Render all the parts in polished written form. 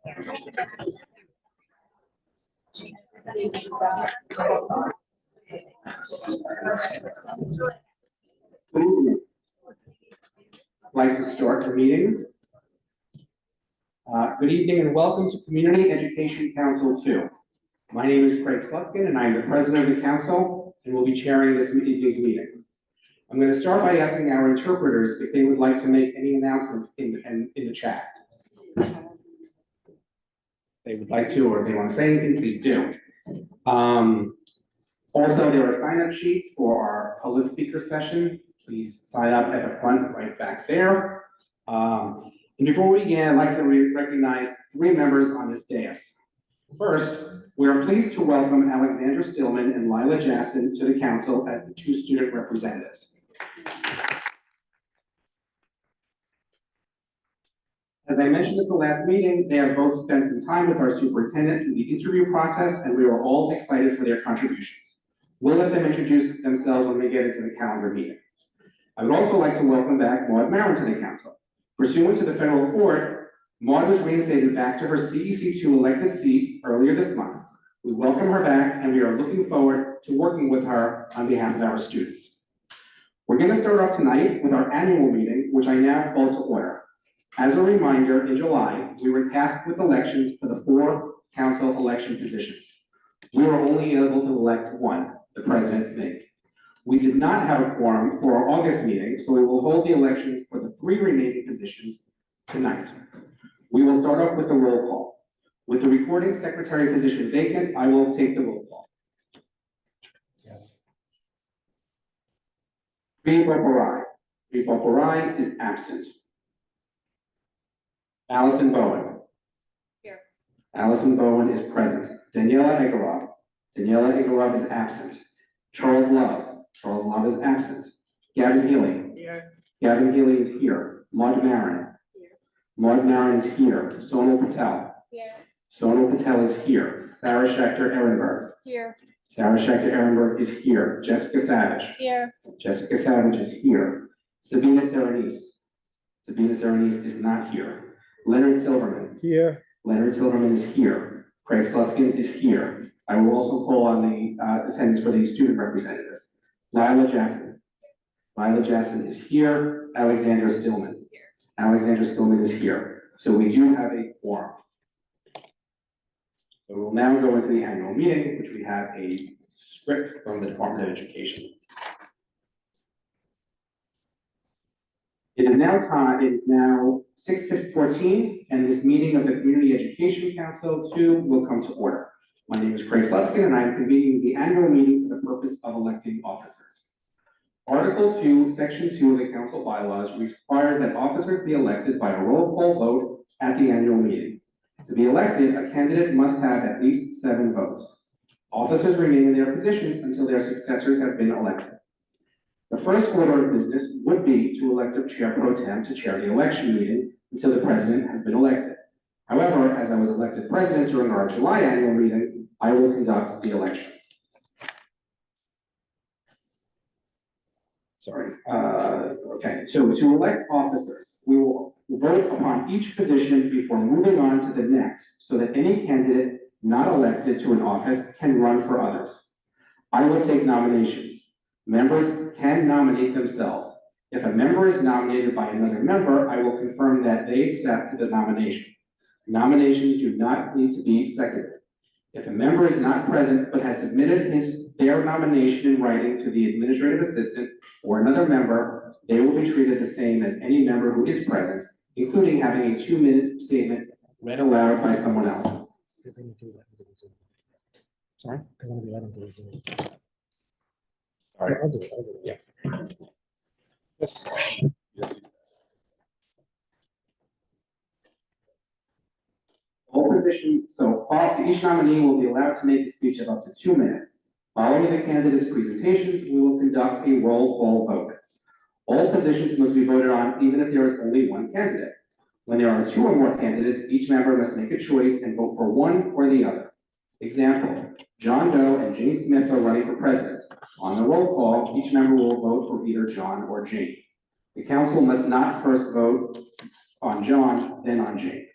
I'd like to start the meeting. Good evening and welcome to Community Education Council 2. My name is Craig Slutskin and I'm the president of the council and will be chairing this evening's meeting. I'm going to start by asking our interpreters if they would like to make any announcements in the chat. They would like to, or if they want to say anything, please do. Also, there are sign-up sheets for our public speaker session. Please sign up at the front right back there. And before we begin, I'd like to recognize 3 members on this dais. First, we are pleased to welcome Alexandra Stillman and Lila Jasson to the council as the 2 student representatives. As I mentioned at the last meeting, they have both spent some time with our superintendent through the interview process, and we are all excited for their contributions. We'll let them introduce themselves when we get into the calendar meeting. I would also like to welcome back Maud Marin to the council. Pursuant to the federal court, Maud was reinstated back to her CEC2 elected seat earlier this month. We welcome her back, and we are looking forward to working with her on behalf of our students. We're going to start off tonight with our annual meeting, which I now call to order. As a reminder, in July, we were tasked with elections for the 4 council election positions. We were only able to elect 1, the president's me. We did not have a quorum for our August meeting, so we will hold the elections for the 3 remaining positions tonight. We will start off with the roll call. With the recording secretary position vacant, I will take the roll call. Sri Boparai is absent. Allison Bowen. Here. Allison Bowen is present. Daniela Egorov. Daniela Egorov is absent. Charles Love. Charles Love is absent. Gavin Healy. Here. Gavin Healy is here. Maud Marin. Here. Maud Marin is here. Sonal Patel. Here. Sonal Patel is here. Sarah Schechter Ehrenberg. Here. Sarah Schechter Ehrenberg is here. Jessica Savage. Here. Jessica Savage is here. Sabina Serenise. Sabina Serenise is not here. Leonard Silverman. Here. Leonard Silverman is here. Craig Slutskin is here. I will also call on the attendance for the student representatives. Lila Jasson. Lila Jasson is here. Alexandra Stillman. Here. Alexandra Stillman is here. So we do have a quorum. So we will now go into the annual meeting, which we have a script from the Department of Education. It is now 6:14, and this meeting of the Community Education Council 2 will come to order. My name is Craig Slutskin, and I am convening the annual meeting for the purpose of electing officers. Article 2, Section 2 of the council bylaws requires that officers be elected by a roll call vote at the annual meeting. To be elected, a candidate must have at least 7 votes. Officers remain in their positions until their successors have been elected. The first order of business would be to elect a chair pro tem to chair the election meeting until the president has been elected. However, as I was elected president during our July annual meeting, I will conduct the election. Okay, so to elect officers, we will vote upon each position before moving on to the next so that any candidate not elected to an office can run for others. I will take nominations. Members can nominate themselves. If a member is nominated by another member, I will confirm that they accept the nomination. Nominations do not need to be seconded. If a member is not present but has submitted their nomination in writing to the administrative assistant or another member, they will be treated the same as any member who is present, including having a 2-minute statement read aloud by someone else. Sorry? All right. I'll do it. Yeah. Yes. All positions, each nominee will be allowed to make a speech of up to 2 minutes. Following the candidate's presentations, we will conduct a roll call vote. All positions must be voted on even if there is only 1 candidate. When there are 2 or more candidates, each member must make a choice and vote for one or the other. Example, John Doe and Jane Smith are running for president. On the roll call, each member will vote for either John or Jane. The council must not first vote on John, then on Jane.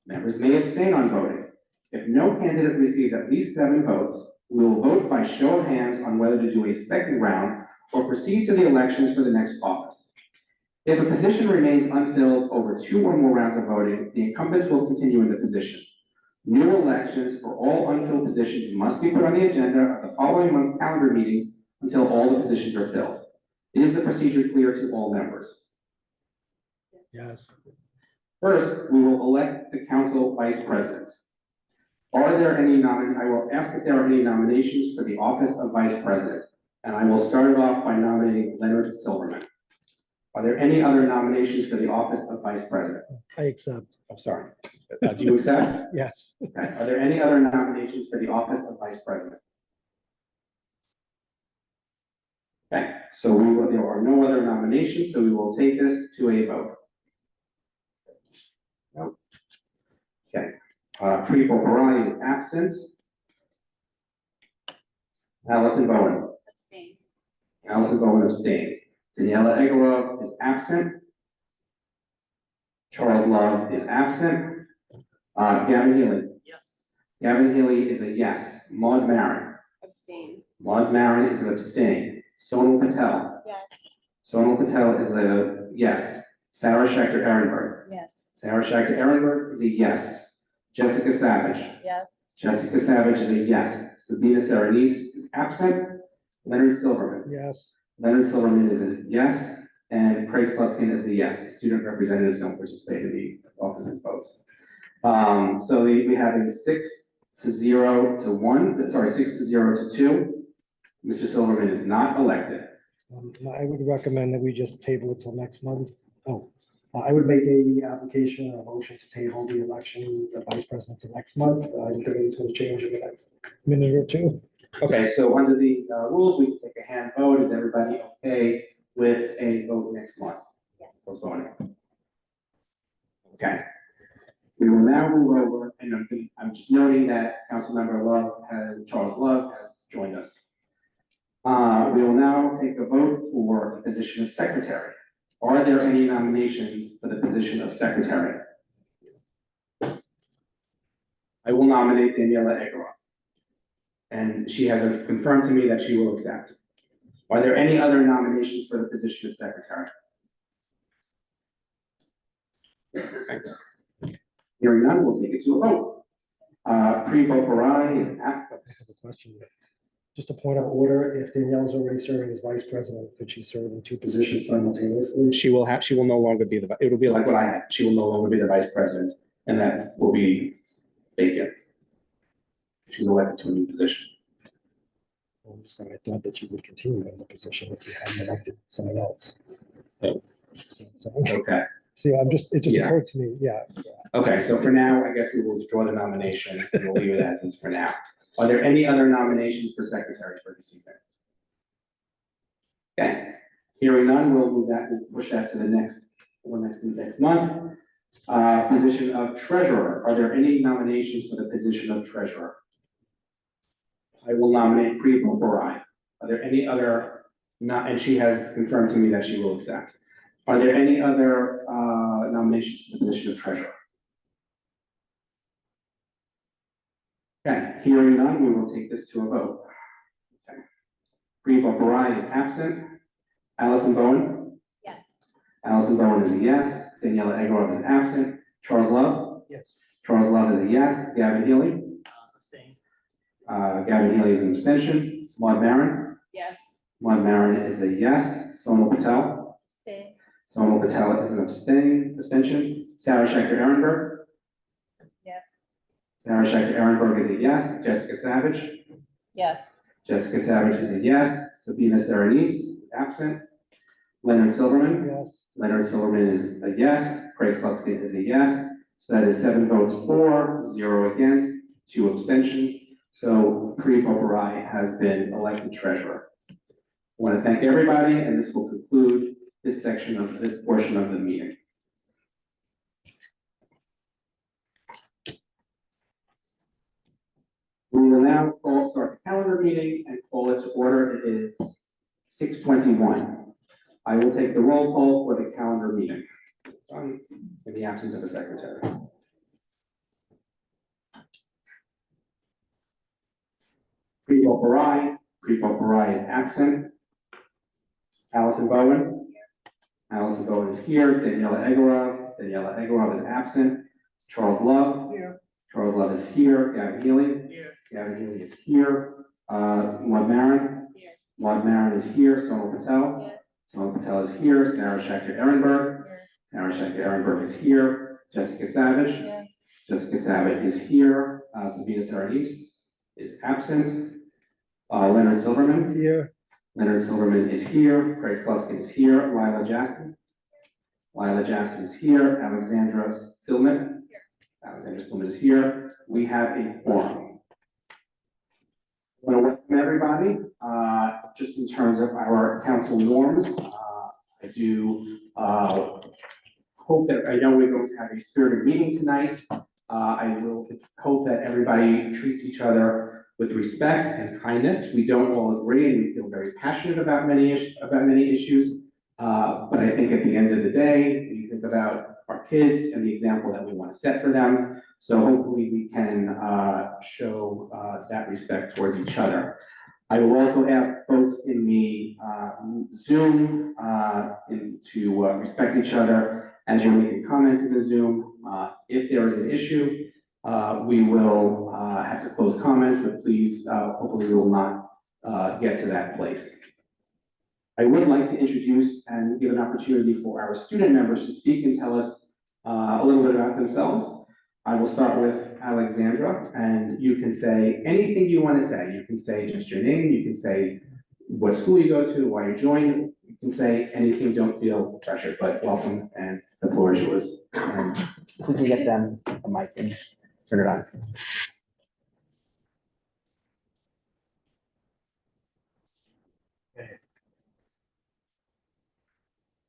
Members may abstain on voting. If no candidate receives at least 7 votes, we will vote by show of hands on whether to do a second round or proceed to the elections for the next office. If a position remains unfilled over 2 or more rounds of voting, the incumbent will continue in the position. New elections for all unfilled positions must be put on the agenda of the following month's calendar meetings until all the positions are filled. Is the procedure clear to all members? Yes. First, we will elect the council vice president. Are there any I will ask if there are any nominations for the office of vice president, and I will start it off by nominating Leonard Silverman. Are there any other nominations for the office of vice president? I accept. I'm sorry. Do you accept? Yes. Okay. Are there any other nominations for the office of vice president? Okay, so there are no other nominations, so we will take this to a vote. Nope. Okay, Prevo Barai is absent. Allison Bowen. Abstain. Allison Bowen abstains. Daniela Egorov is absent. Charles Love is absent. Gavin Healy. Yes. Gavin Healy is a yes. Maud Marin. Abstain. Maud Marin is an abstain. Sonal Patel. Yes. Sonal Patel is a yes. Sarah Schechter Ehrenberg. Yes. Sarah Schechter Ehrenberg is a yes. Jessica Savage. Yes. Jessica Savage is a yes. Sabina Serenise is absent. Leonard Silverman. Yes. Leonard Silverman is a yes. And Craig Slutskin is a yes. The student representatives don't participate in the office votes. So we have a 6-0 to 1, sorry, 6-0 to 2. Mr. Silverman is not elected. I would recommend that we just table it till next month. I would make a application, a motion to table the election, the vice president to next month. You think it's going to change in the next minute or two? Okay, so under the rules, we can take a hand vote. Is everybody okay with a vote next month? Yes. Postponing. Okay. We will now move over, and I'm just noting that Councilmember Charles Love has joined us. We will now take a vote for the position of secretary. Are there any nominations for the position of secretary? I will nominate Daniela Egorov. And she has confirmed to me that she will accept. Are there any other nominations for the position of secretary? Hearing none, we'll take it to a vote. Prevo Barai is I have a question. Just a point of order, if Danielle's already serving as vice president, could she serve in 2 positions simultaneously? She will no longer be it'll be like what I had. She will no longer be the vice president, and that will be vacant. She's elected to a new position. I'm just saying, I thought that you would continue in the position if you hadn't elected someone else. Oh. So, Okay. see, it just Yeah. occurred to me, yeah. Okay, so for now, I guess we will withdraw the nomination, and we'll leave it as is for now. Are there any other nominations for secretary for this evening? Okay, hearing none, we'll push that to the next month. Position of treasurer. Are there any nominations for the position of treasurer? I will nominate Prevo Barai. Are there any other, and she has confirmed to me that she will accept. Are there any other nominations for the position of treasurer? Okay, hearing none, we will take this to a vote. Okay. Prevo Barai is absent. Allison Bowen? Yes. Allison Bowen is a yes. Daniela Egorov is absent. Charles Love? Yes. Charles Love is a yes. Gavin Healy? Abstain. Gavin Healy is an abstention. Maud Marin? Yes. Maud Marin is a yes. Sonal Patel? Abstain. Sonal Patel is an abstention. Sarah Schechter Ehrenberg? Yes. Sarah Schechter Ehrenberg is a yes. Jessica Savage? Yes. Jessica Savage is a yes. Sabina Serenise is absent. Leonard Silverman? Yes. Leonard Silverman is a yes. Craig Slutskin is a yes. So that is 7 votes for, 0 against, 2 abstentions. So Prevo Barai has been elected treasurer. I want to thank everybody, and this will conclude this portion of the meeting. We will now start the calendar meeting and call it to order. It is 6:21. I will take the roll call for the calendar meeting in the absence of the secretary. Parai. Prepo Parai is absent. Allison Bowen. Allison Bowen is here. Daniela Egorov is absent. Charles Love. Here. Charles Love is here. Gavin Healy. Here. Gavin Healy is here. Maud Marin. Here. Maud Marin is here. Sonal Patel. Here. Sonal Patel is here. Sarah Schechter Ehrenberg. Here. Sarah Schechter Ehrenberg is here. Jessica Savage. Here. Jessica Savage is here. Sabina Sarandis is absent. Leonard Silverman. Here. Leonard Silverman is here. Craig Sluskin is here. Lila Jaskin. Lila Jaskin is here. Alexandra Stillman. Alexandra Stillman is here. We have a quorum. I want to welcome everybody. Just in terms of our council norms, I do hope that, I know we're going to have a spirited meeting tonight. I will hope that everybody treats each other with respect and kindness. We don't all agree and we feel very passionate about many issues. But I think at the end of the day, we think about our kids and the example that we want to set for them. So hopefully we can show that respect towards each other. I will also ask folks in the Zoom to respect each other as you're making comments in the Zoom. If there is an issue, we will have to close comments, but please, hopefully we will not get to that place. I would like to introduce and give an opportunity for our student members to speak and tell us a little bit about themselves. I will start with Alexandra, and you can say anything you want to say. You can say just your name, you can say what school you go to, why you joined, you can say anything, don't feel pressured, but welcome, and the floor is yours. And If we can get them a mic and turn it on.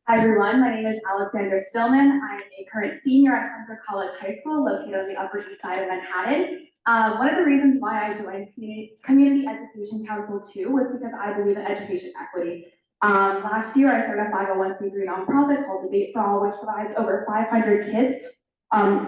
Hi everyone, my name is Alexandra Stillman. I'm a current senior at Hunter College High School located on the Upper East Side of Manhattan. One of the reasons why I joined Community Education Council too was because I believe in education equity. Last year I started a 501c3 nonprofit called Debate for All, which provides over 500 kids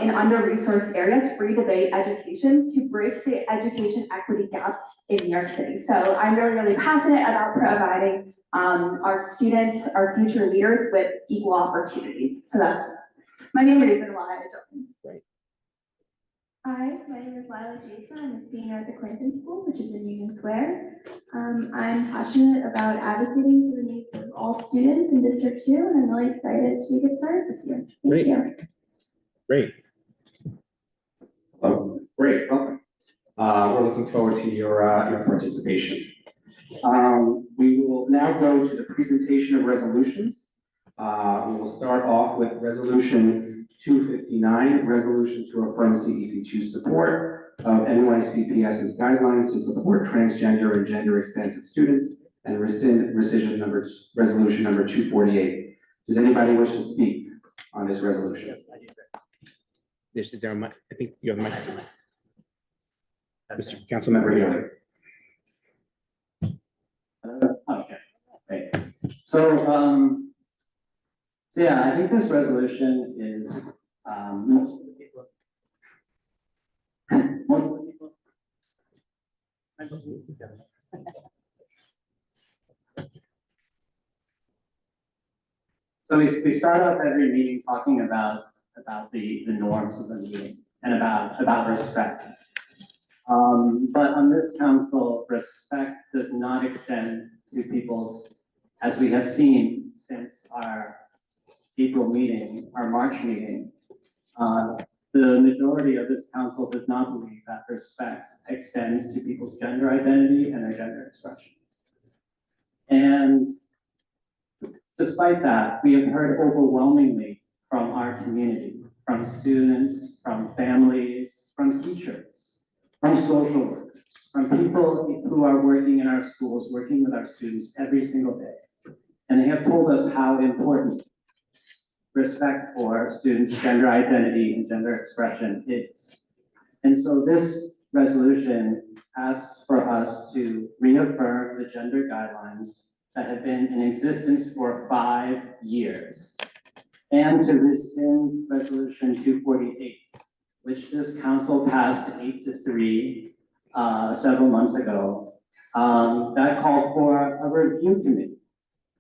in under-resourced areas free debate education to bridge the education equity gap in New York City. So I'm really passionate about providing our students, our future leaders with equal opportunities. So that's my main reason why I joined. Great. Hi, my name is Lila Jason. I'm a senior at the Clinton School, which is in Union Square. I'm passionate about advocating for the needs of all students in District 2, and I'm really excited to get started this year. Great. Thank you. Great. hello, great, welcome. We're looking forward to your participation. We will now go to the presentation of resolutions. We will start off with resolution 259, resolution to affirm CECD2 support of NYCPS's guidelines to support transgender and gender expansive students and rescind resolution number 248. Does anybody wish to speak on this resolution? Yes, I do. Is there a mic? I think you have a mic. Mr. Councilmember Young. Okay, great. So yeah, I think this resolution is, most of the people. Most of the people. So we start off every meeting talking about the norms of the meeting and about respect. But on this council, respect does not extend to people's, as we have seen since our April meeting, our March meeting. The majority of this council does not believe that respect extends to people's gender identity and their gender expression. And despite that, we have heard overwhelmingly from our community, from students, from families, from teachers, from social workers, from people who are working in our schools, working with our students every single day. And they have told us how important respect for students' gender identity and gender expression is. And so this resolution asks for us to reaffirm the gender guidelines that have been in existence for 5 years, and to rescind resolution 248, which this council passed 8-3 several months ago, that called for a review committee.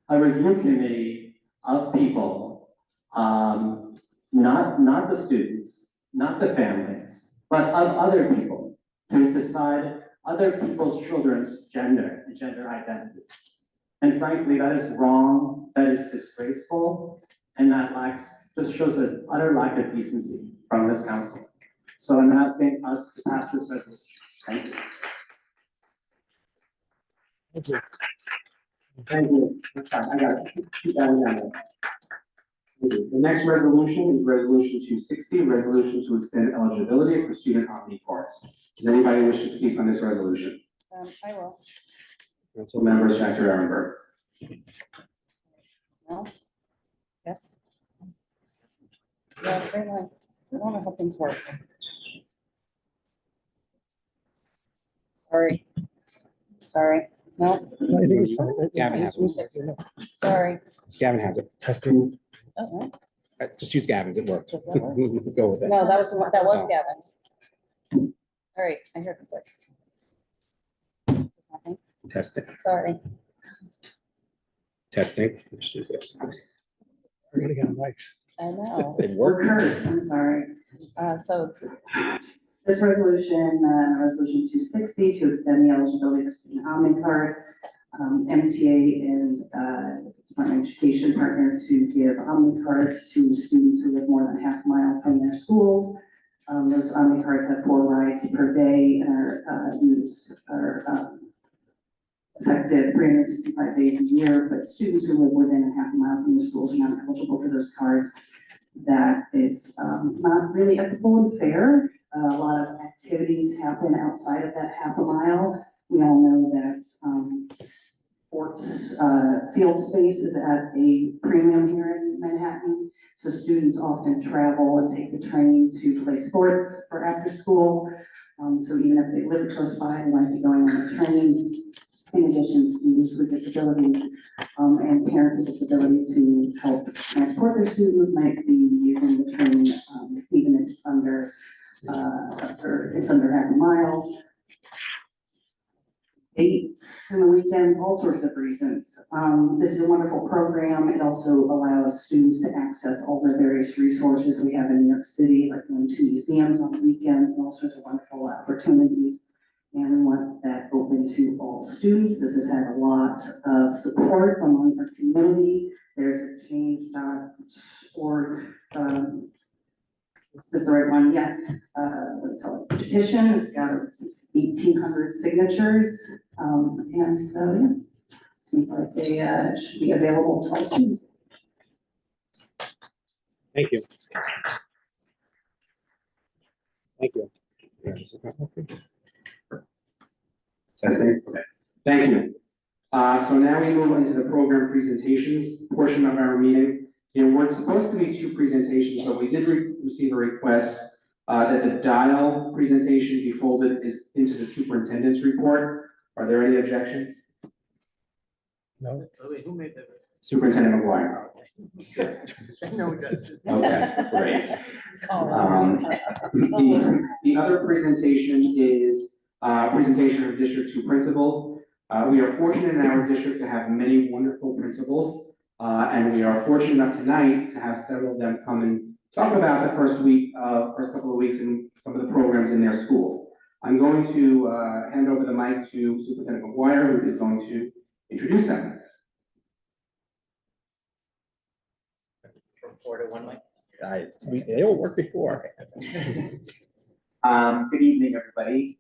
A review committee of people, not the students, not the families, but of other people, to decide other people's children's gender and gender identity. And frankly, that is wrong, that is disgraceful, and that just shows an utter lack of decency from this council. So I'm asking us to pass this resolution. Thank you. Thank you. Thank you. I got it. Keep that one down. The next resolution is resolution 260, resolution to extend eligibility for student omni cards. Does anybody wish to speak on this resolution? I will. Council member Dr. Ehrenberg. No? Yes? Yeah, very well. I don't know how things work. Sorry. No, I think it was fine. Gavin has it. sorry. Gavin has it. Testing. Uh-uh. Just use Gavin's, it worked. Does that work? Go with it. No, that was, the one- that was Oh. Gavin's. All right, I heard the click. There's nothing. Testing, Sorry. testing. Let's do this. We're gonna get a mic. I know. It worked. I'm sorry. So, This resolution, resolution 260, to extend the eligibility for student omni cards. MTA and Department of Education partner to give omni cards to students who live more than half a mile from their schools. Those omni cards have 4 rides per day and are effective 365 days a year, but students who live within a half a mile from the schools are not eligible for those cards. That is not really equitable and fair. A lot of activities happen outside of that half a mile. We all know that sports field space is at a premium here in Manhattan. So students often travel and take the train to play sports for after school. So even if they live close by, they might be going on a train. In addition, students with disabilities and parents with disabilities who help transport their students might be using the train, even if it's under half a mile. Dates and the weekends, all sorts of reasons. This is a wonderful program. It also allows students to access all the various resources we have in New York City, like going to museums on the weekends and all sorts of wonderful opportunities. And we want that open to all students. This has had a lot of support among our community. There's a change.org, is this the right one? Yeah. What do you call it? Petition. It's got 1,800 signatures. And so, yeah, seems like they should be available to all students. Thank you. Thank you. Testing, okay. Thank you. So now we move into the program presentations portion of our meeting. There were supposed to be 2 presentations, but we did receive a request that the dial presentation be folded into the superintendent's report. Are there any objections? No. who made that? Superintendent McGuire. No, we got it. Okay, great. Oh, The other presentation is presentation of District 2 principals. We are fortunate in our district to have many wonderful principals, and we are fortunate enough tonight to have several of them come and talk about the first couple of weeks in some of the programs in their schools. I'm going to hand over the mic to Superintendent McGuire, who is going to introduce them. From 4 to 1 mic. They all worked before. Good evening, everybody.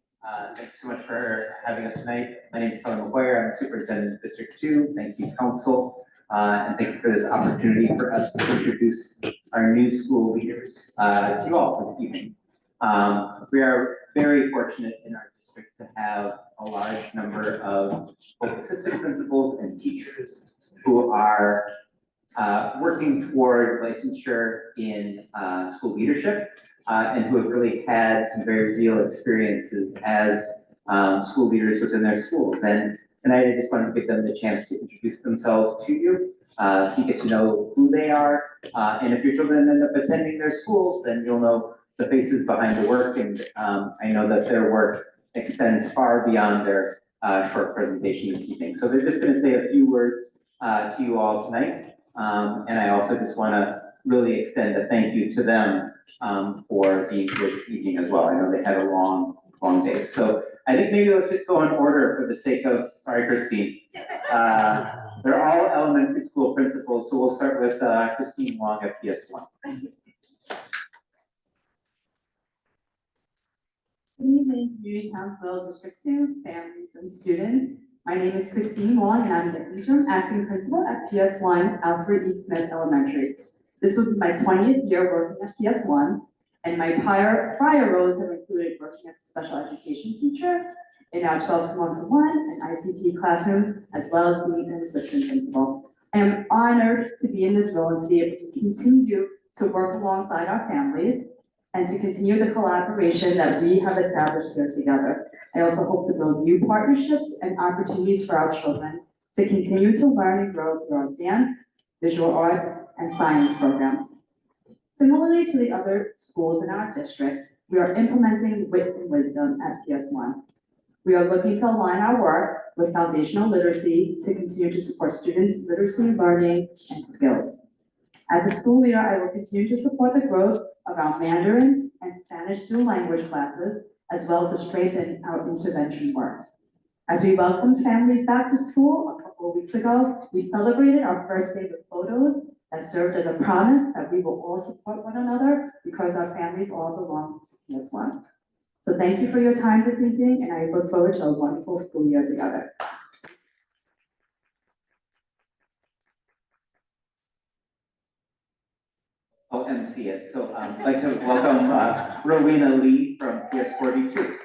Thank you so much for having us tonight. My name is Kelly McGuire. I'm Superintendent of District 2. Thank you, Council, and thank you for this opportunity for us to introduce our new school leaders to you all this evening. We are very fortunate in our district to have a large number of both assistant principals and teachers who are working toward licensure in school leadership. And who have really had some very real experiences as school leaders within their schools. And tonight, I just want to give them the chance to introduce themselves to you, so you get to know who they are. And if your children end up attending their schools, then you'll know the faces behind the work. And I know that their work extends far beyond their short presentation this evening. So they're just going to say a few words to you all tonight. And I also just want to really extend a thank you to them for being here this evening as well. I know they had a long day. So I think maybe let's just go in order for the sake of, sorry, Christine. They're all elementary school principals, so we'll start with Christine Wong at PS1. Good evening, Community Council District 2, families and students. My name is Christine Wong and I'm the interim acting principal at PS1 Alfred E. Smith Elementary. This will be my 20th year working at PS1, and my prior roles have included working as a special education teacher in our 12-to-1-to-1 and ICT classrooms, as well as being an assistant principal. I am honored to be in this role and to be able to continue to work alongside our families and to continue the collaboration that we have established here together. I also hope to build new partnerships and opportunities for our children to continue to learn and grow through our dance, visual arts, and science programs. Similarly to the other schools in our district, we are implementing wit and wisdom at PS1. We are looking to align our work with foundational literacy to continue to support students' literacy, learning, and skills. As a school leader, I will continue to support the growth of our Mandarin and Spanish dual language classes, as well as to strengthen our intervention work. As we welcome families back to school a couple of weeks ago, we celebrated our first day with photos that served as a promise that we will all support one another because our families all belong to PS1. So thank you for your time this evening, and I look forward to a wonderful school year together. I'll MC it. So I'd like to welcome Rowena Lee from PS42.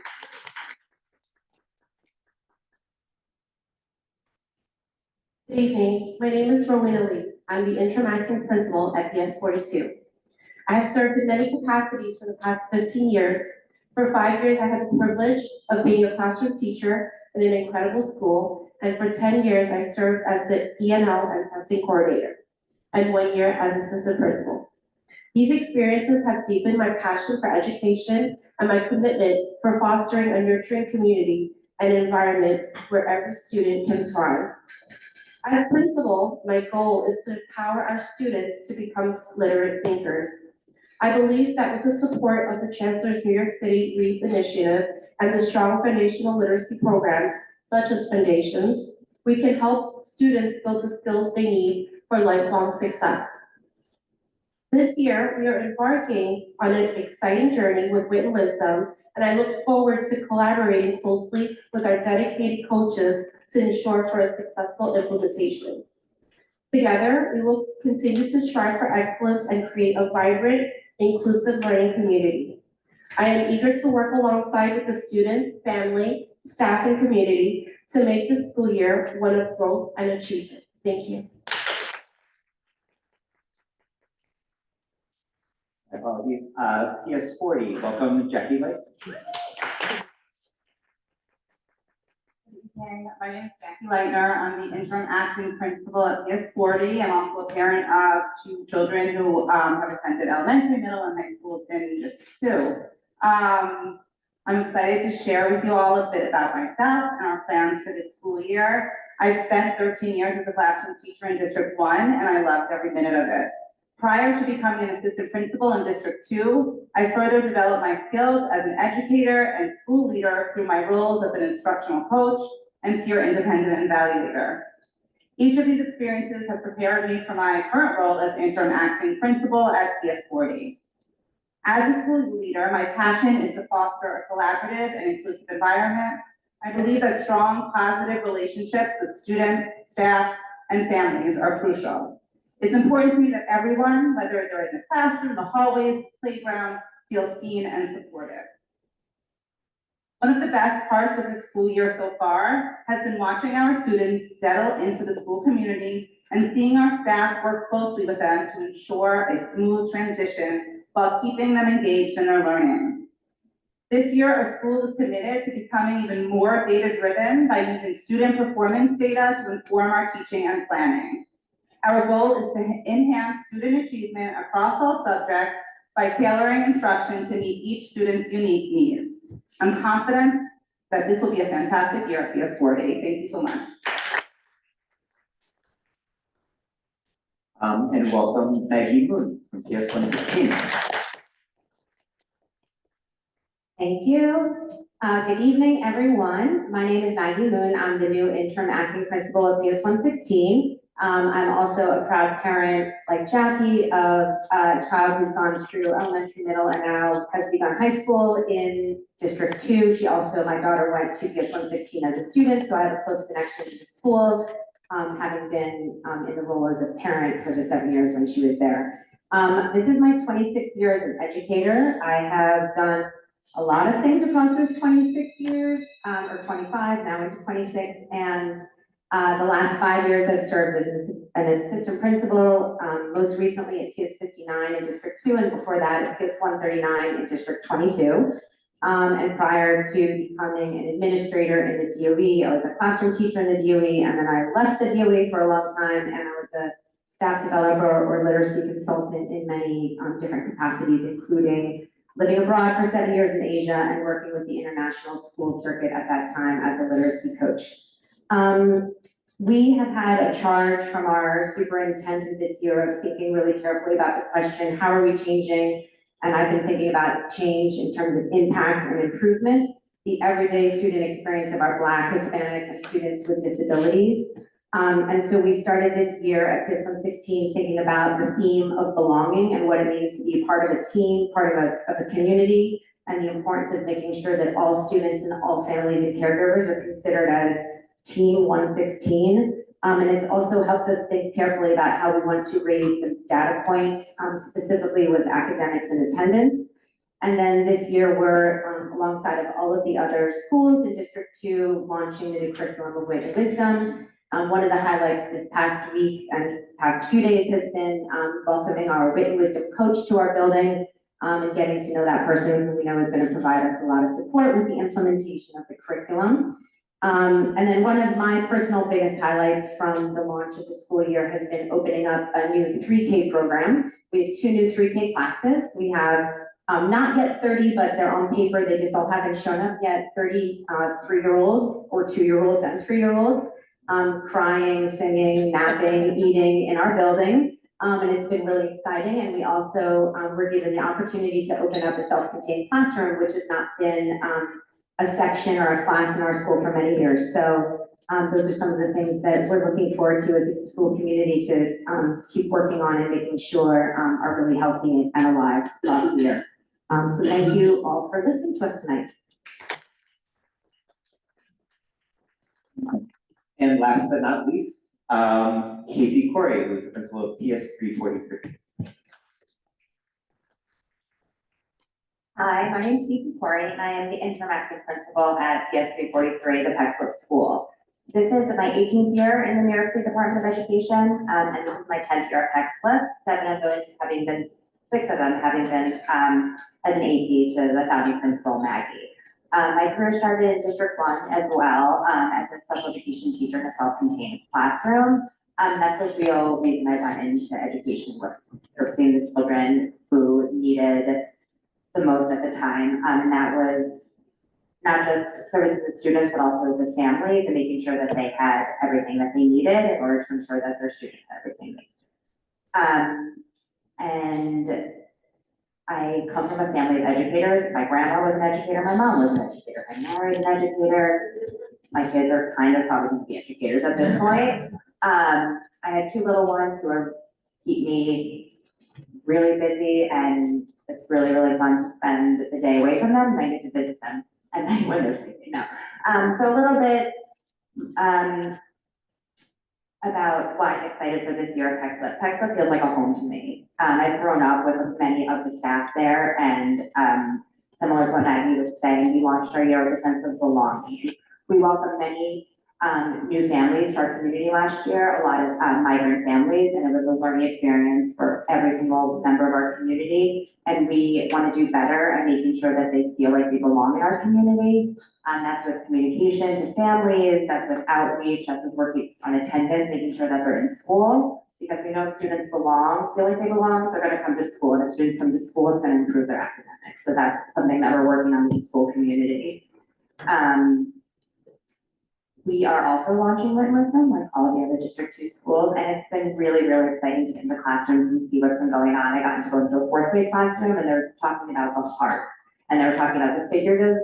Good evening. My name is Rowena Lee. I'm the interim acting principal at PS42. I have served in many capacities for the past 15 years. For 5 years, I had the privilege of being a classroom teacher in an incredible school, and for 10 years, I served as the ENL and testing coordinator, and 1 year as assistant principal. These experiences have deepened my passion for education and my commitment for fostering a nurturing community and environment where every student can thrive. As principal, my goal is to empower our students to become literate thinkers. I believe that with the support of the Chancellor's New York City Reads Initiative and the strong foundational literacy programs, such as Foundations, we can help students build the skills they need for lifelong success. This year, we are embarking on an exciting journey with Wit and Wisdom, and I look forward to collaborating closely with our dedicated coaches to ensure for a successful implementation. Together, we will continue to strive for excellence and create a vibrant, inclusive learning community. I am eager to work alongside with the students, family, staff, and community to make this school year one of growth and achievement. Thank you. Apologies. PS40, welcome Jackie Light. My name is Jackie Leitner. I'm the interim acting principal at PS40. I'm also a parent of 2 children who have attended elementary, middle, and high schools in District 2. I'm excited to share with you all a bit about myself and our plans for this school year. I've spent 13 years as a classroom teacher in District 1, and I loved every minute of it. Prior to becoming an assistant principal in District 2, I further developed my skills as an educator and school leader through my roles as an instructional coach and peer independent evaluator. Each of these experiences have prepared me for my current role as interim acting principal at PS40. As a school leader, my passion is to foster a collaborative and inclusive environment. I believe that strong, positive relationships with students, staff, and families are crucial. It's important to me that everyone, whether they're in the classroom, the hallways, playground, feels seen and supported. One of the best parts of the school year so far has been watching our students settle into the school community and seeing our staff work closely with them to ensure a smooth transition while keeping them engaged in their learning. This year, our school is committed to becoming even more data-driven by using student performance data to inform our teaching and planning. Our goal is to enhance student achievement across all subjects by tailoring instruction to meet each student's unique needs. I'm confident that this will be a fantastic year at PS40. Thank you so much. And welcome Maggie Moon from CS 116. Thank you. Good evening, everyone. My name is Maggie Moon. I'm the new interim acting principal of PS 116. I'm also a proud parent, like Jackie, of a child who's gone through elementary, middle, and now has begun high school in District 2. My daughter went to PS 116 as a student, so I have a close connection to the school, having been in the role as a parent for the 7 years when she was there. This is my 26th year as an educator. I have done a lot of things across those 26 years, or 25, now into 26, and the last 5 years I've served as an assistant principal, most recently at PS 59 in District 2, and before that at PS 139 in District 22. And prior to becoming an administrator in the DOE, I was a classroom teacher in the DOE, and then I left the DOE for a long time, and I was a staff developer or literacy consultant in many different capacities, including living abroad for 7 years in Asia and working with the international school circuit at that time as a literacy coach. We have had a charge from our superintendent this year of thinking really carefully about the question, how are we changing? And I've been thinking about change in terms of impact and improvement, the everyday student experience of our Black, Hispanic, and students with disabilities. And so we started this year at PS 116 thinking about the theme of belonging and what it means to be part of a team, part of a community, and the importance of making sure that all students and all families and caregivers are considered as Team 116. And it's also helped us think carefully about how we want to raise some data points, specifically with academics and attendance. And then this year, we're alongside of all of the other schools in District 2, launching the new curriculum of Wit and Wisdom. One of the highlights this past week and past few days has been welcoming our Wit and Wisdom coach to our building, and getting to know that person who we know is going to provide us a lot of support with the implementation of the curriculum. And then one of my personal biggest highlights from the launch of the school year has been opening up a new 3K program. We have 2 new 3K classes. We have not yet 30, but they're on paper. They just all haven't shown up yet. 30 3-year-olds or 2-year-olds and 3-year-olds crying, singing, napping, eating in our building. And it's been really exciting. And we also were given the opportunity to open up a self-contained classroom, which has not been a section or a class in our school for many years. So those are some of the things that we're looking forward to as a school community to keep working on and making sure are really healthy and alive throughout the year. So thank you all for listening to us tonight. And last but not least, Casey Corey, who is the principal of PS 343. Hi, my name is Casey Corey, and I am the interim acting principal at PS 343, the Peck Slip School. This is my 18th year in the New York State Department of Education, and this is my 10th year at Peck Slip. 6 of them having been as an AP to the founding principal, Maggie. My career started in District 1 as well, as a special education teacher in a self-contained classroom. That's the real reason I went into education, was servicing the children who needed the most at the time, and that was not just servicing the students, but also the families and making sure that they had everything that they needed in order to ensure that their students had everything they needed. And I come from a family of educators. My grandma was an educator, my mom was an educator, I married an educator. My kids are kind of probably going to be educators at this point. I had 2 little ones who keep me really busy, and it's really, really fun to spend the day away from them, and I get to visit them at night when they're sleeping. No. So a little bit about why I'm excited for this year at Peck Slip. Peck Slip feels like a home to me. I've grown up with many of the staff there, and similar to what Maggie was saying, we launched our year with a sense of belonging. We welcomed many new families to our community last year, a lot of migrant families, and it was a learning experience for every single member of our community. And we want to do better at making sure that they feel like they belong in our community. That's with communication to families, that's with outreach, that's with working on attendance, making sure that they're in school. Because we know if students feel like they belong, they're going to come to school. And if students come to school, it's going to improve their academics. So that's something that we're working on in the school community. We are also launching Lit Wisdom, like all of the other District 2 schools, and it's been really, really exciting to get into classrooms and see what's been going on. I got to go into a fourth grade classroom, and they're talking about the heart, and they were talking about the figurative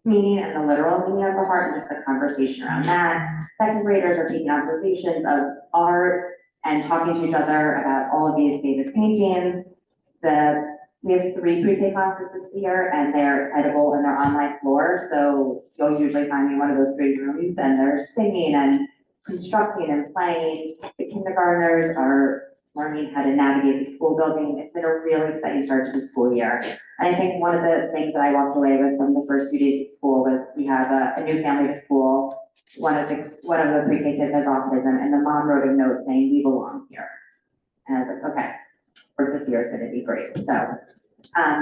meaning and the literal meaning of the heart, and just the conversation around that. Second graders are taking observations of art and talking to each other about all of these famous paintings. We have 3 pre-K classes this year, and they're edible and they're on my floor, so you'll usually find me in one of those 3 rooms, and they're singing and constructing and playing. The kindergartners are learning how to navigate the school building. It's been a really exciting start to the school year. And I think one of the things that I walked away with from the first few days of school was we have a new family to school. One of the pre-K kids has autism, and the mom wrote a note saying, "We belong here." And I was like, okay, for this year is gonna be great. So,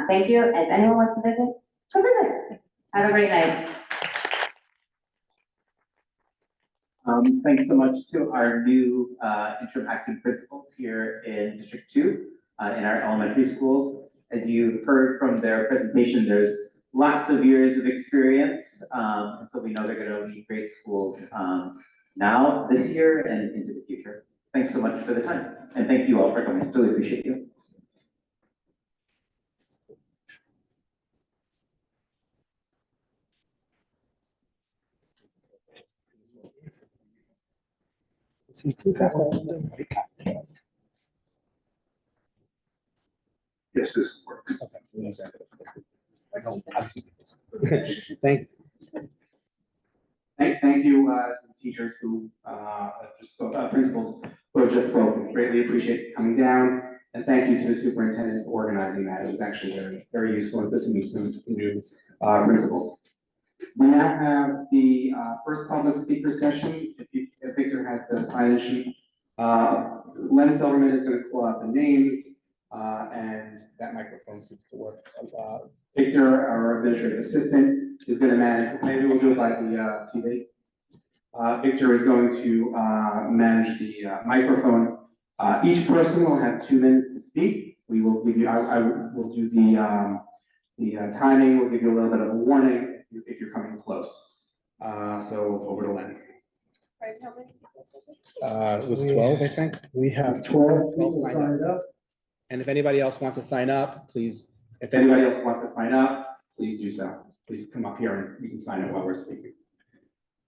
thank you. If anyone wants to visit, come visit. Have a great night. Thanks so much to our new interim acting principals here in District 2 in our elementary schools. As you heard from their presentation, there's lots of years of experience, and so we know they're going to lead great schools now, this year, and into the future. Thanks so much for the time, and thank you all for coming. Really appreciate you. Yes, this works. Thank Thank you, to the teachers who, just spoke, principals who have just spoken. Greatly appreciate you coming down. And thank you to the superintendent for organizing that. It was actually very, very useful and good to meet some new, principals. We now have the, first public speaker session. If Victor has the sign-in sheet, Len Silverman is gonna call out the names, and that microphone seems to work. Victor, our administrative assistant, is gonna manage, maybe we'll do it by the TV. Victor is going to manage the microphone. Each person will have 2 minutes to speak. We will give you, I will do the timing, we'll give you a little bit of a warning if you're coming close. So over to Len. It was 12, I think. We have 12 people signed signed up. And if anybody else wants to sign up, please, If anybody else wants to sign up, please do so. Please come up here and you can sign up while we're speaking.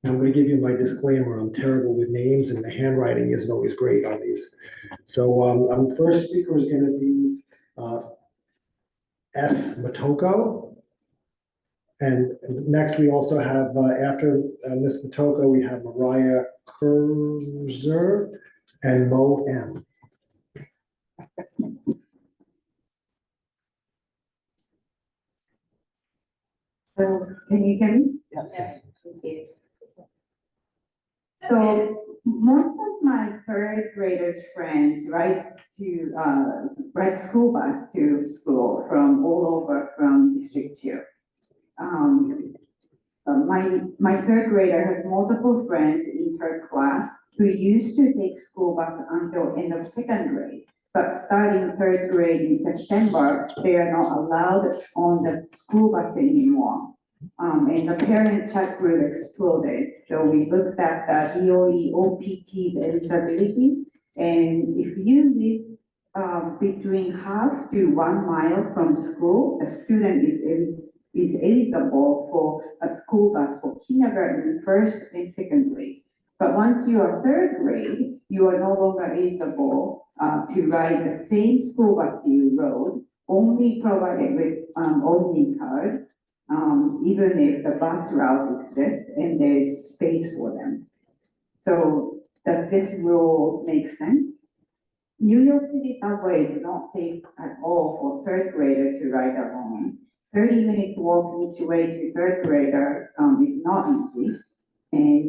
I'm going to give you my disclaimer. I'm terrible with names and the handwriting isn't always great on these. So our first speaker is going to be S. Matoko. And next we also have, after Ms. Matoko, we have Mariah Kurzer and Mo M. Can you hear me? Yes. Okay. So most of my third graders friends ride school bus to school from all over from District 2. My third grader has multiple friends in her class who used to take school bus until end of second grade. But starting third grade in September, they are not allowed on the school bus anymore. And the parent chat group exploded. So we looked at the DOE OPT's eligibility. And if you live between half to 1 mile from school, a student is eligible for a school bus for kindergarten, first and second grade. But once you are third grade, you are no longer eligible to ride the same school bus you rode, only provided with Omni card, even if the bus route exists and there's space for them. So does this rule make sense? New York City subway is not safe at all for third grader to ride alone. 30 minutes walk each way to third grader is not easy.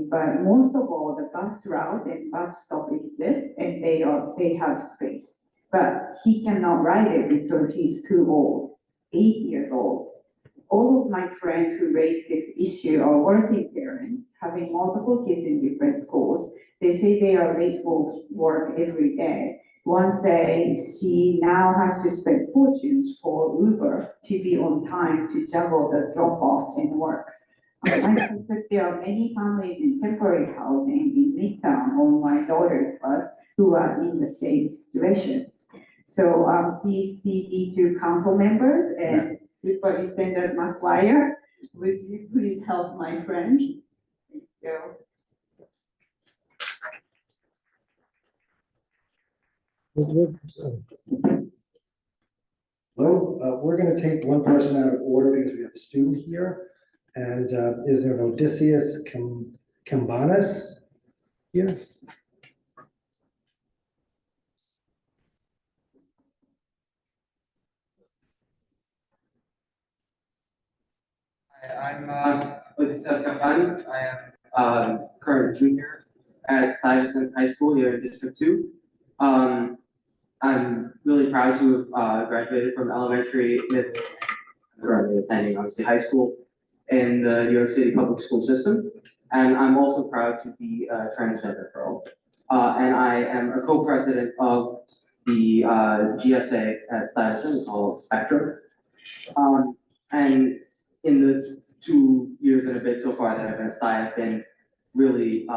But most of all, the bus route and bus stop exist and they have space. But he cannot ride it because he's too old, 8 years old. All of my friends who raise this issue are working parents, having multiple kids in different schools. They say they are late for work every day. One says she now has to spend fortunes for Uber to be on time to juggle the drop off and work. I suspect there are many families in temporary housing in Midtown on my daughter's bus who are in the same situation. So, CECD2 council members and Superintendent McGuire, would you please help my friends? Thank you. Well, we're gonna take one person out of order because we have a student here. And is there an Odysseus Cambanis here? I'm Odysseus Kampanis. I am current junior at Stuyvesant High School here in District 2. I'm really proud to have graduated from elementary, middle, currently attending obviously high school in the New York City public school system. And I'm also proud to be a transgender girl. And I am a co-president of the GSA at Stuyvesant called Spectrum. And in the 2 years and a bit so far that I've been at Sty, I've been really,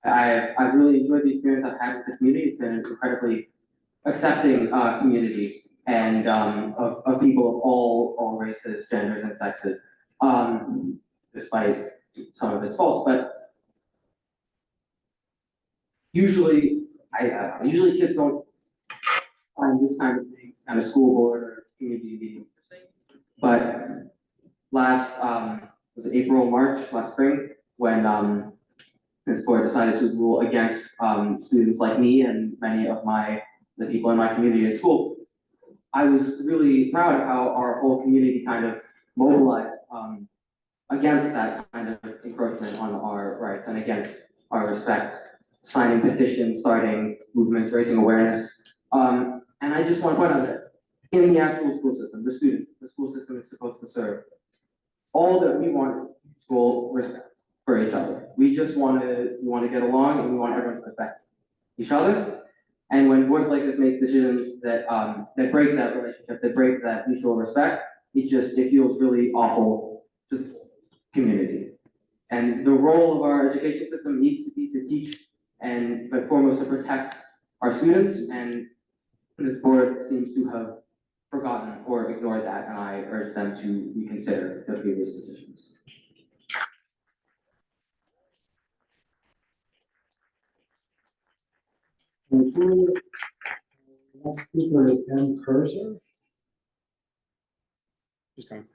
I've really enjoyed the experience I've had with the community. It's been an incredibly accepting community and of people of all races, genders, and sexes, despite some of its faults. But usually, usually kids don't find this kind of thing, this kind of school board or community meeting interesting. But last, was it April, March, last spring, when this board decided to rule against students like me and many of the people in my community in school, I was really proud of how our whole community kind of mobilized against that kind of encroachment on our rights and against our respect, signing petitions, starting movements, raising awareness. And I just want to point out that in the actual school system, the students, the school system is supposed to serve, all that we want is mutual respect for each other. We want to get along and we want everyone to respect each other. And when boards like this make decisions that that break that relationship, that break that mutual respect, it feels really awful to the community. And the role of our education system needs to be to teach but foremost to protect our students. And this board seems to have forgotten or ignored that, and I urge them to reconsider their previous decisions. Next speaker is M. Cursor. Just coming.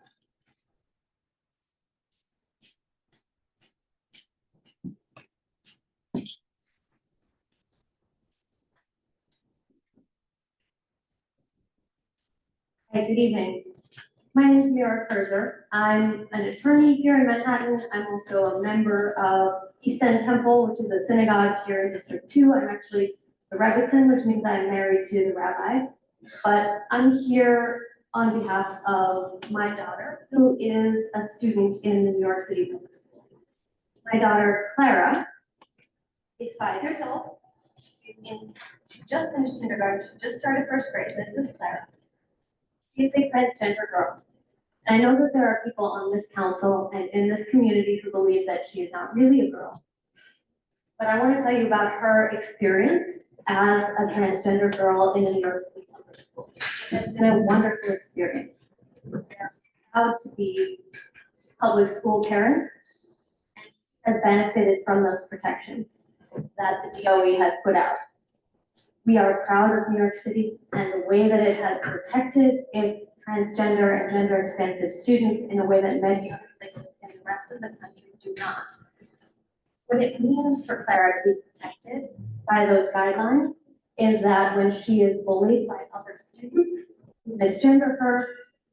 Hi, good evening. My name is Mira Kurzer. I'm an attorney here in Manhattan. I'm also a member of East End Temple, which is a synagogue here in District 2. I'm actually the Rebbitzin, which means I'm married to the rabbi. But I'm here on behalf of my daughter, who is a student in the New York City Public School. My daughter, Clara, is 5 years old. She just finished kindergarten. She just started first grade. This is Clara. She is a transgender girl. And I know that there are people on this council and in this community who believe that she is not really a girl. But I want to tell you about her experience as a transgender girl in a New York City public school. It's been a wonderful experience. We're proud to be public school parents and have benefited from those protections that the DOE has put out. We are proud of New York City and the way that it has protected its transgender and gender expansive students in a way that many other places in the rest of the country do not. What it means for Clara to be protected by those guidelines is that when she is bullied by other students who misgender her,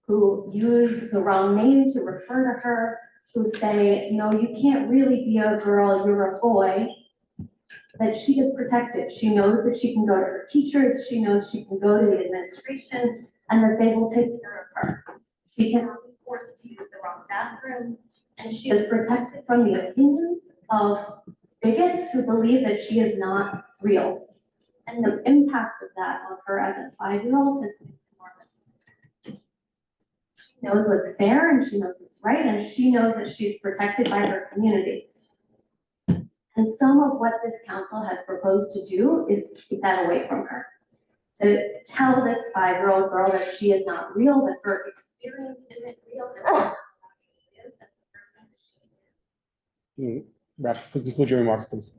who use the wrong name to refer to her, who say, no, you can't really be a girl, you're a boy, that she is protected. She knows that she can go to her teachers, she knows she can go to the administration, and that they will take care of her. She cannot be forced to use the wrong bathroom, and she is protected from the opinions of bigots who believe that she is not real. And the impact of that on her as a 5-year-old has been enormous. She knows what's fair and she knows what's right and she knows that she's protected by her community. And some of what this council has proposed to do is to keep that away from her. To tell this 5-year-old girl that she is not real, that her experience isn't real. That she's not that's the person that she is. Conclude your remarks, please.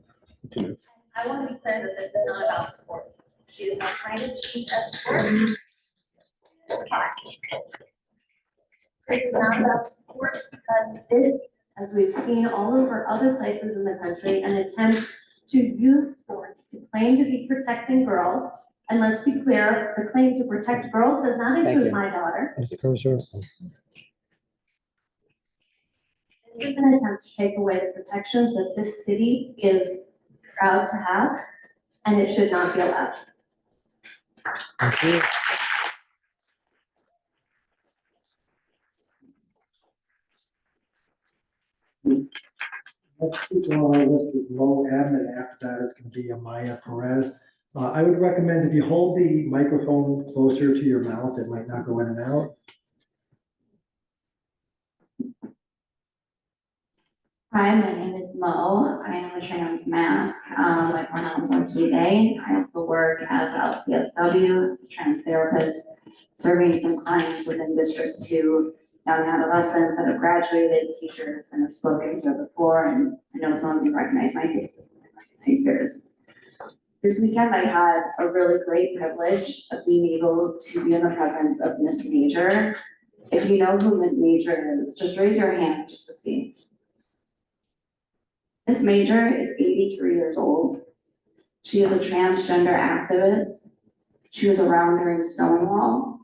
2 minutes. I want to be clear that this is not about sports. She is not trying to cheat at sports. This is not about sports because this, as we've seen all over other places in the country, an attempt to use sports to claim to be protecting girls. And let's be clear, the claim to protect girls does not include my daughter. Mr. Kosher. This is an attempt to take away the protections that this city is proud to have, and it should not be allowed. Thank you. Next speaker on our list is Mo M, and after that is going to be Amaya Perez. I would recommend if you hold the microphone closer to your mouth, it might not go in and out. Hi, my name is Mo. I am a trans mask. My pronouns are he, they. I also work as LCSW, as a trans therapist, serving some clients within District 2, young adolescents that have graduated, teachers, and have spoken here before, and I know some of you recognize my faces, and I recognize yours. This weekend, I had a really great privilege of being able to be in the presence of Miss Major. If you know who Miss Major is, just raise your hand just to see. Miss Major is 83 years old. She is a transgender activist. She was around during Stonewall.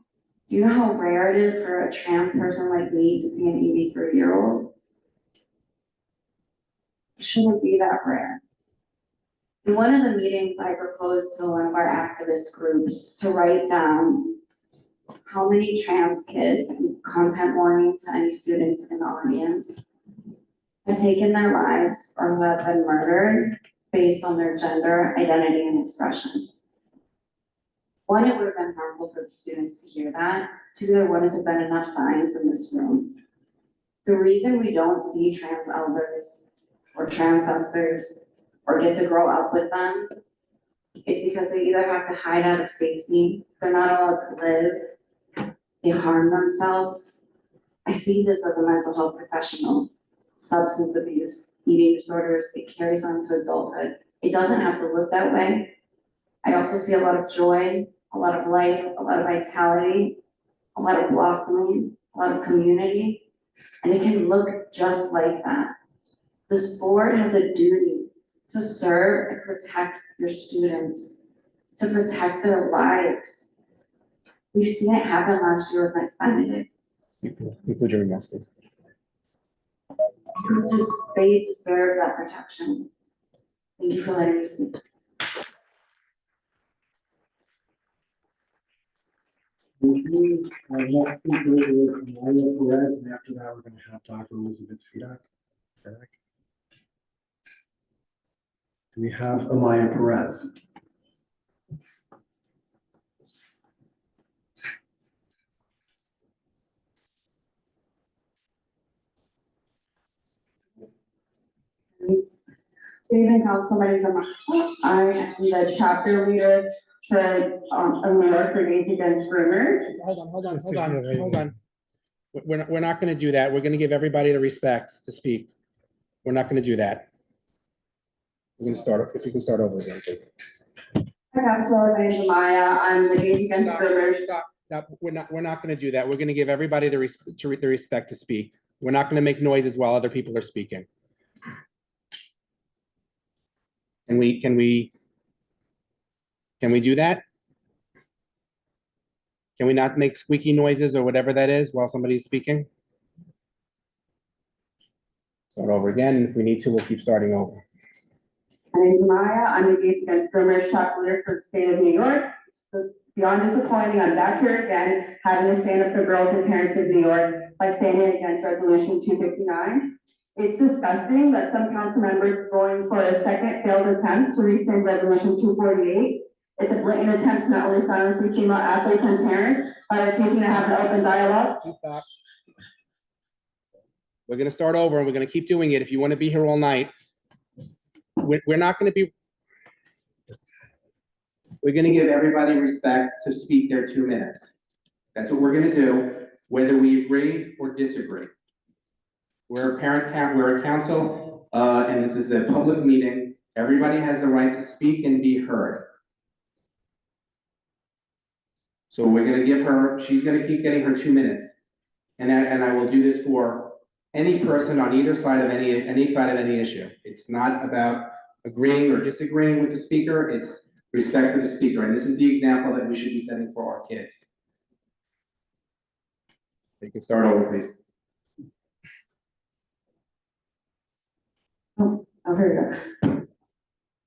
Do you know how rare it is for a trans person like me to see an 83-year-old? It shouldn't be that rare. In one of the meetings, I proposed to one of our activist groups to write down how many trans kids, and content warning to any students in the audience, have taken their lives or who have been murdered based on their gender, identity, and expression. One, it would have been harmful for the students to hear that. Two, there wouldn't have been enough science in this room. The reason we don't see trans elders or trans sisters or get to grow up with them is because they either have to hide out of safety, they're not allowed to live, they harm themselves. I see this as a mental health professional. Substance abuse, eating disorders, it carries on to adulthood. It doesn't have to look that way. I also see a lot of joy, a lot of life, a lot of vitality, a lot of blossoming, a lot of community, and it can look just like that. This board has a duty to serve and protect your students, to protect their lives. We've seen it happen last year with my candidate. Conclude your remarks, please. They deserve that protection. Thank you for letting me speak. Thank you. Our next speaker is Amaya Perez, and after that, we're going to have Dr. Elizabeth Fedak. Do we have Amaya Perez? Good evening, council. My name is Amaya. I am the chapter leader to America Against Groomers. Hold on. We're not going to do that. We're going to give everybody the respect to speak. We're not going to do that. We're going to start, if you can start over again, please. Hi, council. My name is Amaya. I'm the Against Groomers. Stop. We're not going to do that. We're going to give everybody the respect to speak. We're not going to make noises while other people are speaking. Can we do that? Can we not make squeaky noises or whatever that is while somebody's speaking? Start over again, and if we need to, we'll keep starting over. My name is Amaya. I'm the Gays Against Groomers chapter leader for the state of New York. So beyond disappointing, I'm back here again, having to stand up for girls and parents of New York by standing against Resolution 259. It's disgusting that some council members are going for a second failed attempt to rescind Resolution 248. It's a blatant attempt to not only silence these female athletes and parents by refusing to have an open dialogue. Please stop. We're gonna start over and we're gonna keep doing it. If you want to be here all night, we're not gonna be, We're gonna give everybody respect to speak their 2 minutes. That's what we're gonna do, whether we agree or disagree. We're a council, and this is a public meeting. Everybody has the right to speak and be heard. So we're gonna give her, she's gonna keep getting her 2 minutes. And I will do this for any person on either side of any side of any issue. It's not about agreeing or disagreeing with the speaker, it's respect for the speaker, and this is the example that we should be setting for our kids. You can start over, please. Oh, here we go.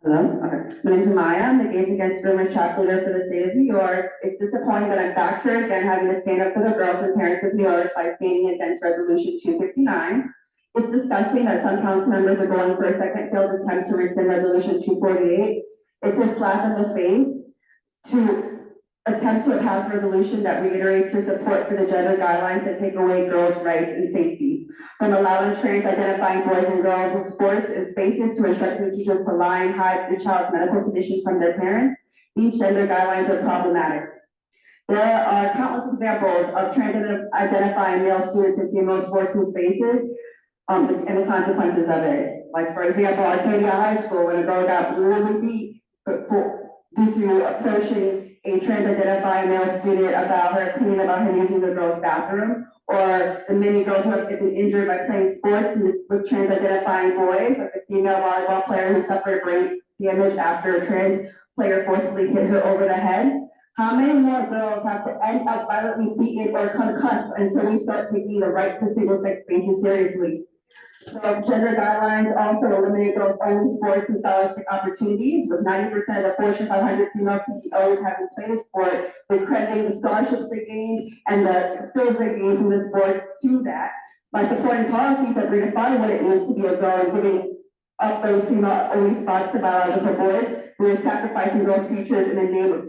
Hello, okay. My name is Maya. I'm the Gays Against Groomers track leader for the state of New York. It's disappointing that I'm back here again having to stand up for the girls and parents of New York by standing against resolution 259. It's disgusting that some council members are going for a second failed attempt to rescind resolution 248. It's a slap in the face to attempt to pass a resolution that reiterates your support for the gender guidelines that take away girls' rights and safety. From allowing trans identifying boys and girls in sports and spaces to instructing teachers to lie and hide the child's medical condition from their parents, these gender guidelines are problematic. There are countless examples of trans identifying male students in female sports and spaces, and the consequences of it. Like, for example, Arcadia High School, when a girl got brutally beat due to approaching a trans-identifying male student about her opinion about him using the girls' bathroom, or the many girls who have been injured by playing sports with trans-identifying boys, like the female volleyball player who suffered brain damage after a trans player forcibly hit her over the head. How many more girls have to end up violently beaten or concussed until we start taking the right to single-sex spaces seriously? So gender guidelines also eliminate girls-only sports and scholarship opportunities, with 90% of the Fortune 500 female CEOs having played a sport, they're crediting the scholarships they gained and the skills they gained from the sports to that. By supporting policies that redefine what it means to be a girl and giving up those female-only spots to biological boys, we're sacrificing girls' futures in the name of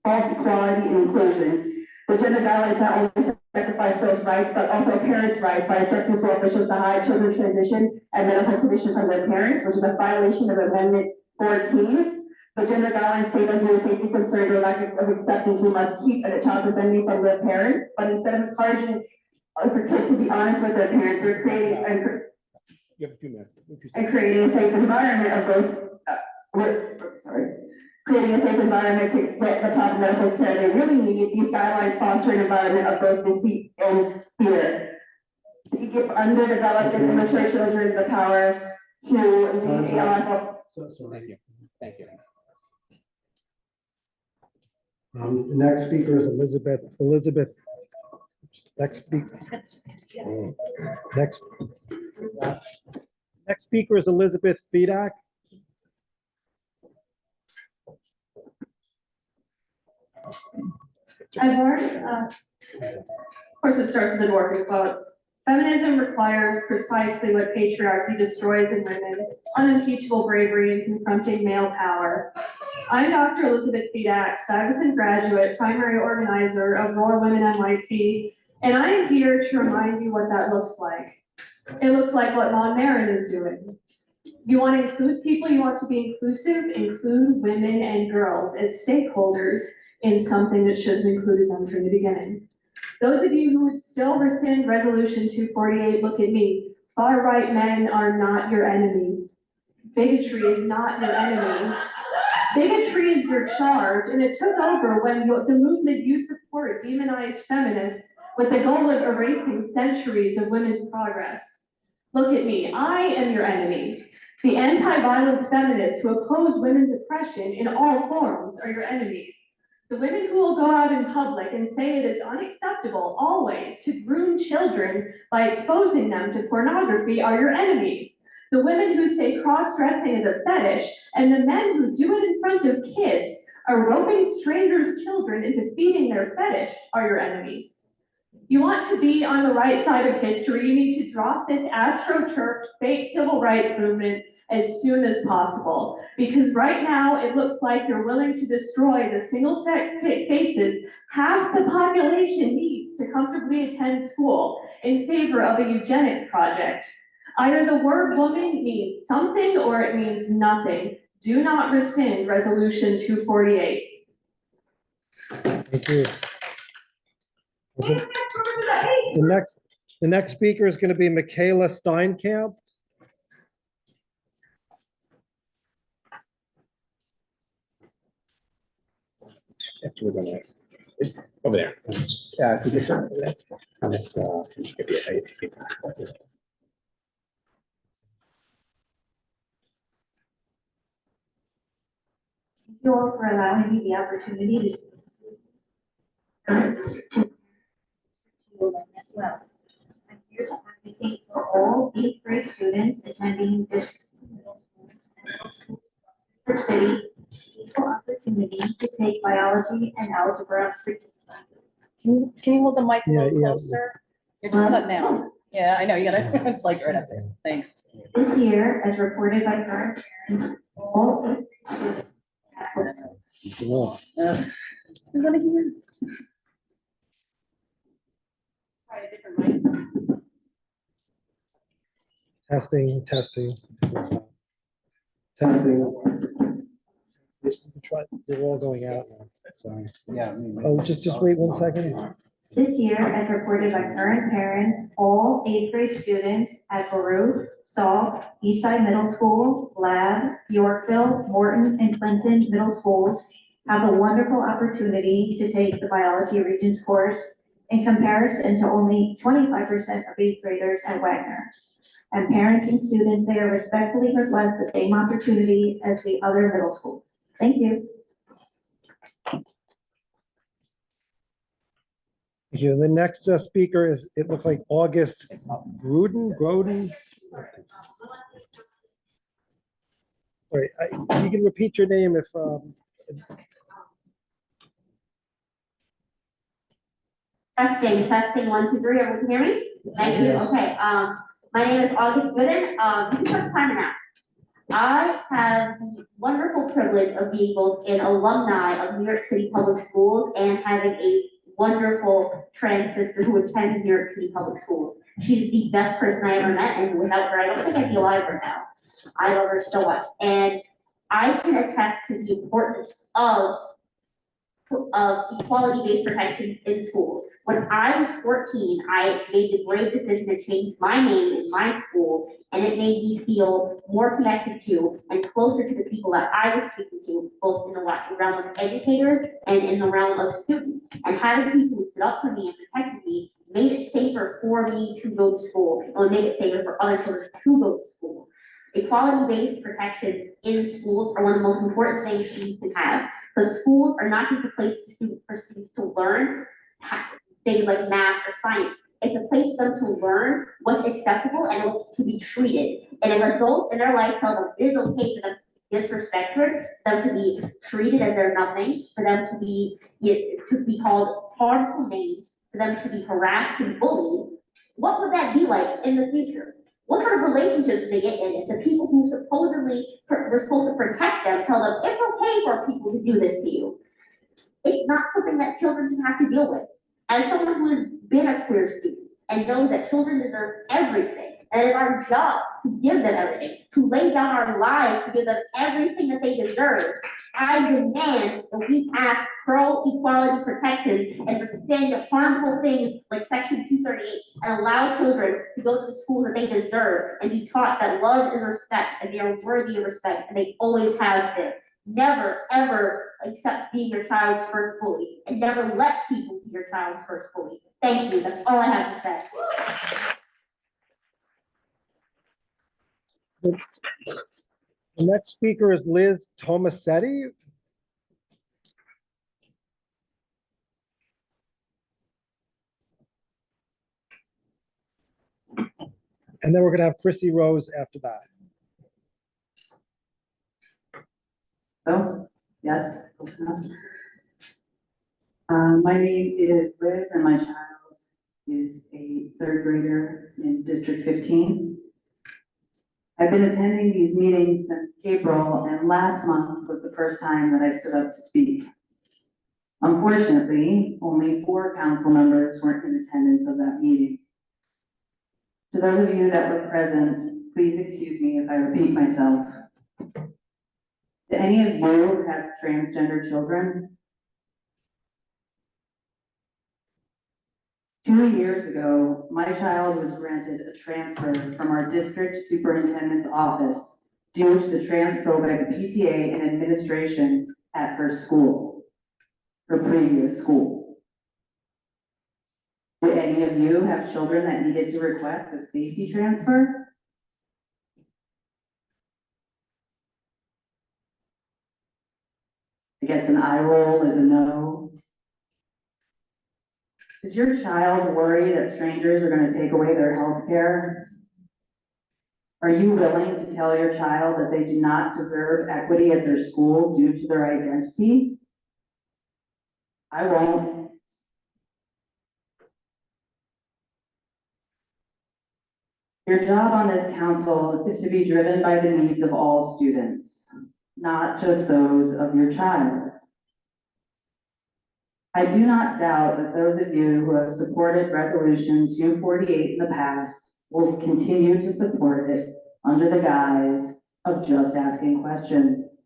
false equality and inclusion. The gender guidelines not only sacrifice those rights, but also parents' rights by instructing school officials to hide children's transition and medical condition from their parents, which is a violation of Amendment 14. The gender guidelines state that due to safety concerns or lack of acceptance, we must keep a child defending from their parents. But instead of encouraging for kids to be honest with their parents, we're creating You have a few minutes. and creating a safe environment of those. Creating a safe environment to get the proper medical care they really need. These guidelines foster an environment of both deceit and fear. To give underdeveloped and immature children the power to lead a life of. Thank you. Thank you. The next speaker is Elizabeth. Next speaker is Elizabeth Fedak. I've already, of course, it starts with an Orphan quote. Feminism requires precisely what patriarchy destroys in women, unimpeachable bravery in confronting male power. I'm Dr. Elizabeth Fedak, Stuyvesant graduate, primary organizer of Roar Women NYC, and I am here to remind you what that looks like. It looks like what Mon Marin is doing. You want to include people, you want to be inclusive, include women and girls as stakeholders in something that should have included them from the beginning. Those of you who would still rescind resolution 248, look at me. Far-right men are not your enemy. Bigotry is not your enemy. Bigotry is your charge, and it took over when the movement you support demonized feminists with the goal of erasing centuries of women's progress. Look at me, I am your enemy. The anti-violence feminists who oppose women's oppression in all forms are your enemies. The women who will go out in public and say it is unacceptable always to groom children by exposing them to pornography are your enemies. The women who say cross-dressing is a fetish and the men who do it in front of kids are roping strangers' children into feeding their fetish are your enemies. You want to be on the right side of history, you need to drop this astroturfed fake civil rights movement as soon as possible. Because right now, it looks like you're willing to destroy the single-sex spaces half the population needs to comfortably attend school in favor of a eugenics project. Either the word woman means something or it means nothing. Do not rescind Resolution 248. Thank you. The next speaker is going to be Michaela Steinkamp. After we're done this. Over there. Yeah, see this one over there? Let's go. Thank you all for allowing me the opportunity to speak to you as well. I'm here to advocate for all eighth grade students attending district middle schools and middle schools across New York City equal opportunity to take biology and algebra classes. Can you hold the mic a little Yeah, yeah. closer? You're just cutting out. Yeah, I know, you gotta, it's like right up there. Thanks. This year, as reported by current parents, all eighth grade students I'm gonna hear. Testing. Testing. They're all going out now. Sorry. Yeah. Oh, just wait 1 second. This year, as reported by current parents, all eighth grade students at Baruch, Sauk, Eastside Middle School, Lab, Yorkville, Morton, and Clinton Middle Schools have the wonderful opportunity to take the biology Regents course in comparison to only 25% of eighth graders at Wagner. And parents and students there respectfully request the same opportunity as the other middle schools. Thank you. Thank you. The next speaker is, it looks like August Groden. Sorry, you can repeat your name if, Testing, 1, 2, 3, everyone can hear me? Thank you, Yes. okay, my name is August Gooden, you can put timer now. I have the wonderful privilege of being both an alumni of New York City Public Schools and having a wonderful trans sister who attends New York City Public Schools. She's the best person I ever met, and without her, I don't think I'd be alive right now. I love her so much, and I can attest to the importance of equality-based protections in schools. When I was 14, I made the brave decision to change my name in my school, and it made me feel more connected to and closer to the people that I was speaking to, both in the realm of educators and in the realm of students. And having people who stood up for me and protected me made it safer for me to go to school, and made it safer for other children to go to school. Equality-based protections in schools are one of the most important things students can have. Because schools are not just a place for students to learn things like math or science. It's a place for them to learn what's acceptable and to be treated. And if adults in their life tell them it is okay for them to be disrespected, for them to be treated as they're nothing, for them to be called harmful names, for them to be harassed and bullied, what would that be like in the future? What kind of relationships do they get in if the people who supposedly were supposed to protect them tell them it's okay for people to do this to you? It's not something that children should have to deal with. As someone who has been a queer student and knows that children deserve everything, and it's our job to give them everything, to lay down our lives to give them everything that they deserve, I demand that we pass pro-equality protections and rescind harmful things like Section 238 and allow children to go to the schools that they deserve and be taught that love is respect and they are worthy of respect and they always have been. Never, ever accept being your child's first bully and never let people be your child's first bully. Thank you. That's all I have to say. The next speaker is Liz Tomasetti. And then we're gonna have Chrissy Rose after that. Oh, yes. My name is Liz and my child is a third grader in District 15. I've been attending these meetings since April, and last month was the first time that I stood up to speak. Unfortunately, only 4 council members weren't in attendance of that meeting. To those of you that were present, please excuse me if I repeat myself. Do any of you have transgender children? 2 years ago, my child was granted a transfer from our district superintendent's office due to the transphobic PTA and administration at her school, her previous school. Do any of you have children that needed to request a safety transfer? I guess an eye roll is a no. Does your child worry that strangers are going to take away their health care? Are you willing to tell your child that they do not deserve equity at their school due to their identity? I won't. Your job on this council is to be driven by the needs of all students, not just those of your child. I do not doubt that those of you who have supported Resolution 248 in the past will continue to support it under the guise of just asking questions.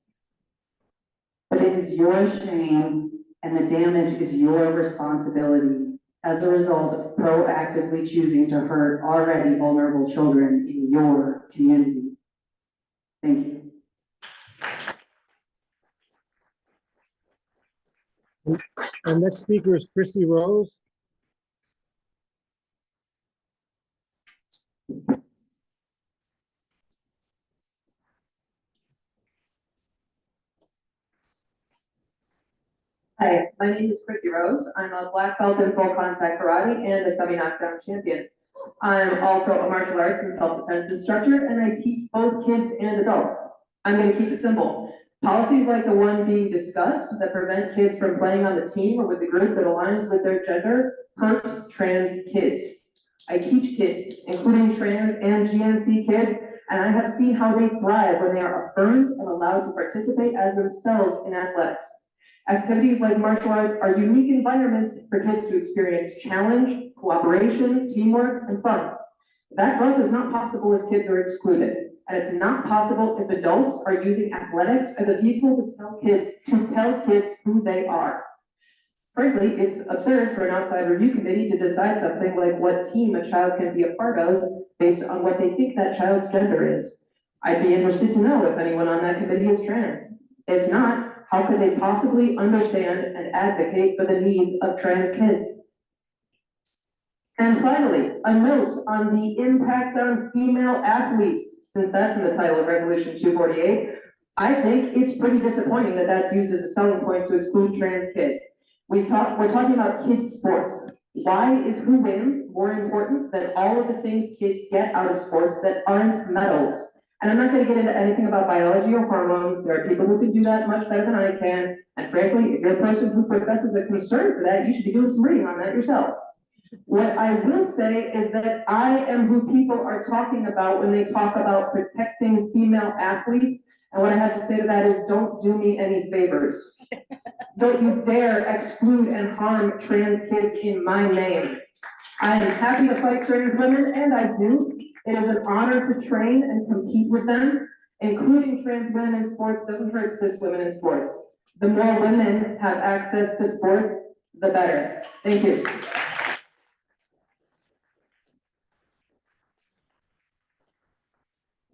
But it is your shame and the damage is your responsibility as a result of proactively choosing to hurt already vulnerable children in your community. Thank you. Our next speaker is Chrissy Rose. Hi, my name is Chrissy Rose. I'm a black belt in full contact karate and a semi-knockdown champion. I'm also a martial arts and self-defense instructor, and I teach both kids and adults. I'm going to keep it simple. Policies like the one being discussed that prevent kids from playing on the team or with the group that aligns with their gender hurt trans kids. I teach kids, including trans and GNC kids, and I have seen how they thrive when they are affirmed and allowed to participate as themselves in athletics. Activities like martial arts are unique environments for kids to experience challenge, cooperation, teamwork, and fun. That growth is not possible if kids are excluded, and it's not possible if adults are using athletics as a vehicle to tell kids who they are. Frankly, it's absurd for an outside review committee to decide something like what team a child can be a part of based on what they think that child's gender is. I'd be interested to know if anyone on that committee is trans. If not, how could they possibly understand and advocate for the needs of trans kids? And finally, a note on the impact on female athletes, since that's in the title of Resolution 248. I think it's pretty disappointing that that's used as a selling point to exclude trans kids. We're talking about kids' sports. Why is who wins more important than all of the things kids get out of sports that aren't medals? And I'm not going to get into anything about biology or hormones. There are people who can do that much better than I can. And frankly, if you're a person who professes a concern for that, you should be doing some reading on that yourself. What I will say is that I am who people are talking about when they talk about protecting female athletes. And what I have to say to that is, don't do me any favors. Don't you dare exclude and harm trans kids in my name. I am happy to fight trans women, and I do. It is an honor to train and compete with them. Including trans women in sports doesn't hurt cis women in sports. The more women have access to sports, the better. Thank you.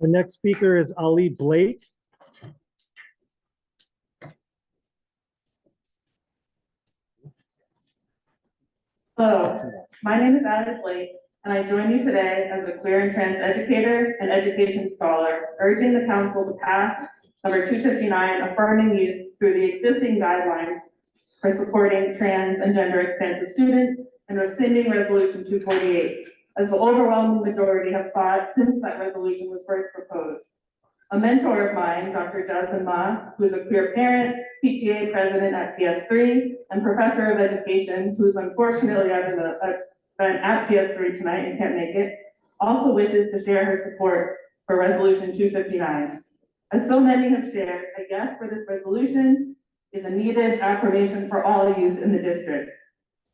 The next speaker is Ali Blake. Hello, my name is Addie Blake, and I join you today as a queer and trans educator and education scholar, urging the council to pass number 259, affirming youth through the existing guidelines for supporting trans and gender expansive students, and rescinding resolution 248, as the overwhelming majority have sought since that resolution was first proposed. A mentor of mine, Dr. Jasmine Ma, who is a queer parent, PTA president at PS3, and professor of education, who's unfortunately at PS3 tonight and can't make it, also wishes to share her support for resolution 259. As so many have shared, a yes for this resolution is a needed affirmation for all youth in the district.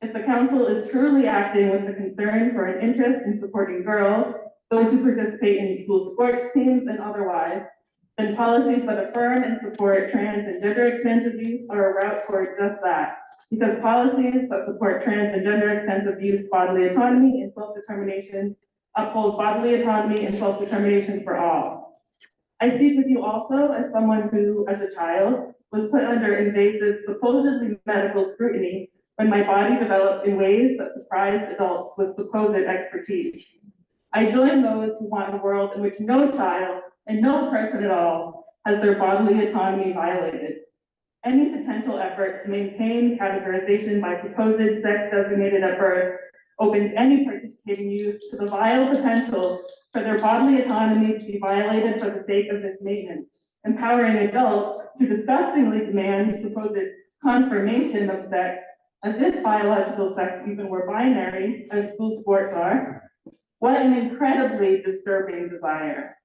If the council is truly acting with the concern for an interest in supporting girls, those who participate in school sports teams and otherwise, then policies that affirm and support trans and gender expansive youth are a route toward just that. Because policies that support trans and gender expansive youth bodily autonomy and self-determination uphold bodily autonomy and self-determination for all. I speak with you also as someone who, as a child, was put under invasive, supposedly medical scrutiny when my body developed in ways that surprised adults with supposed expertise. I join those who want a world in which no child and no person at all has their bodily autonomy violated. Any potential effort to maintain categorization by supposed sex designated at birth opens any participating youth to the vile potential for their bodily autonomy to be violated for the sake of this maintenance, empowering adults to disgustingly demand supposed confirmation of sex as if biological sex even were binary, as school sports are. What an incredibly disturbing desire.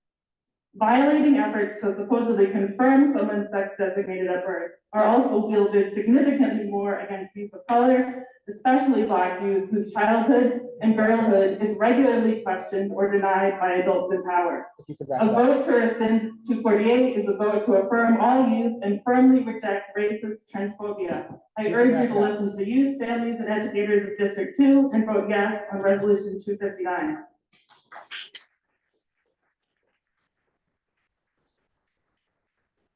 Violating efforts to supposedly confirm someone's sex designated at birth are also wielded significantly more against youth of color, especially Black youth whose childhood and girlhood is regularly questioned or denied by adults in power. A vote for rescind 248 is a vote to affirm all youth and firmly reject racist transphobia. I urge you to listen to the youth, families, and educators of District 2 and vote yes on resolution 259.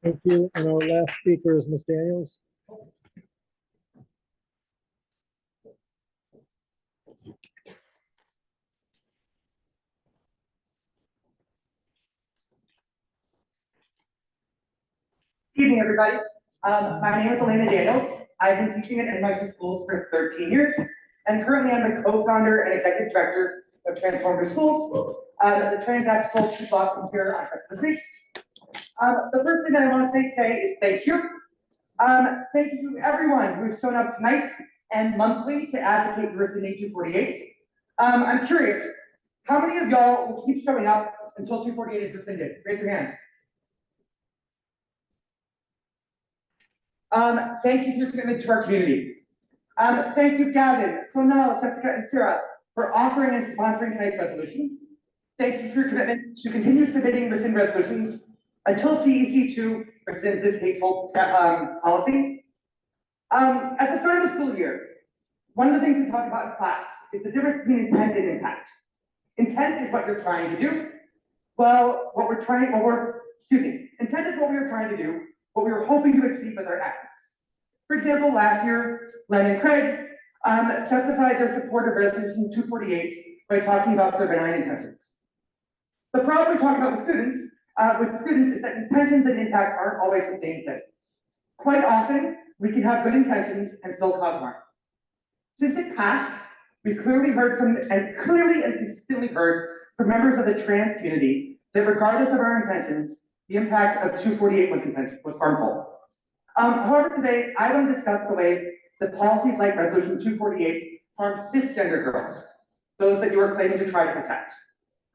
Thank you. And our last speaker is Ms. Daniels. Good evening, everybody. My name is Elena Daniels. I've been teaching at NYC schools for 13 years, and currently I'm the co-founder and executive director of Transformative Schools, the trans app sold 2 blocks from here on Christmas week. The first thing that I want to say today is thank you. Thank you to everyone who has shown up tonight and monthly to advocate for rescinding 248. I'm curious, how many of y'all will keep showing up until 248 is rescinded? Raise your hand. Thank you for your commitment to our community. Thank you, Gavin, Sonal, Jessica, and Sarah, for authoring and sponsoring tonight's resolution. Thank you for your commitment to continue submitting rescind resolutions until CEC2 rescinds this hateful policy. At the start of the school year, one of the things we talk about in class is the difference between intent and impact. Intent is what you're trying to do. Well, intent is what we were trying to do, what we were hoping to achieve with our actions. For example, last year, Len and Craig justified their support of resolution 248 by talking about their benign intentions. The problem we talk about with students is that intentions and impact aren't always the same thing. Quite often, we can have good intentions and still cause harm. Since it passed, we've clearly and consistently heard from members of the trans community that regardless of our intentions, the impact of 248 was harmful. However, today, I want to discuss the ways that policies like resolution 248 harm cisgender girls, those that you are claiming to try to protect.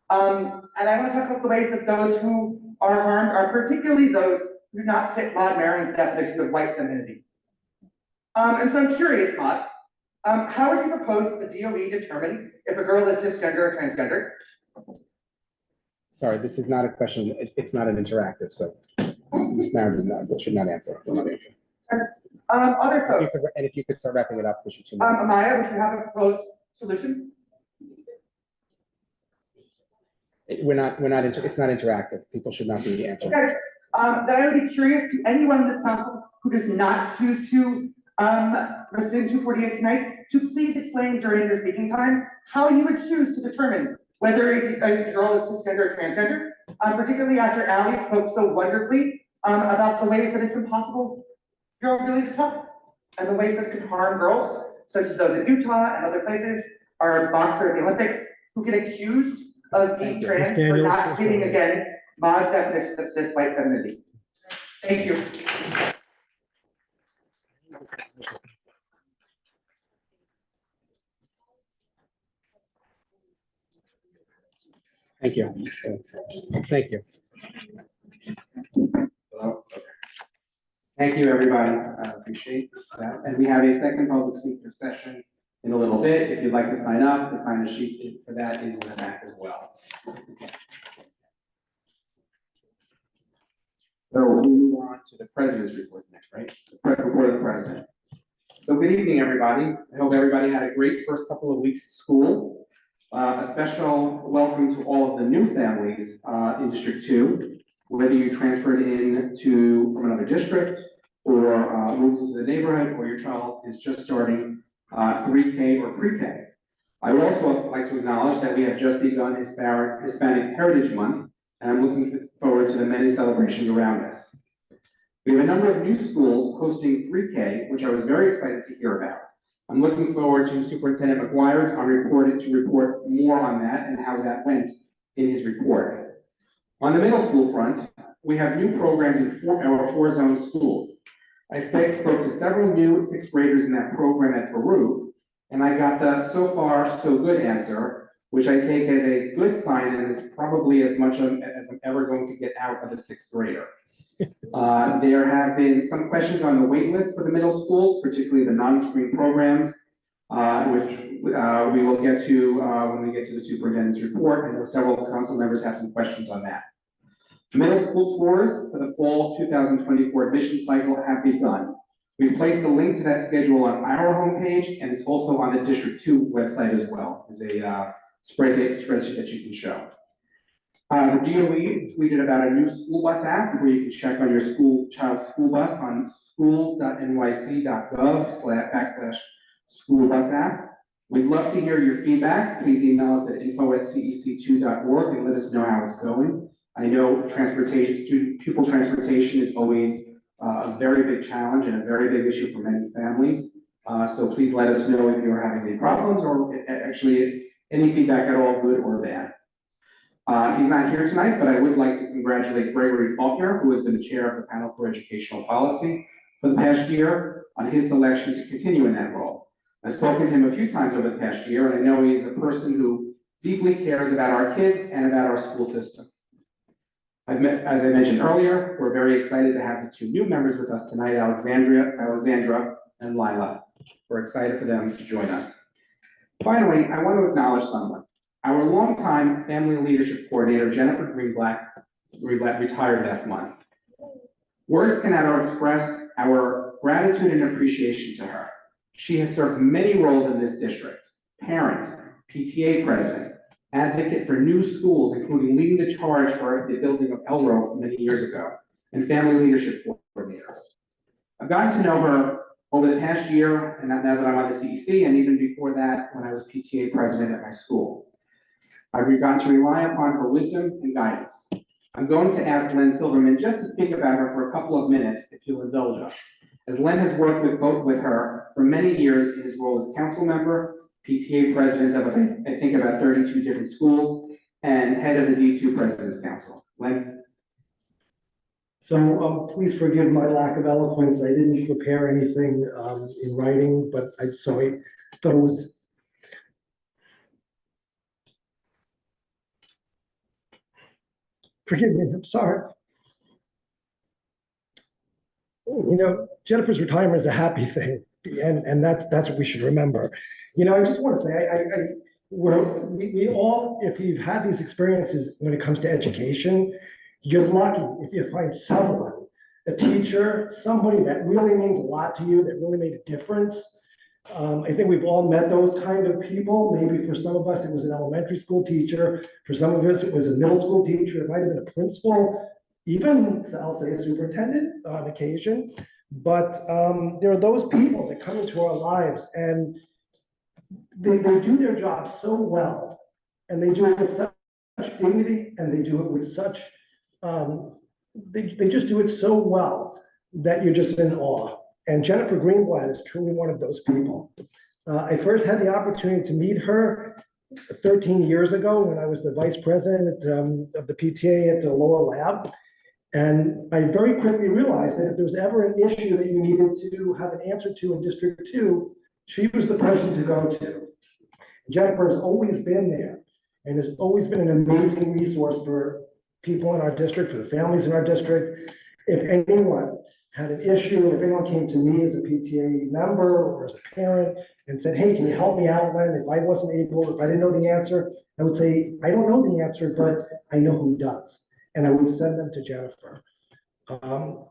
And I want to talk about the ways that those who are harmed are particularly those who do not fit Maud Maron's definition of white femininity. And so I'm curious, Maud, how would you propose that the DOE determine if a girl is cisgender or transgender? Sorry, this is not a question. It's not an interactive, so Ms. Maron should not answer. Will not answer. Other folks. And if you could start wrapping it up, because you're too Amaya, would you have a proposed solution? it's not interactive. People should not be answering. Okay. Then I would be curious to anyone in this council who does not choose to rescind 248 tonight to please explain during your speaking time how you would choose to determine whether a girl is cisgender or transgender, particularly after Allie spoke so wonderfully about the ways that it's impossible for girls really to tell, and the ways that it can harm girls, such as those in Utah and other places, our boxer at the Olympics, who get accused of being trans for not fitting, again, Maud's definition of cis white femininity. Thank you. Thank you. Thank you. Hello? Okay. Thank you, everybody. I appreciate that. And we have a second public speaker session in a little bit. If you'd like to sign up, the sign-up sheet for that is in the back as well. So we'll move on to the president's report next, right? The report of the president. So good evening, everybody. I hope everybody had a great first couple of weeks at school. A special welcome to all of the new families in District 2, whether you transferred in from another district or moved into the neighborhood, or your child is just starting 3K or pre-K. I would also like to acknowledge that we have just begun Hispanic Heritage Month, and I'm looking forward to the many celebrations around us. We have a number of new schools hosting 3K, which I was very excited to hear about. I'm looking forward to Superintendent McGuire to report more on that and how that went in his report. On the middle school front, we have new programs in our four-zone schools. I spoke to several new sixth graders in that program at Peru, and I got the so far so good answer, which I take as a good sign, and it's probably as much as I'm ever going to get out of a sixth grader. There have been some questions on the wait list for the middle schools, particularly the non-screen programs, which we will get to when we get to the superintendent's report. I know several council members have some questions on that. Middle school tours for the fall 2024 admission cycle have begun. We've placed the link to that schedule on our homepage, and it's also on the District 2 website as well, as a spreadsheet that you can show. The DOE tweeted about a new school bus app where you can check on your child's school bus on schools.nyc.gov/school bus app. We'd love to hear your feedback. Please email us at info@cec2.org and let us know how it's going. I know pupil transportation is always a very big challenge and a very big issue for many families. So please let us know if you're having any problems or actually any feedback at all, good or bad. He's not here tonight, but I would like to congratulate Gregory Faulkner, who has been the chair of the panel for educational policy for the past year, on his selection to continue in that role. I've spoken to him a few times over the past year, and I know he's a person who deeply cares about our kids and about our school system. As I mentioned earlier, we're very excited to have the two new members with us tonight, Alexandra and Lila. We're excited for them to join us. Finally, I want to acknowledge someone. Our longtime family leadership coordinator, Jennifer Greenblatt, retired last month. Words cannot express our gratitude and appreciation to her. She has served many roles in this district: parent, PTA president, advocate for new schools, including leading the charge for the building of Elro many years ago, and family leadership coordinator. I've gotten to know her over the past year, and now that I'm on the CEC, and even before that, when I was PTA president at my school. I've begun to rely upon her wisdom and guidance. I'm going to ask Len Silverman just to speak about her for a couple of minutes, if you'll indulge us, as Len has worked with her for many years in his role as council member, PTA president of, I think, about 32 different schools, and head of the D2 President's Council. Len? So please forgive my lack of eloquence. I didn't prepare anything in writing, but I thought it was forgive me, I'm sorry. You know, Jennifer's retirement is a happy thing, and that's what we should remember. You know, I just want to say, we all, if you've had these experiences when it comes to education, you're lucky if you find someone, a teacher, somebody that really means a lot to you, that really made a difference. I think we've all met those kind of people. Maybe for some of us, it was an elementary school teacher. For some of us, it was a middle school teacher. It might have been a principal, even, I'll say, a superintendent on occasion. But there are those people that come into our lives and they do their job so well, and they do it with such dignity, and they do it with such, they just do it so well that you're just in awe. And Jennifer Greenblatt is truly one of those people. I first had the opportunity to meet her 13 years ago when I was the vice president of the PTA at the lower lab. And I very quickly realized that if there was ever an issue that you needed to have an answer to in District 2, she was the person to go to. Jennifer has always been there. and has always been an amazing resource for people in our district, for the families in our district. If anyone had an issue, if anyone came to me as a PTA member or as a parent and said, hey, can you help me out, Len? If I wasn't able, if I didn't know the answer, I would say, I don't know the answer, but I know who does. And I would send them to Jennifer. I'm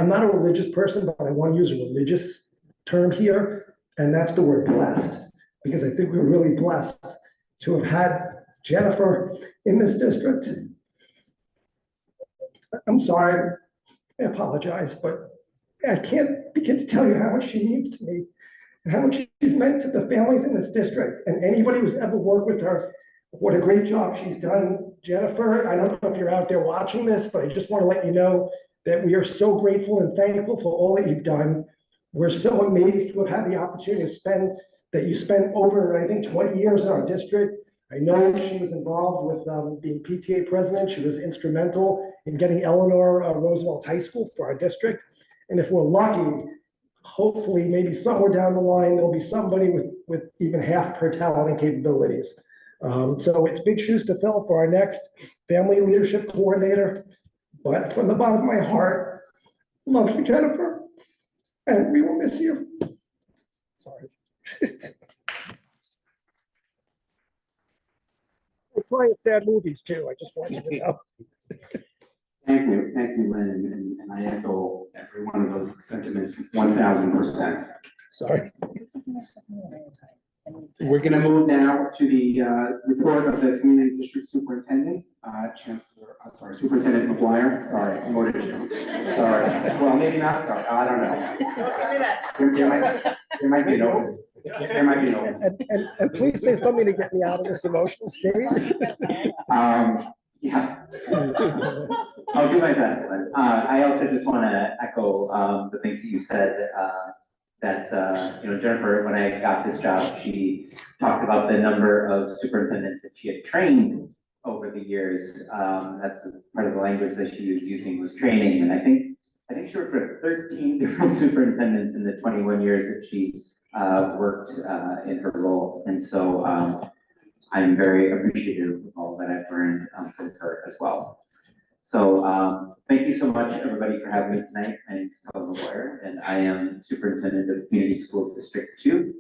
not a religious person, but I want to use a religious term here, and that's the word blessed, because I think we're really blessed to have had Jennifer in this district. I'm sorry, I apologize, but I can't begin to tell you how much she means to me and how much she's meant to the families in this district and anybody who's ever worked with her. What a great job she's done. Jennifer, I don't know if you're out there watching this, but I just want to let you know that we are so grateful and thankful for all that you've done. We're so amazed to have had the opportunity that you spent over, I think, 20 years in our district. I know she was involved with being PTA president. She was instrumental in getting Eleanor Roosevelt High School for our district. And if we're lucky, hopefully, maybe somewhere down the line, there'll be somebody with even half her talent and capabilities. So it's big shoes to fill for our next family leadership coordinator. But from the bottom of my heart, love you, Jennifer, and we will miss you. Sorry. We're playing sad movies too. I just want you to know. Thank you, Lynn, and I echo every one of those sentiments 1000%. Sorry. We're going to move now to the report of the Community District Superintendent, Superintendent McGuire. Sorry, I voted you. Sorry. Well, maybe not sorry. I don't know. Don't give me that. There might be no. There might be no. And please say something to get me out of this emotional state. Yeah. I'll do my best, Lynn. I also just want to echo the things that you said. Jennifer, when I got this job, she talked about the number of superintendents that she had trained over the years. That's part of the language that she was using was training, and I think she worked for 13 different superintendents in the 21 years that she worked in her role, and so I'm very appreciative of all that I've learned from her as well. So thank you so much, everybody, for having me tonight. My name is Colin McGuire, and I am Superintendent of Community Schools District 2.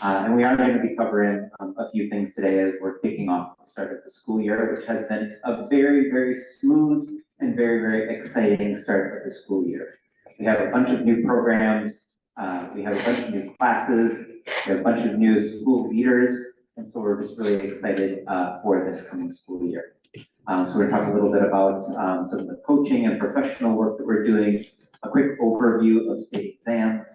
And we are going to be covering a few things today as we're kicking off the start of the school year, which has been a very, very smooth and very, very exciting start of the school year. We have a bunch of new programs. We have a bunch of new classes. We have a bunch of new school leaders. And so we're just really excited for this coming school year. So we're going to talk a little bit about some of the coaching and professional work that we're doing, a quick overview of state exams.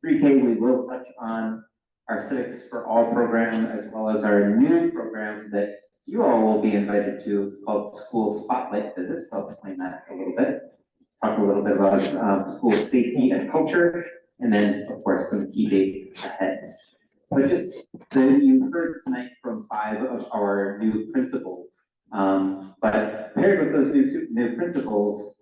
3K, we will touch on our Civics for All program, as well as our new program that you all will be invited to called School Spotlight Visits. I'll explain that a little bit. Talk a little bit about school safety and culture, and then, of course, some key dates ahead. But just you heard tonight from 5 of our new principals. But paired with those new principals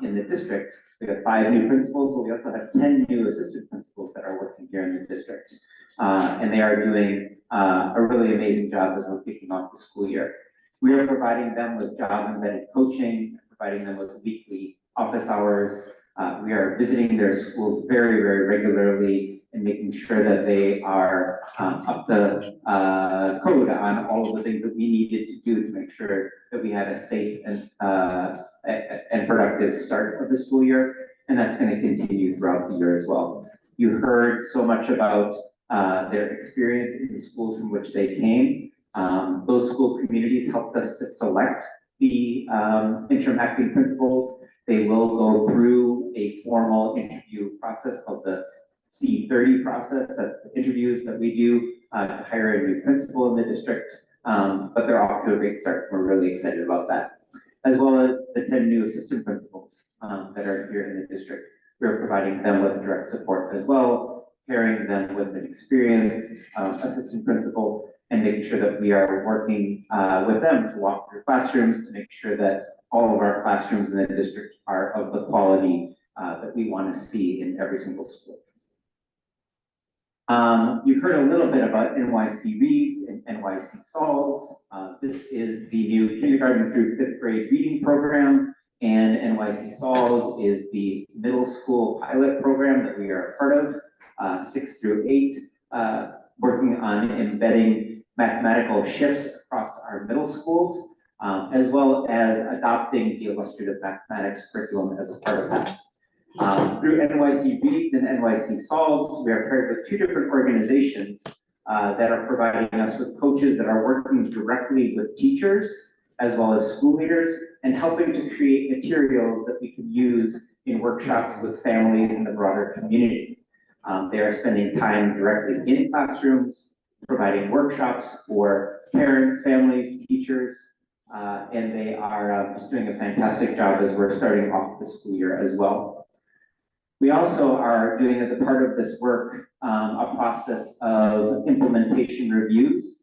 in the district, we have 5 new principals, but we also have 10 new assistant principals that are working here in the district. And they are doing a really amazing job as we're kicking off the school year. We are providing them with job-embedded coaching, providing them with weekly office hours. We are visiting their schools very, very regularly and making sure that they are up to code on all of the things that we needed to do to make sure that we had a safe and productive start of the school year. And that's going to continue throughout the year as well. You heard so much about their experience in the schools from which they came. Those school communities helped us to select the interim acting principals. They will go through a formal interview process called the CECD2 process. That's the interviews that we do to hire a new principal in the district. But they're off to a great start. We're really excited about that. As well as the 10 new assistant principals that are here in the district. We're providing them with direct support as well, pairing them with an experienced assistant principal, and making sure that we are working with them to walk through classrooms to make sure that all of our classrooms in the district are of the quality that we want to see in every single school. You've heard a little bit about NYC Reads and NYC Solves. This is the new kindergarten through fifth grade reading program, and NYC Solves is the middle school pilot program that we are a part of, 6 through 8, working on embedding mathematical shifts across our middle schools, as well as adopting the illustrative mathematics curriculum as a part of that. Through NYC Reads and NYC Solves, we are paired with 2 different organizations that are providing us with coaches that are working directly with teachers as well as school leaders and helping to create materials that we can use in workshops with families in the broader community. They are spending time directly in classrooms, providing workshops for parents, families, teachers, and they are just doing a fantastic job as we're starting off the school year as well. We also are doing, as a part of this work, a process of implementation reviews.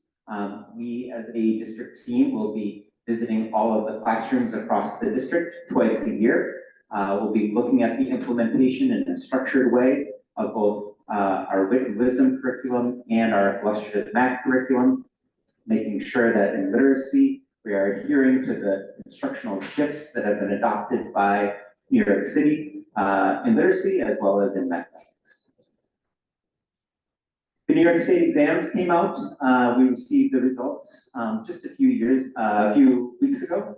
We, as a district team, will be visiting all of the classrooms across the district twice a year. We'll be looking at the implementation in a structured way of both our wit and wisdom curriculum and our illustrative math curriculum, making sure that in literacy, we are adhering to the instructional shifts that have been adopted by New York City in literacy as well as in mathematics. The New York State exams came out. We received the results just a few weeks ago.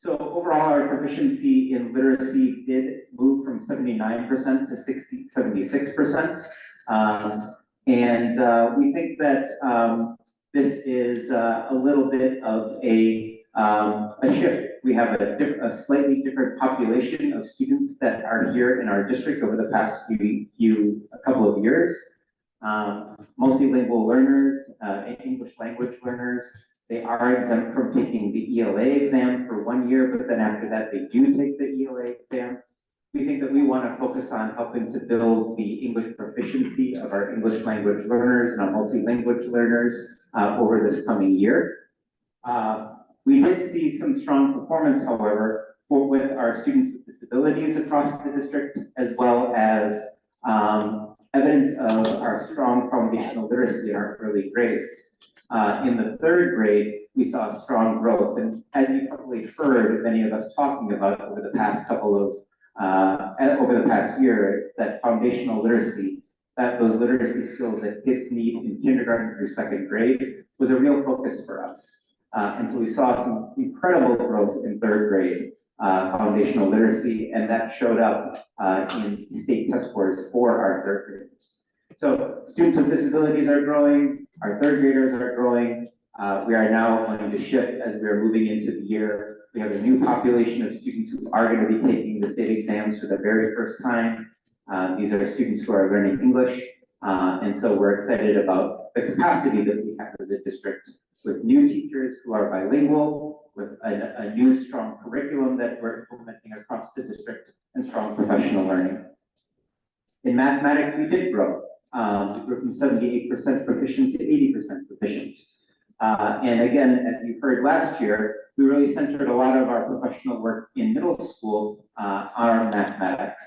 So overall, our proficiency in literacy did move from 79% to 76%. And we think that this is a little bit of a shift. We have a slightly different population of students that are here in our district over the past couple of years. Multilingual learners, English language learners, they are exempt from taking the ELA exam for 1 year, but then after that, they do take the ELA exam. We think that we want to focus on helping to build the English proficiency of our English language learners and our multi-language learners over this coming year. We did see some strong performance, however, with our students with disabilities across the district, as well as evidence of our strong foundational literacy in our early grades. In the 3rd grade, we saw strong growth, and as you probably heard many of us talking about over the past year, it's that foundational literacy, that those literacy skills that kids need in kindergarten through 2nd grade was a real focus for us. And so we saw some incredible growth in 3rd grade foundational literacy, and that showed up in state test scores for our 3rd graders. So students with disabilities are growing, our 3rd graders are growing. We are now going to shift as we are moving into the year. We have a new population of students who are going to be taking the state exams for the very first time. These are students who are learning English, and so we're excited about the capacity that we have as a district with new teachers who are bilingual, with a new strong curriculum that we're implementing across the district, and strong professional learning. In mathematics, we did grow. We grew from 78% proficient to 80% proficient. And again, as you heard last year, we really centered a lot of our professional work in middle school on mathematics.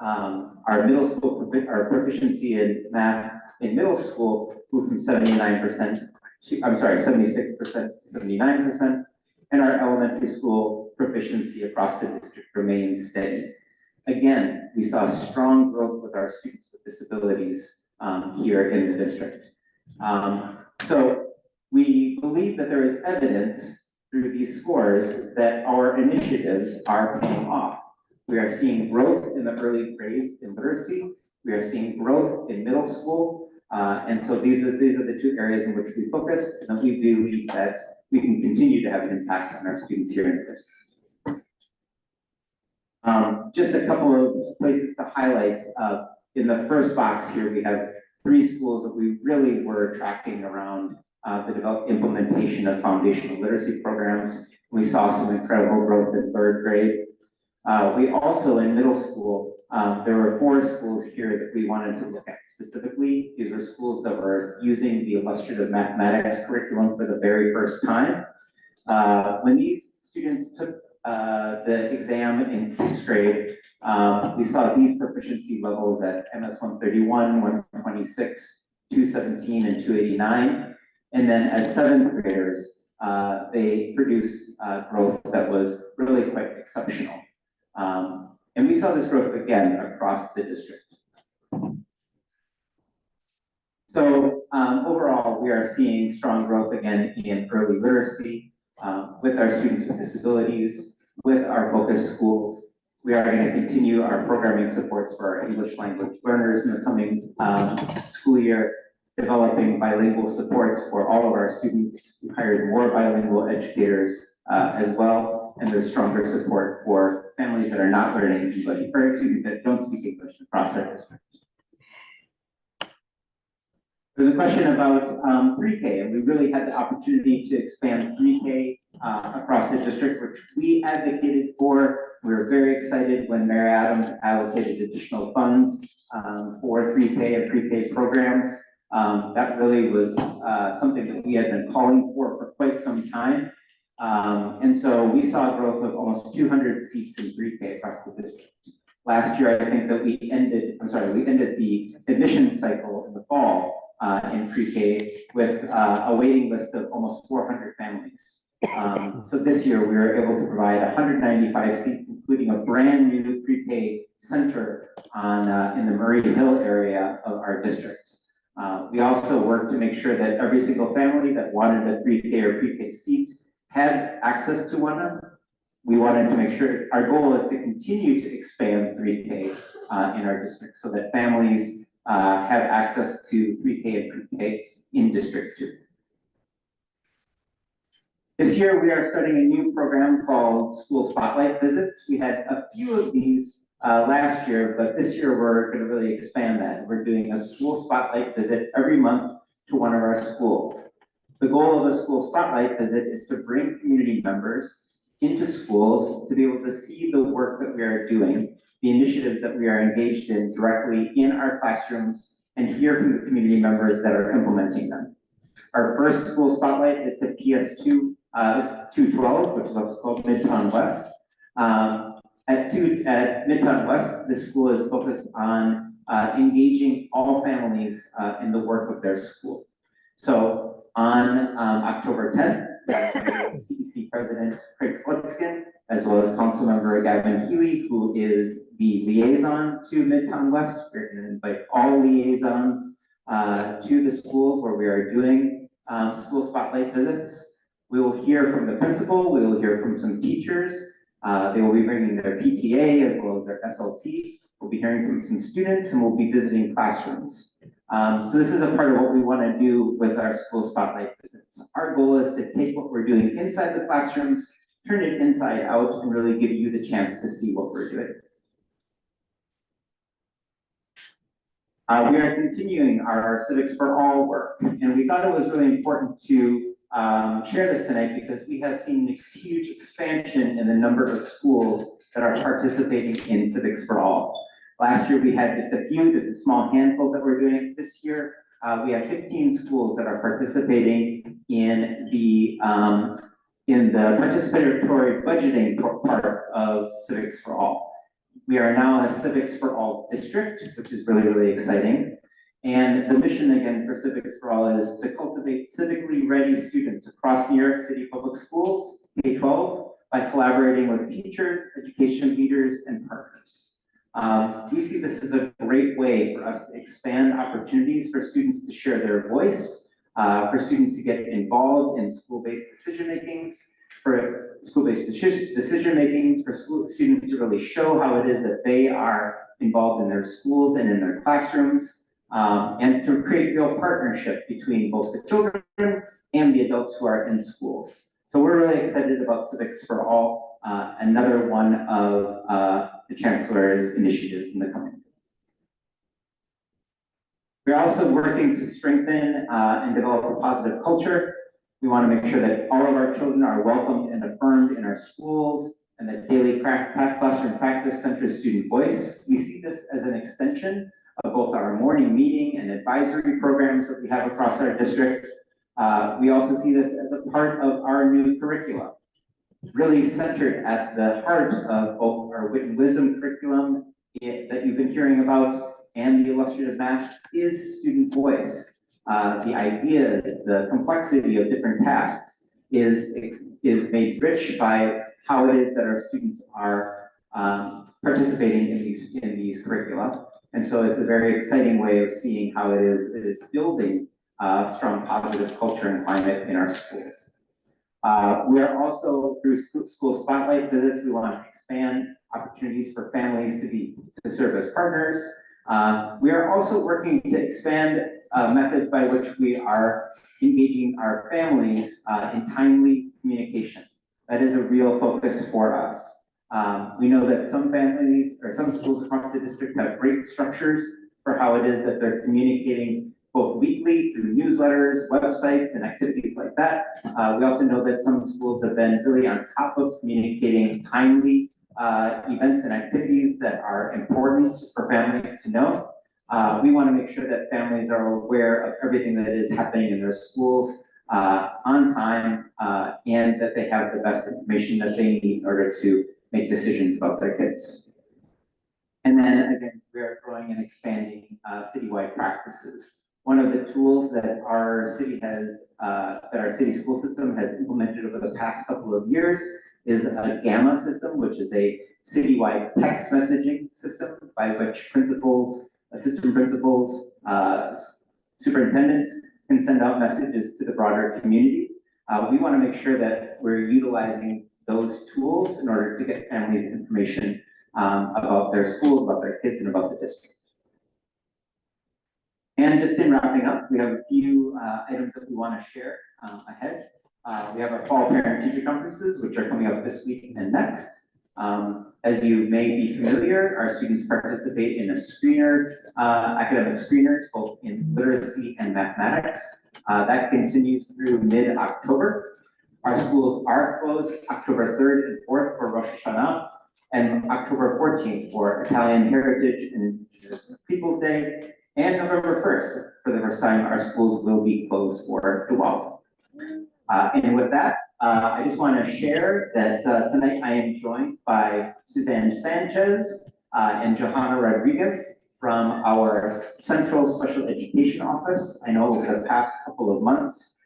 Our proficiency in math in middle school moved from 76% to 79%, and our elementary school proficiency across the district remains steady. Again, we saw strong growth with our students with disabilities here in the district. So we believe that there is evidence through these scores that our initiatives are paying off. We are seeing growth in the early grades in literacy. We are seeing growth in middle school. And so these are the 2 areas in which we focus, and we believe that we can continue to have an impact on our students here in the district. Just a couple of places to highlight. In the first box here, we have 3 schools that we really were tracking around the implementation of foundational literacy programs. We saw some incredible growth in 3rd grade. We also, in middle school, there were 4 schools here that we wanted to look at specifically. These were schools that were using the illustrative mathematics curriculum for the very first time. When these students took the exam in sixth grade, we saw these proficiency levels at MS 131, 126, 217, and 289. And then as seventh graders, they produced growth that was really quite exceptional. And we saw this growth again across the district. So overall, we are seeing strong growth again in early literacy with our students with disabilities, with our focus schools. We are going to continue our programming supports for our English language learners in the coming school year, developing bilingual supports for all of our students. We hired more bilingual educators as well, and there's stronger support for families that are not learning English, or excuse me, that don't speak English across our district. There's a question about pre-K, and we really had the opportunity to expand pre-K across the district, which we advocated for. We were very excited when Mayor Adams allocated additional funds for pre-K and pre-K programs. That really was something that we had been calling for quite some time. And so we saw a growth of almost 200 seats in pre-K across the district. Last year, I think that we ended the admission cycle in the fall in pre-K with a waiting list of almost 400 families. So this year we were able to provide 195 seats, including a brand new pre-K center in the Murray Hill area of our district. We also worked to make sure that every single family that wanted a pre-K or pre-K seat had access to one. We wanted to make sure, our goal is to continue to expand pre-K in our district so that families have access to pre-K and pre-K in District 2. This year, we are starting a new program called School Spotlight Visits. We had a few of these last year, but this year we're going to really expand that. We're doing a School Spotlight Visit every month to one of our schools. The goal of a School Spotlight Visit is to bring community members into schools to be able to see the work that we are doing, the initiatives that we are engaged in directly in our classrooms, and hear from the community members that are implementing them. Our first school spotlight is to PS2 212, which is also called Midtown West. At Midtown West, this school is focused on engaging all families in the work of their school. So on October 10th, CEC President Craig Slutskin, as well as Councilmember Gavin Healy, who is the liaison to Midtown West. We're going to invite all liaisons to the schools where we are doing school spotlight visits. We will hear from the principal, we will hear from some teachers. They will be bringing their PTA as well as their SLT. We'll be hearing from some students, and we'll be visiting classrooms. So this is a part of what we want to do with our school spotlight visits. Our goal is to take what we're doing inside the classrooms, turn it inside out, and really give you the chance to see what we're doing. We are continuing our Civics for All work, and we thought it was really important to share this tonight because we have seen this huge expansion in the number of schools that are participating in Civics for All. Last year we had just a few, there's a small handful that we're doing. This year we have 15 schools that are participating in the participatory budgeting part of Civics for All. We are now a Civics for All district, which is really, really exciting. And the mission again for Civics for All is to cultivate civically ready students across New York City public schools, K-12, by collaborating with teachers, education leaders, and partners. We see this as a great way for us to expand opportunities for students to share their voice, for students to get involved in school-based decision-making, for decision-making, for students to really show how it is that they are involved in their schools and in their classrooms, and to create real partnership between both the children and the adults who are in schools. So we're really excited about Civics for All, another one of the Chancellor's initiatives in the coming years. We're also working to strengthen and develop a positive culture. We want to make sure that all of our children are welcomed and affirmed in our schools, and that daily classroom practice centers student voice. We see this as an extension of both our morning meeting and advisory programs that we have across our district. We also see this as a part of our new curriculum. really centered at the heart of both our wit and wisdom curriculum that you've been hearing about and the illustrative math is student voice. The ideas, the complexity of different tasks is made rich by how it is that our students are participating in these curricula. And so it's a very exciting way of seeing how it is building strong positive culture and climate in our schools. We are also, through school spotlight visits, we want to expand opportunities for families to serve as partners. We are also working to expand methods by which we are engaging our families in timely communication. That is a real focus for us. We know that some families or some schools across the district have great structures for how it is that they're communicating both weekly through newsletters, websites, and activities like that. We also know that some schools have been really on top of communicating timely events and activities that are important for families to know. We want to make sure that families are aware of everything that is happening in their schools on time and that they have the best information that they need in order to make decisions about their kids. And then again, we're growing and expanding citywide practices. One of the tools that our city has, that our city school system has implemented over the past couple of years is a GAMMA system, which is a citywide text messaging system by which principals, assistant principals, superintendents can send out messages to the broader community. We want to make sure that we're utilizing those tools in order to get families information about their schools, about their kids, and about the district. And just in wrapping up, we have a few items that we want to share ahead. We have our fall parent-teacher conferences, which are coming up this week and next. As you may be familiar, our students participate in academic screeners, both in literacy and mathematics. That continues through mid-October. Our schools are closed October 3rd and 4th for Rosh Hashanah, and October 14th for Italian Heritage and Indigenous Peoples Day. And November 1st, for the first time, our schools will be closed for the well. And with that, I just want to share that tonight I am joined by Suzanne Sanchez and Johanna Rodriguez from our Central Special Education Office. I know over the past couple of months,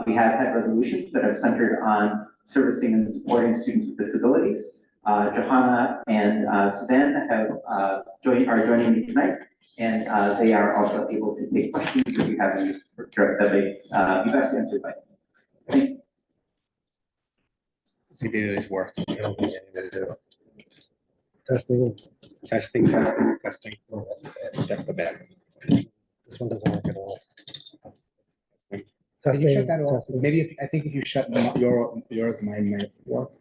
we have had resolutions that have centered on servicing and supporting students with disabilities. Johanna and Suzanne are joining me tonight. And they are also able to take questions if you have any that may be best answered by. Thank you. CPD is work. I don't think anybody do it. Testing. Testing. That's the bad. This one doesn't work at all. Can Testing, you shut that off? testing. Maybe I think if you shut yours, mine might work.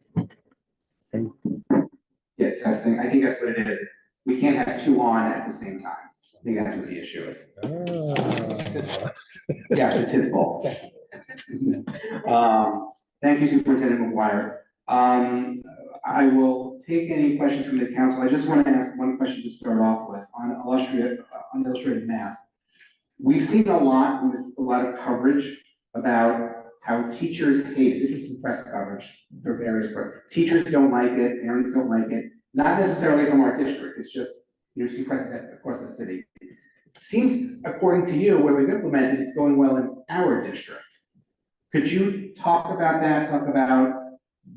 Yeah, testing. I think that's what it is. We can't have two on at the same time. I think that's what the issue is. Yes, it's his fault. Thank you, Superintendent McGuire. I will take any questions from the council. I just want to ask one question to start off with on illustrative math. We've seen a lot of coverage about how teachers hate it. This is from press coverage for various parts. Teachers don't like it, parents don't like it, not necessarily from our district. It's just, you see precedent across the city. Seems, according to you, where we've implemented, it's going well in our district. Could you talk about that? Talk about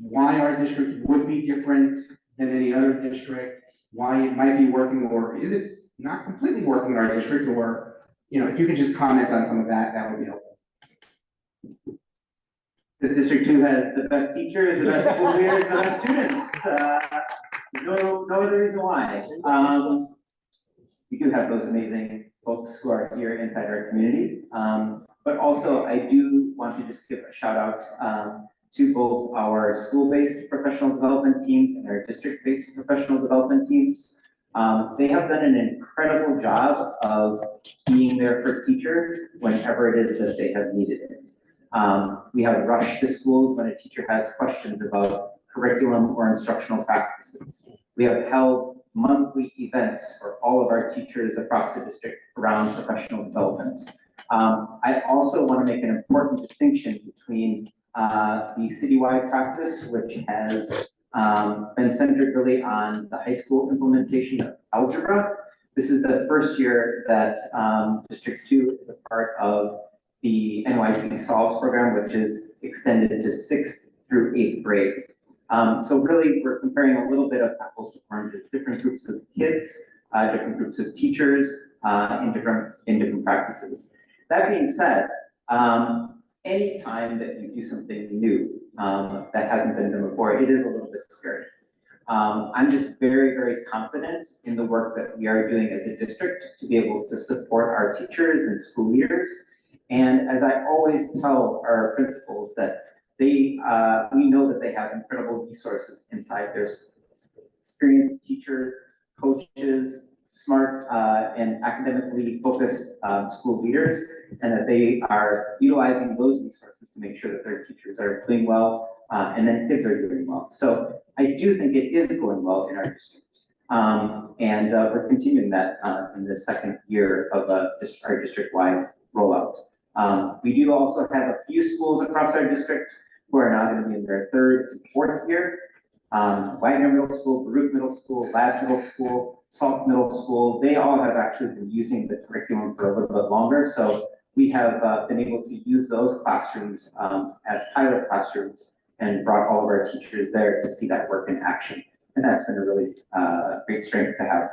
why our district would be different than any other district, why it might be working, or is it not completely working in our district, or, if you could just comment on some of that, that would be helpful. This District 2 has the best teachers, the best school leaders, the best students. No other reason why. We do have those amazing folks who are here inside our community. But also, I do want to just give a shout out to both our school-based professional development teams and our district-based professional development teams. They have done an incredible job of being there for teachers whenever it is that they have needed it. We have rushed to schools when a teacher has questions about curriculum or instructional practices. We have held monthly events for all of our teachers across the district around professional development. I also want to make an important distinction between the citywide practice, which has been centered really on the high school implementation of algebra. This is the first year that District 2 is a part of the NYC Solves program, which is extended to 6th through 8th grade. So really, we're comparing a little bit of apples to oranges, different groups of kids, different groups of teachers, in different practices. That being said, anytime that you do something new that hasn't been done before, it is a little bit scary. I'm just very, very confident in the work that we are doing as a district to be able to support our teachers and school leaders. And as I always tell our principals that we know that they have incredible resources inside their schools. Experienced teachers, coaches, smart and academically focused school leaders, and that they are utilizing those resources to make sure that their teachers are doing well, and then kids are doing well. So I do think it is going well in our district. And we're continuing that in the second year of our district-wide rollout. We do also have a few schools across our district who are now going to be in their third and fourth year. Wagner Middle School, Baruch Middle School, Lab Middle School, Salk Middle School, they all have actually been using the curriculum for a little bit longer. So we have been able to use those classrooms as pilot classrooms and brought all of our teachers there to see that work in action. And that's been a really great strength to have.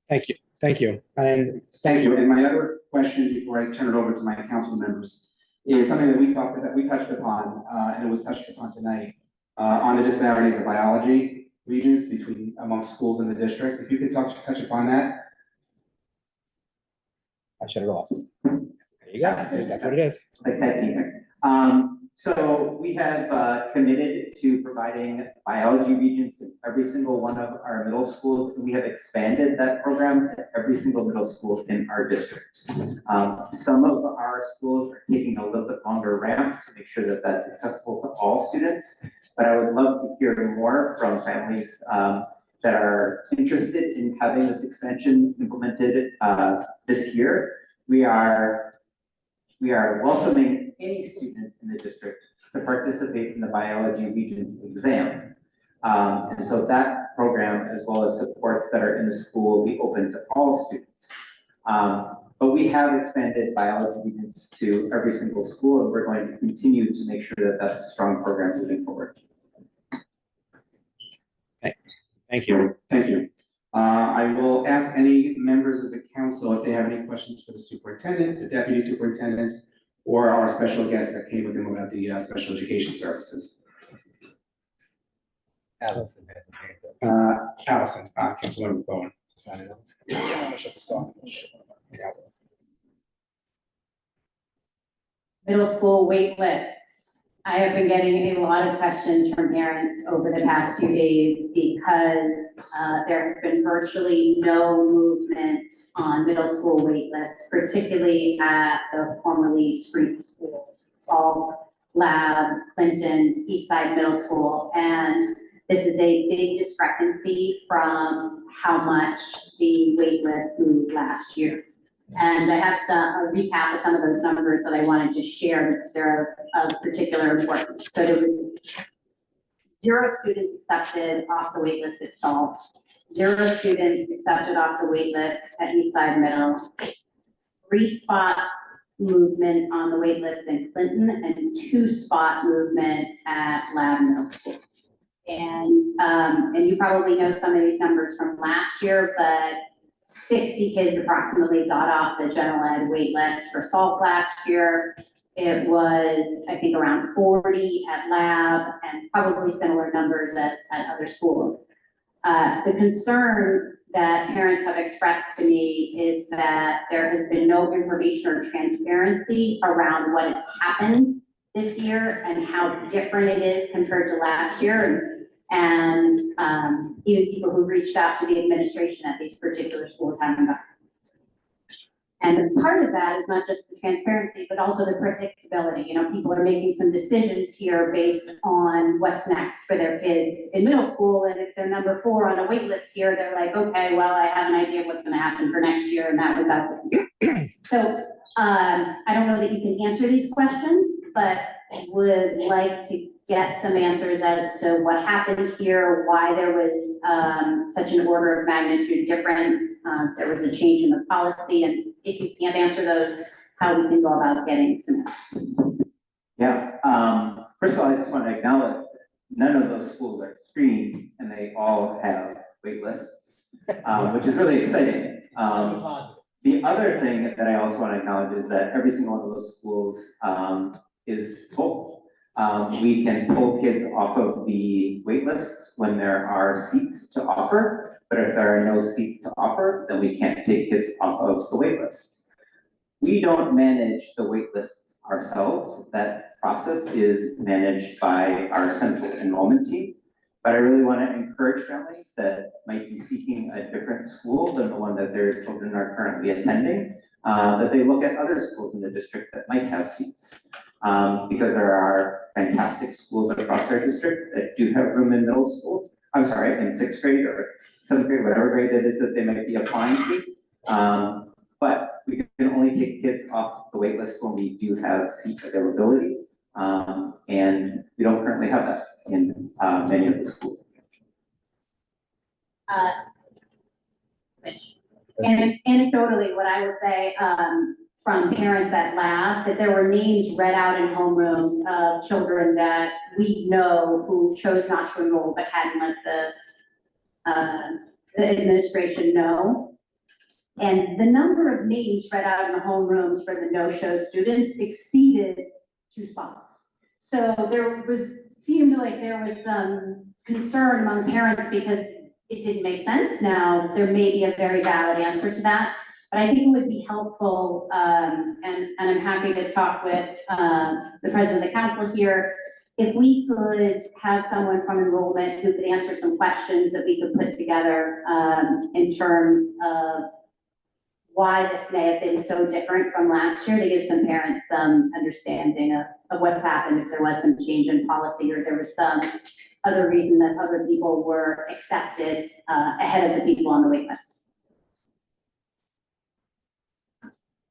Thank you. Thank you. And Thank you. And my other question before I turn it over to my council members is something that we touched upon, and it was touched upon tonight, on the disparity of the biology regions amongst schools in the district. If you could touch upon that. I shut it off. There you go. That's what it is. Like typing. So we have committed to providing biology regions in every single one of our middle schools, and we have expanded that program to every single middle school in our district. Some of our schools are taking a little bit longer ramp to make sure that that's accessible to all students, but I would love to hear more from families that are interested in having this expansion implemented this year. We are welcoming any student in the district to participate in the biology regions exam. And so that program, as well as supports that are in the school, will be open to all students. But we have expanded biology regions to every single school, and we're going to continue to make sure that that's a strong program moving forward. Thank you. Thank you. I will ask any members of the council if they have any questions for the superintendent, the deputy superintendents, or our special guest that came with him about the special education services. Allison. Councilwoman Bowen. Middle school wait lists. I have been getting a lot of questions from parents over the past few days because there has been virtually no movement on middle school wait lists, particularly at the formerly street schools, Salk, Lab, Clinton, Eastside Middle School. And this is a big discrepancy from how much the wait list moved last year. And I have a recap of some of those numbers that I wanted to share because they're of particular importance. So there was 0 students accepted off the wait list at Salk, 0 students accepted off the wait list at Eastside Middle, 3 spots movement on the wait list in Clinton, and 2 spot movement at Lab Middle School. And you probably know some of these numbers from last year, but 60 kids approximately got off the general ed wait list for Salk last year. It was, I think, around 40 at Lab and probably similar numbers at other schools. The concern that parents have expressed to me is that there has been no information or transparency around what has happened this year and how different it is compared to last year. And even people who reached out to the administration at these particular schools haven't gotten. And part of that is not just the transparency, but also the predictability. You know, people are making some decisions here based on what's next for their kids in middle school. And if they're number 4 on a wait list here, they're like, okay, well, I have an idea what's going to happen for next year. And that was up. So I don't know that you can answer these questions, but would like to get some answers as to what happened here, why there was such an order of magnitude difference. There was a change in the policy, and if you can't answer those, how we can go about getting some help. Yeah, first of all, I just want to acknowledge that none of those schools are screened and they all have wait lists, which is really exciting. The other thing that I also want to acknowledge is that every single one of those schools is full. We can pull kids off of the wait lists when there are seats to offer, but if there are no seats to offer, then we can't take kids off of the wait list. We don't manage the wait lists ourselves. That process is managed by our central enrollment team. But I really want to encourage families that might be seeking a different school than the one that their children are currently attending, that they look at other schools in the district that might have seats. Because there are fantastic schools across our district that do have room in middle school, I'm sorry, in 6th grade or 7th grade, whatever grade that is that they might be applying to. But we can only take kids off the wait list when we do have seat availability. And we don't currently have that in many of the schools. Anecdotally, what I will say from parents at lab, that there were names read out in homerooms of children that we know who chose not to enroll but hadn't let the administration know. And the number of names read out in the homerooms for the no-show students exceeded 2 spots. So seemed like there was some concern among parents because it didn't make sense. Now, there may be a very valid answer to that, but I think it would be helpful, and I'm happy to talk with the president of the council here, if we could have someone from enrollment who could answer some questions that we could put together in terms of why this may have been so different from last year, to give some parents some understanding of what's happened, if there was some change in policy or there was some other reason that other people were accepted ahead of the people on the wait list.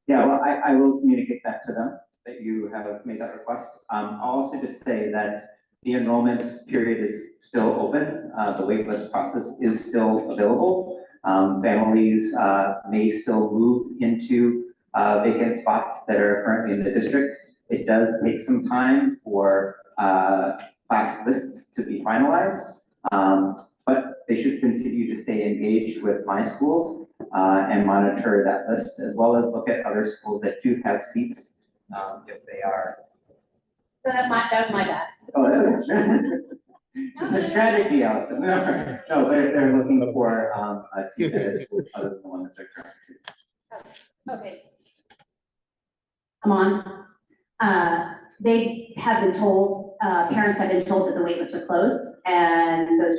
Yeah, well, I will communicate that to them, that you have made that request. I'll also just say that the enrollment period is still open. The wait list process is still available. Families may still move into vacant spots that are currently in the district. It does take some time for class lists to be finalized, but they should continue to stay engaged with my schools and monitor that list, as well as look at other schools that do have seats if they are. That was my bad. Oh, that's okay. It's a strategy, Allison. No, but if they're looking for a seat that is other than the one that they're currently seating. Okay. Come on. They have been told, parents have been told that the wait lists are closed and those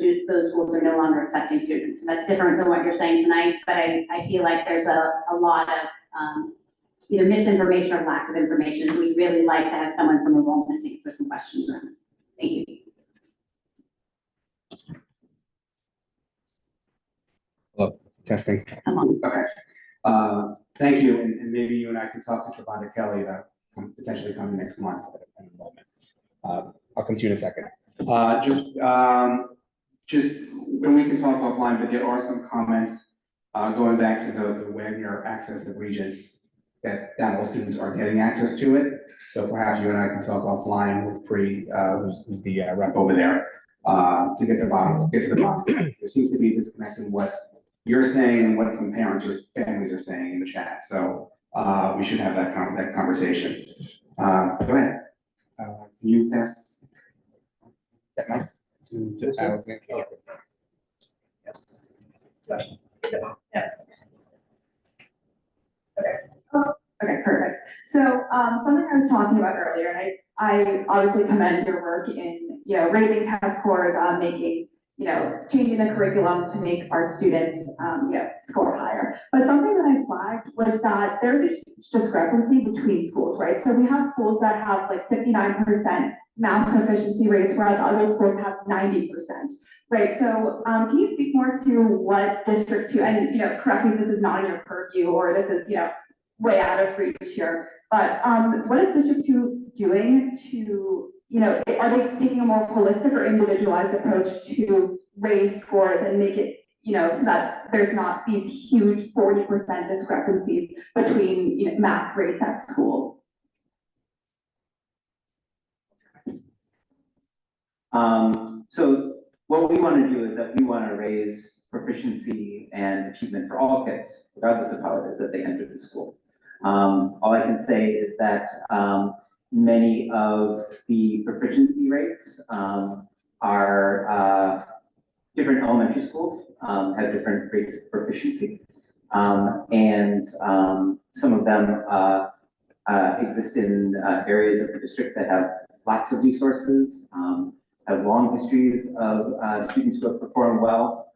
schools are no longer accepting students. So that's different than what you're saying tonight, but I feel like there's a lot of either misinformation or lack of information. So we'd really like to have someone from enrollment to answer some questions around this. Thank you. Hello, testing. Come on. Okay. Thank you, and maybe you and I can talk to Trevon Kelly about potentially coming next month at an enrollment. I'll come to you in a second. Just when we can talk offline, but there are some comments going back to the when your access of regions that not all students are getting access to it. So perhaps you and I can talk offline with Pri, who's the rep over there, to get to the bottom. There seems to be a disconnect in what you're saying and what some parents or families are saying in the chat. So we should have that conversation. Go ahead. Can you pass that mic to Alex? Yes. Yeah. Okay, perfect. So something I was talking about earlier, and I obviously commend your work in, raising test scores, making, changing the curriculum to make our students, score higher. But something that I flagged was that there's a huge discrepancy between schools, right? So we have schools that have like 59% math proficiency rates, whereas other schools have 90%, right? So can you speak more to what District 2, and correct me if this is not in your purview, or this is, way out of reach here, but, what is District Two doing to, are they taking a more holistic or individualized approach to raise scores and make it, so that there's not these huge 40% discrepancies between, math rates at schools? So what we want to do is that we want to raise proficiency and achievement for all kids, regardless of how it is that they enter the school. All I can say is that many of the proficiency rates are different elementary schools have different rates of proficiency. And some of them exist in areas of the district that have lots of resources, have long histories of students who have performed well.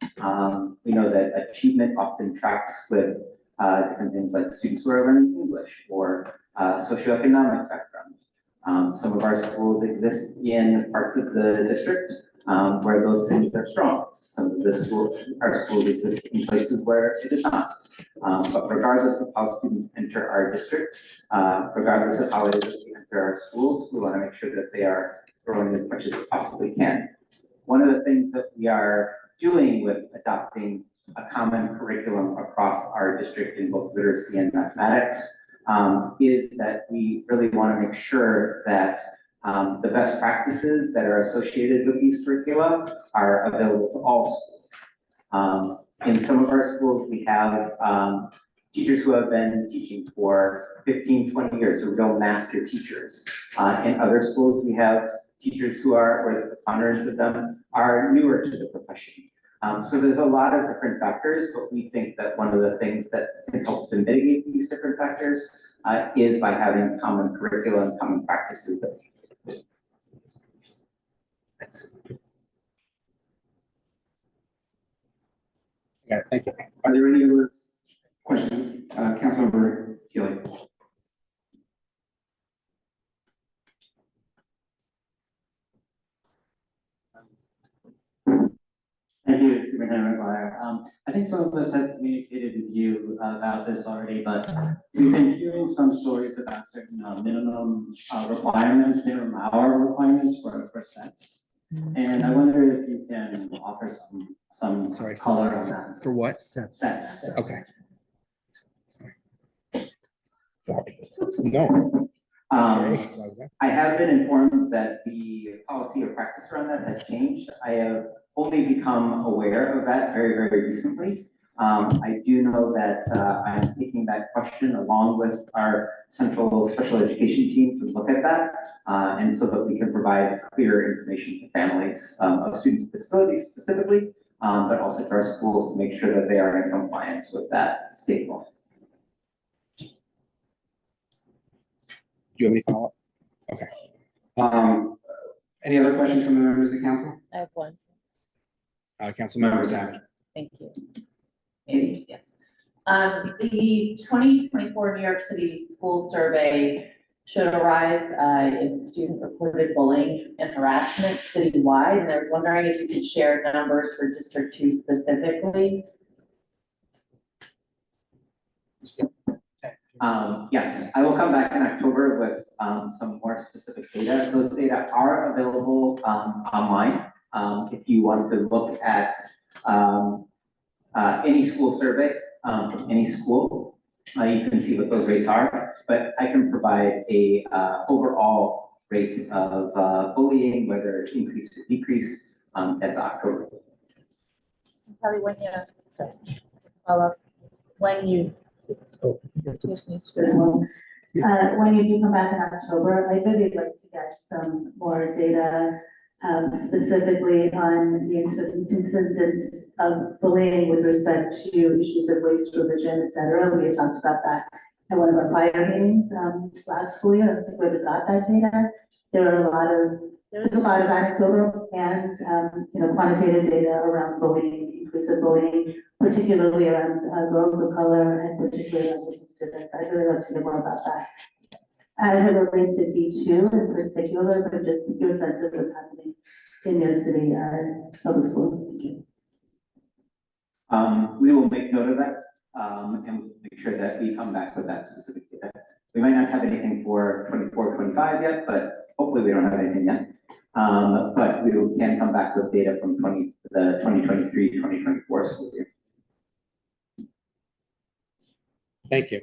We know that achievement often tracks with different things like students who are learning English or socioeconomic background. Some of our schools exist in parts of the district where those things are strong. Some of our schools exist in places where it is not. But regardless of how students enter our district, regardless of how it is that we enter our schools, we want to make sure that they are growing as much as they possibly can. One of the things that we are doing with adopting a common curriculum across our district in both literacy and mathematics is that we really want to make sure that the best practices that are associated with these curricula are available to all schools. In some of our schools, we have teachers who have been teaching for 15, 20 years, so real master teachers. In other schools, we have teachers who are, or the preponderance of them, are newer to the profession. So there's a lot of different factors, but we think that one of the things that can help to mitigate these different factors is by having common curricula and common practices that. Thanks. Yeah, thank you. Are there any other questions? Councilmember Keeling. Thank you, Superintendent McGuire. I think some of us have communicated with you about this already, but we've been hearing some stories about certain minimum requirements, minimum hour requirements for sets. And I wonder if you can offer some color on that. For what? Sets. Okay. No. I have been informed that the policy or practice around that has changed. I have only become aware of that very, very recently. I do know that I'm taking that question along with our central special education team to look at that, and so that we can provide clear information to families of students with disabilities specifically, but also to our schools to make sure that they are in compliance with that state law. Do you have any follow-up? Okay. Any other questions from the members of the council? I have one. Councilmember Savage. Thank you. Maybe, yes. The 2024 New York City school survey showed a rise in student-reported bullying and harassment citywide, and I was wondering if you could share numbers for District 2 specifically. Yes, I will come back in October with some more specific data. Those data are available online. If you want to look at any school survey from any school, you can see what those rates are. But I can provide a overall rate of bullying, whether it increased or decreased at the October. Kelly, when you, sorry, just follow up, when you. This one. When you do come back in October, I'd really like to get some more data, specifically on the incidence of bullying with respect to issues of race, religion, et cetera. We had talked about that at one of our prior meetings, last school year. I think we got that data. There's a lot of anecdotal and, quantitative data around bullying, increase of bullying, particularly around girls of color and particularly around Muslim students. I'd really love to hear more about that. As it relates to D2 in particular, but just your sense of what's happening in New York City public schools. Thank you. We will make note of that. and make sure that we come back with that specific data. We might not have anything for 24, 25 yet, but hopefully we don't have anything yet. But we can come back with data from the 2023, 2024 school year. Thank you.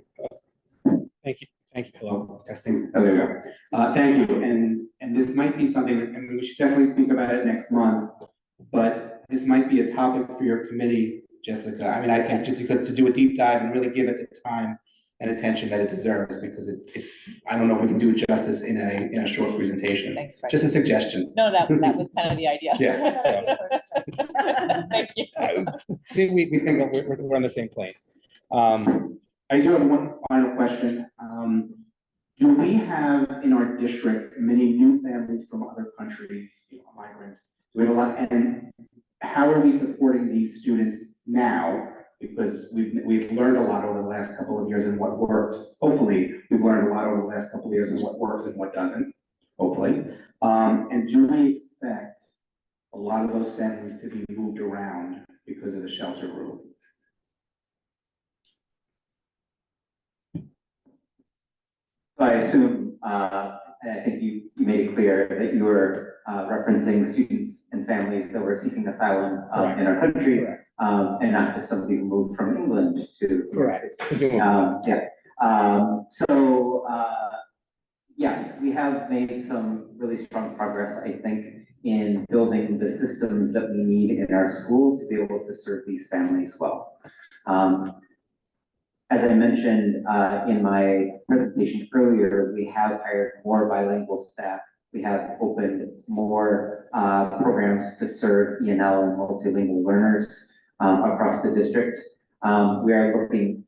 Thank you. Thank you. Hello, testing. Oh, there we go. Thank you, and this might be something, and we should definitely speak about it next month, but this might be a topic for your committee, Jessica. I mean, I think just because to do a deep dive and really give it the time and attention that it deserves, because I don't know if we can do it justice in a short presentation. Thanks, Frank. Just a suggestion. No, that was kind of the idea. Yeah, so. Thank you. See, we think we're on the same plane. I do have one final question. Do we have in our district many new families from other countries, migrants? Do we have a lot? And how are we supporting these students now? Because we've learned a lot over the last couple of years in what works. Hopefully, we've learned a lot over the last couple of years in what works and what doesn't. Hopefully. And do we expect a lot of those families to be moved around because of the shelter rule? So I assume, and I think you made it clear that you were referencing students and families that were seeking asylum in our country, and not just somebody who moved from England to. Correct. Yes, we have made some really strong progress, I think, in building the systems that we need in our schools to be able to serve these families well. As I mentioned in my presentation earlier, we have hired more bilingual staff. We have opened more programs to serve ENL and multilingual learners across the district. We are looking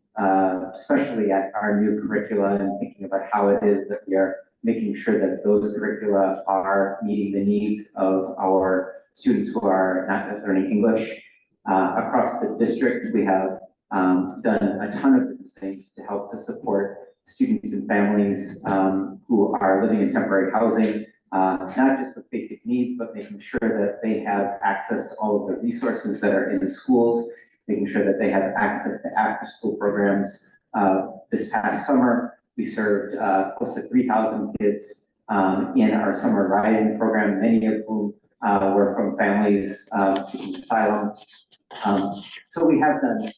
especially at our new curricula and thinking about how it is that we are making sure that those curricula are meeting the needs of our students who are not yet learning English. Across the district, we have done a ton of different things to help to support students and families who are living in temporary housing, not just with basic needs, but making sure that they have access to all of the resources that are in the schools, making sure that they have access to after-school programs. This past summer, we served close to 3,000 kids in our Summer Rising program, many of whom were from families seeking asylum. So we have done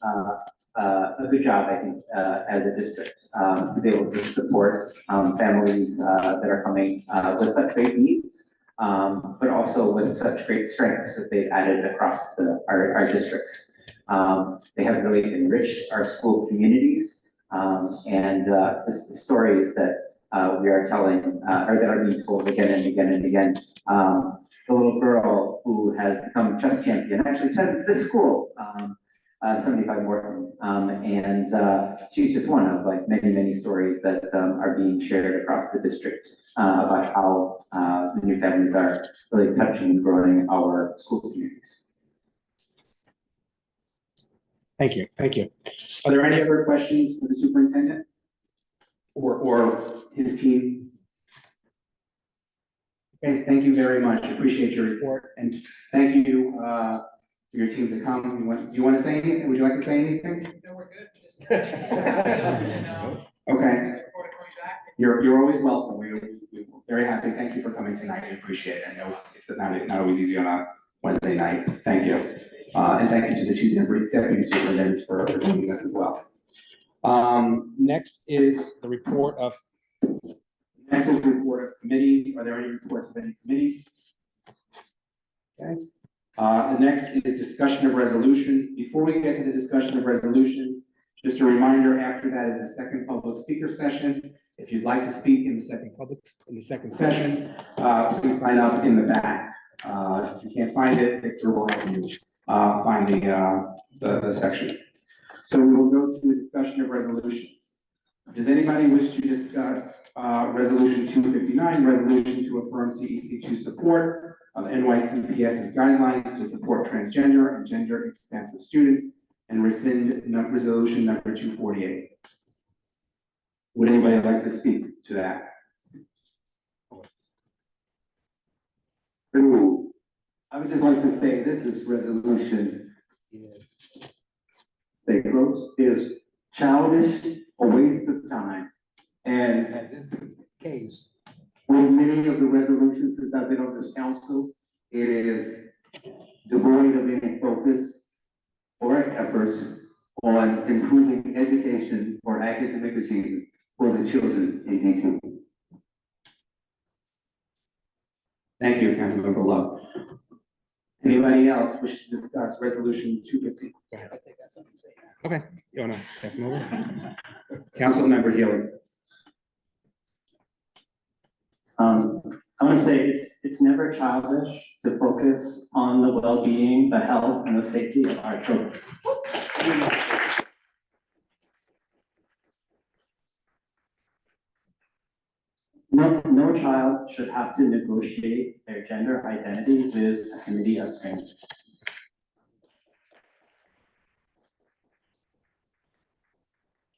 a good job, I think, as a district to be able to support families that are coming with such great needs, but also with such great strengths that they've added across our districts. They have really enriched our school communities, and the stories that we are telling, or that are being told again and again and again. The little girl who has become chess champion actually attends this school, 75 Morton, and she's just one of like many stories that are being shared across the district about how the new families are really touching and growing our school communities. Thank you. Thank you. Are there any other questions for the superintendent or his team? Okay, thank you very much. Appreciate your report, and thank you for your team to come. Do you want to say anything? Would you like to say anything? No, we're good. Okay. You're always welcome. We're very happy. Thank you for coming tonight. We appreciate it. I know it's not always easy on a Wednesday night. Thank you. And thank you to the two deputy superintendents for doing this as well. Next is the report of committees. Are there any reports of any committees? Okay. The next is discussion of resolutions. Before we get to the discussion of resolutions, just a reminder, after that is a second public speaker session. If you'd like to speak in the second session, please sign up in the back. If you can't find it, Victor will help you find the section. So we will go to a discussion of resolutions. Does anybody wish to discuss resolution 259, resolution to affirm CECD2 support of NYCPS's guidelines to support transgender and gender expansive students and rescind resolution number 248? Would anybody like to speak to that? I would just like to say that this resolution is childish, a waste of time. And as is the case with many of the resolutions since I've been on this council, it is devoid of any focus or efforts on improving education or academic achievement for the children in D2. Thank you, Councilmember Love. Anybody else wish to discuss resolution 250? Okay, you wanna pass them over? Councilmember Healy. I want to say it's never childish to focus on the well-being, the health, and the safety of our children. No child should have to negotiate their gender identity with a committee of strangers.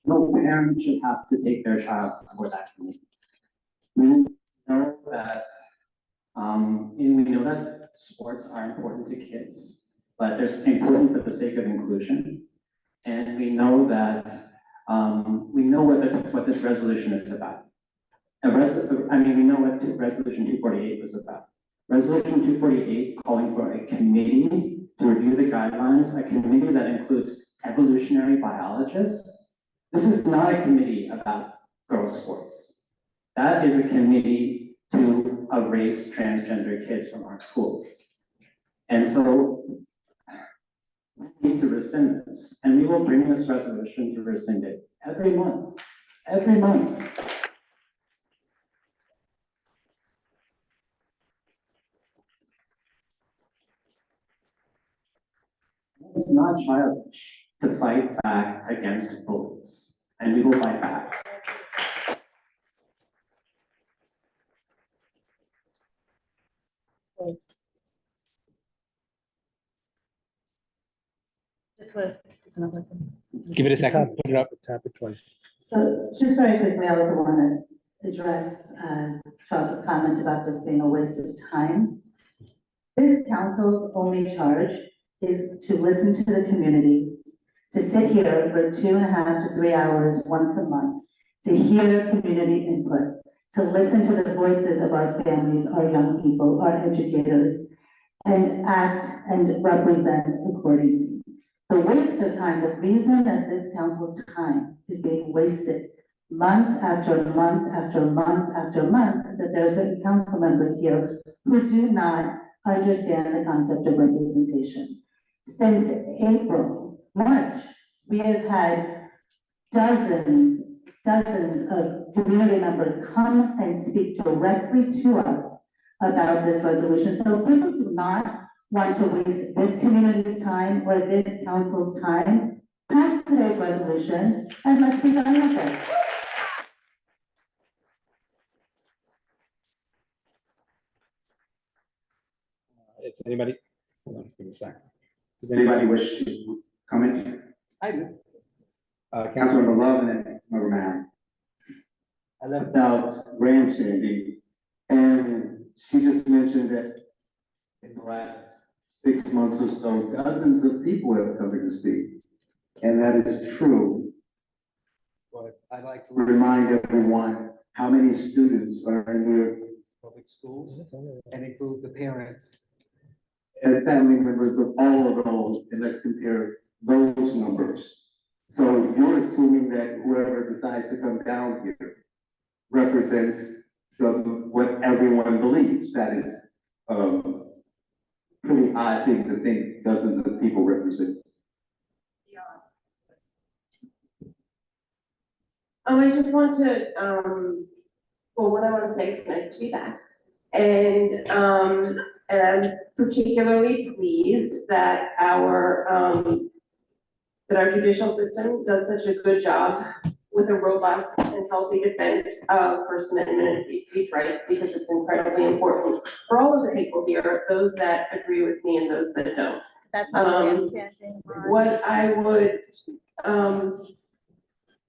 No parent should have to take their child before that committee. We know that, and we know that sports are important to kids, but they're important for the sake of inclusion. And we know that, we know what this resolution is about. We know what resolution 248 was about. Resolution 248 calling for a committee to review the guidelines, a committee that includes evolutionary biologists. This is not a committee about girls' sports. That is a committee to erase transgender kids from our schools. And so we need to rescind this, and we will bring this resolution to rescind it every month, every month. It's not childish to fight back against bullies, and we will fight back. Just with, Give it a second, put it up. Tap it twice. So just very quickly, I also want to address Charles's comment about this being a waste of time. This council's only charge is to listen to the community, to sit here for 2.5 to 3 hours once a month, to hear community input, to listen to the voices of our families, our young people, our educators, and act and represent accordingly. The waste of time, the reason that this council's time is being wasted month after month after month after month is that there are certain council members here who do not understand the concept of representation. Since April, March, we have had dozens of community members come and speak directly to us about this resolution. So if people do not want to waste this community's time or this council's time, pass today's resolution and let's be done with it. It's anybody, hold on, give me a second. Does anybody wish to comment? I do. Councilmember Love and then Councilmember Mahon. I left out grandstanding, and she just mentioned that in the last 6 months or so, dozens of people have come here to speak. And that is true. But I'd like to remind everyone how many students are in New York City public schools and include the parents and family members of all of those, and let's compare those numbers. So you're assuming that whoever decides to come down here represents what everyone believes. That is pretty odd thing to think dozens of people represent. I just want to, well, what I want to say, it's nice to be back. And I'm particularly pleased that our judicial system does such a good job with a robust and healthy defense of First Amendment and free speech rights, because it's incredibly important for all of the people here, those that agree with me and those that don't. That's not grandstanding. What I would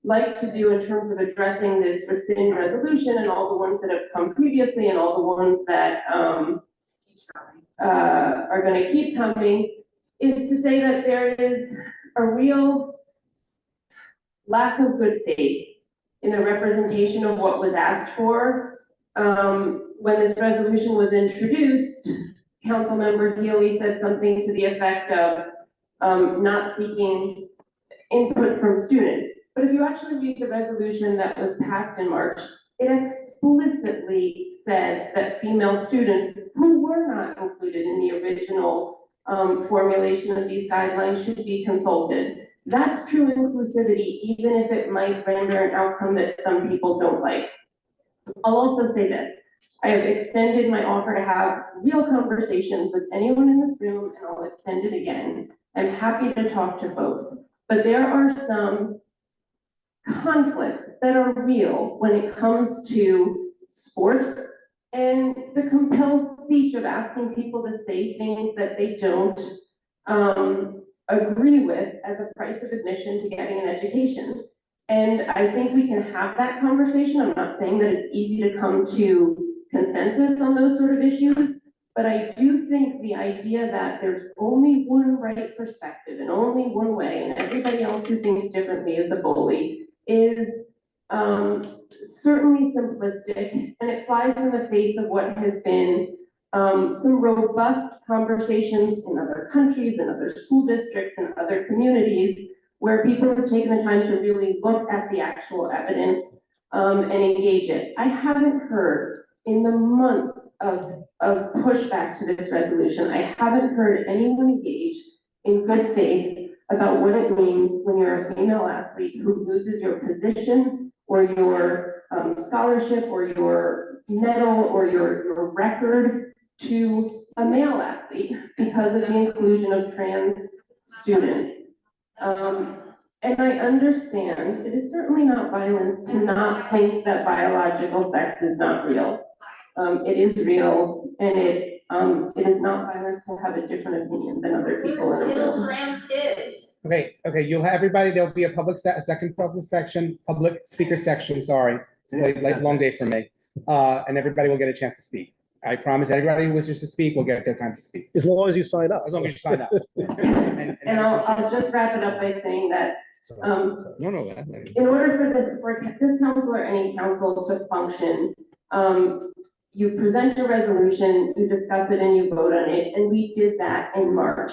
like to do in terms of addressing this rescind resolution and all the ones that have come previously and all the ones that are going to keep coming is to say that there is a real lack of good faith in the representation of what was asked for. When this resolution was introduced, Councilmember Healy said something to the effect of not seeking input from students. But if you actually read the resolution that was passed in March, it explicitly said that female students who were not included in the original formulation of these guidelines should be consulted. That's true inclusivity, even if it might render an outcome that some people don't like. I'll also say this. I have extended my offer to have real conversations with anyone in this room, and I'll extend it again. I'm happy to talk to folks, but there are some conflicts that are real when it comes to sports and the compelled speech of asking people to say things that they don't agree with as a price of admission to getting an education. And I think we can have that conversation. I'm not saying that it's easy to come to consensus on those sort of issues, but I do think the idea that there's only one right perspective and only one way, and everybody else who thinks differently is a bully, is certainly simplistic, and it flies in the face of what has been some robust conversations in other countries, in other school districts, and other communities, where people have taken the time to really look at the actual evidence and engage it. I haven't heard in the months of pushback to this resolution, I haven't heard anyone engage in good faith about what it means when you're a female athlete who loses your position or your scholarship or your medal or your record to a male athlete because of the inclusion of trans students. And I understand it is certainly not violence to not think that biological sex is not real. It is real, and it is not violence to have a different opinion than other people in the room. Trans kids. Okay, you'll have everybody, there'll be a second public section, public speaker section, sorry. It's like long day for me. And everybody will get a chance to speak. I promise everybody who wishes to speak will get their time to speak. As long as you sign up. As long as you sign up. And I'll just wrap it up by saying that in order for this council or any council to function, you present a resolution, you discuss it, and you vote on it, and we did that in March.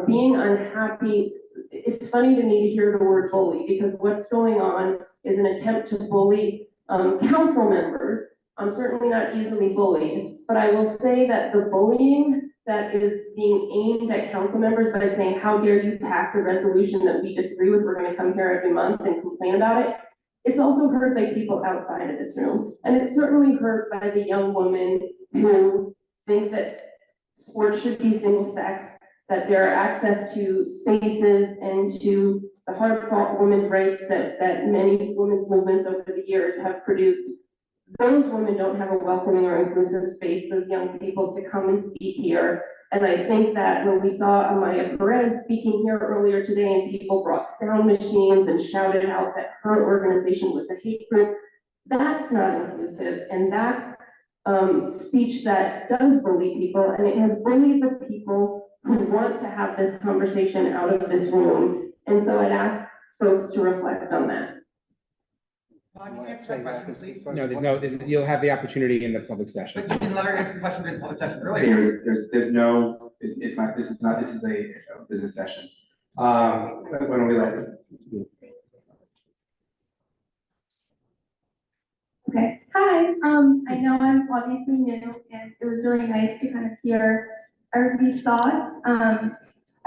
Being unhappy, it's funny to me to hear the word bully, because what's going on is an attempt to bully council members. I'm certainly not easily bullied, but I will say that the bullying that is being aimed at council members by saying, how dare you pass a resolution that we disagree with, we're gonna come here every month and complain about it. It's also heard by people outside of this room. And it's certainly heard by the young women who think that sports should be single sex, that there are access to spaces and to the hard-fought women's rights that many women's movements over the years have produced. Those women don't have a welcoming or inclusive space, those young people, to come and speak here. And I think that when we saw Amaya Perez speaking here earlier today and people brought sound machines and shouted out that her organization was a hate group, that's not inclusive. And that's speech that does bully people, and it has bullied the people who want to have this conversation out of this room. And so I'd ask folks to reflect on that. Can you answer that question, please? No, you'll have the opportunity in the public session. But you didn't let her answer the question in public session earlier. There's no, it's not, this is a business session. Why don't we let it? Okay, hi, I know I'm obviously new, and it was really nice to kind of hear everybody's thoughts. I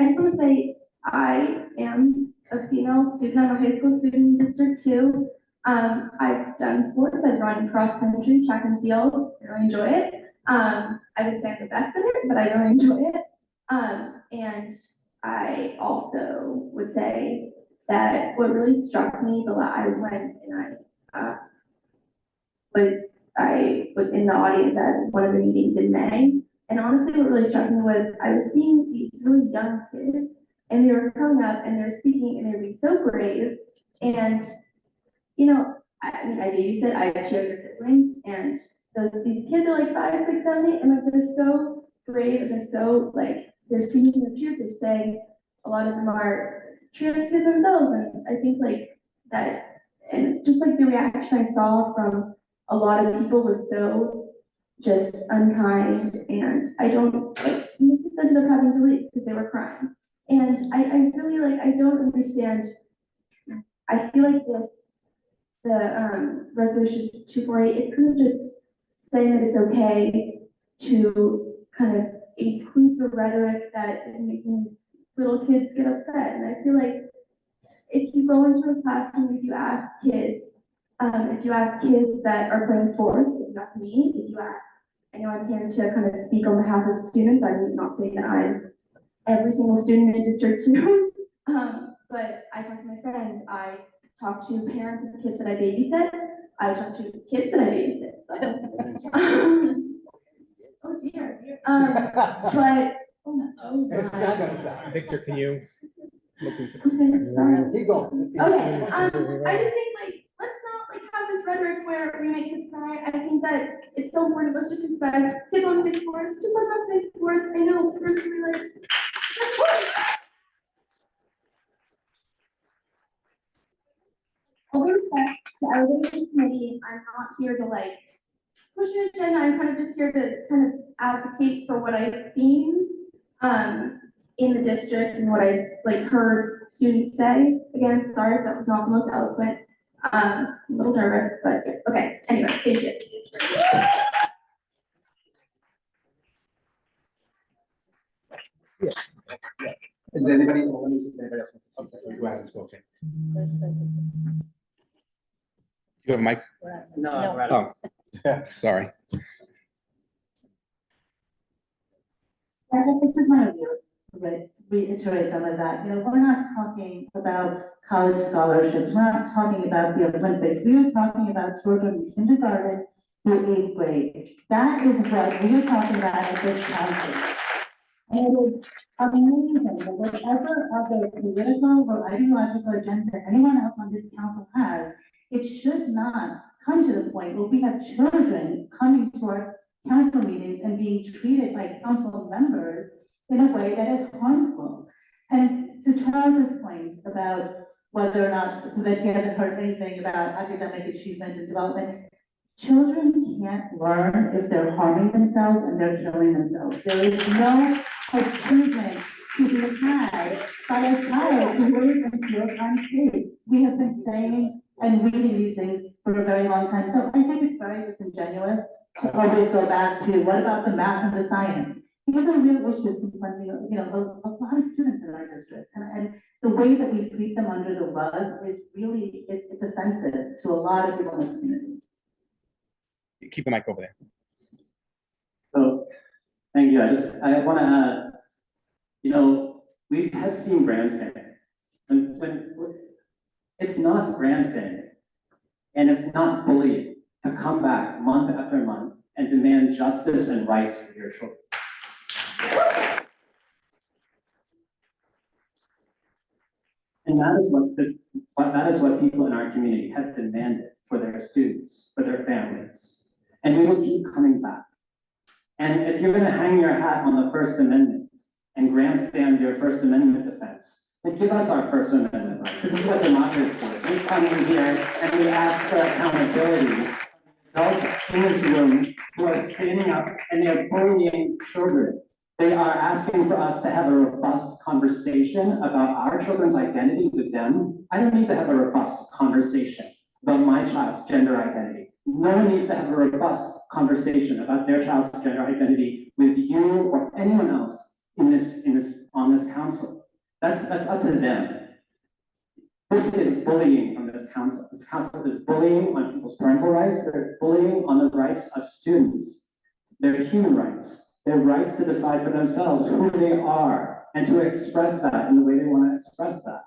just want to say, I am a female student, I'm a high school student in District 2. I've done sports, I've run cross country, track and field, I really enjoy it. I would say I'm the best in it, but I really enjoy it. And I also would say that what really struck me, I went and I was in the audience at one of the meetings in May, and honestly what really struck me was I was seeing these really young kids, and they were coming up and they're speaking and they were being so brave, and you know, I mean, I babysit, I cheer their siblings, and these kids are like 5, 6, 7, 8, and like they're so brave and they're so like, they're speaking the truth, they're saying, a lot of them are trans kids themselves, and I think like that, and just like the reaction I saw from a lot of people was so just unkind, and I don't, like, the kids ended up having to leave because they were crying. And I really, like, I don't understand. I feel like the resolution 248, it's kind of just saying that it's okay to kind of include the rhetoric that is making these little kids get upset. And I feel like if you go into a classroom, if you ask kids that are playing sports, if you ask me, if you ask, I know I'm here to kind of speak on behalf of students. I'm not saying that I'm every single student in District 2, but I talk to my friends, I talk to parents of the kids that I babysit, I talk to kids that I babysit. Oh dear. But, It's not gonna stop. Victor, can you? okay, sorry. Keep going. Okay, I just think, like, let's not, like, have this rhetoric where we make kids cry. I think that it's so important. Let's just respect kids want to play sports. Just let them play sports. I know personally, like, all due respect to everybody in this committee, I'm not here to, like, push an agenda. I'm kind of just here to kind of advocate for what I've seen in the district and what I like heard students say. Again, sorry if that was not the most eloquent. I'm a little nervous, but okay. Anyway, thank you. Is anybody, well, let me see if anybody else wants to speak who hasn't spoken? You have a mic? No. Oh, sorry. I just want to reiterate some of that. You know, we're not talking about college scholarships. We're not talking about the Olympics. We are talking about children in kindergarten through 8th grade. That is what we are talking about at this council. And it is amazing that whatever other political or ideological agenda anyone else on this council has, it should not come to the point where we have children coming to our council meetings and being treated by council members in a way that is harmful. And to Charles's point about whether or not that he hasn't heard anything about academic achievement and development, children can't learn if they're harming themselves and they're killing themselves. There is no achievement to be had by a child who is and feels unsafe. We have been saying and reading these things for a very long time. So I think it's very disingenuous to always go back to what about the math and the science? These are real issues confronting, you know, a lot of students in our district. And the way that we sweep them under the rug is really, it's offensive to a lot of people in this community. Keep the mic over there. So, thank you. I want to add, you know, we have seen grandstanding. When it's not grandstanding and it's not bullying to come back month after month and demand justice and rights for your children. And that is what people in our community have demanded for their students, for their families. And we will keep coming back. And if you're going to hang your hat on the First Amendment and grandstand your First Amendment defense, then give us our First Amendment right. This is what democracy is. We come in here and we ask for accountability. Adults in this room who are standing up and they're bullying children. They are asking for us to have a robust conversation about our children's identity with them. I don't need to have a robust conversation about my child's gender identity. No one needs to have a robust conversation about their child's gender identity with you or anyone else on this council. That's up to them. This is bullying from this council. This council is bullying on people's parental rights. They're bullying on the rights of students. Their human rights. Their rights to decide for themselves who they are and to express that in the way they want to express that.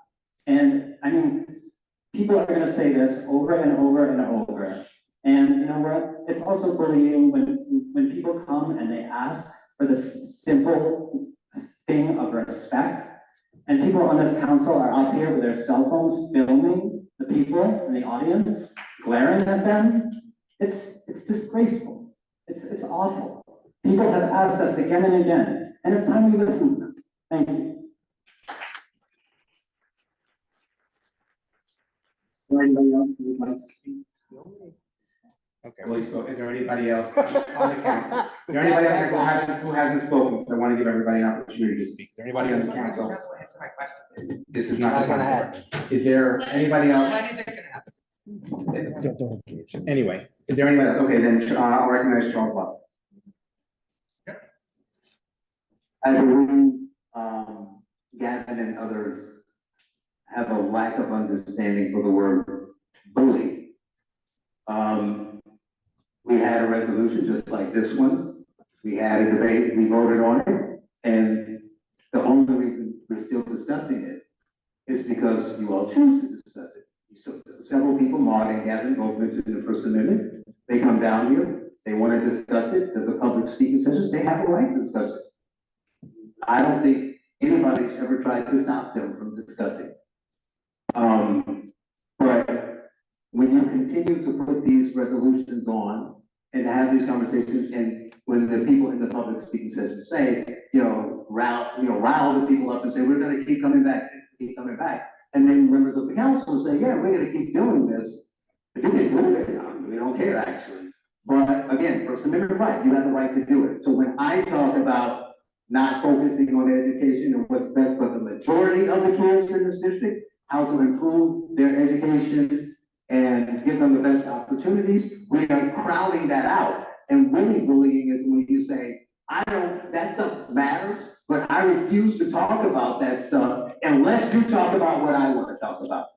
And I mean, people are going to say this over and over and over. And you know what? It's also bullying when people come and they ask for this simple thing of respect. And people on this council are up here with their cell phones filming the people in the audience, glaring at them. It's disgraceful. It's awful. People have asked us again and again, and it's time we listen to them. Thank you. there anybody else who would like to speak? Okay. Well, is there anybody else on the council? Is there anybody else who hasn't spoken? So I want to give everybody an opportunity to speak. Is there anybody on the council? Answer my question. This is not the time. Is there anybody else? When is it gonna happen? Don't engage. Anyway, is there anybody else? Okay, then I'll recognize Charles Love. I believe, Gavin and others have a lack of understanding for the word bullying. We had a resolution just like this one. We had a debate, we voted on it, and the only reason we're still discussing it is because you all choose to discuss it. So several people, Maud and Gavin, both mentioned in the First Amendment, they come down here, they want to discuss it, there's a public speaking session, they have a right to discuss it. I don't think anybody's ever tried to stop them from discussing. But when you continue to put these resolutions on and have these conversations, and when the people in the public speaking session say, rile the people up and say, we're gonna keep coming back, and then members of the council say, yeah, we're gonna keep doing this, but you can do it, we don't care actually. But again, First Amendment right, you have the right to do it. So when I talk about not focusing on education and what's best for the majority of the kids in this district, how to improve their education and give them the best opportunities, we are crowding that out. And really bullying is when you say, that stuff matters, but I refuse to talk about that stuff unless you talk about what I want to talk about.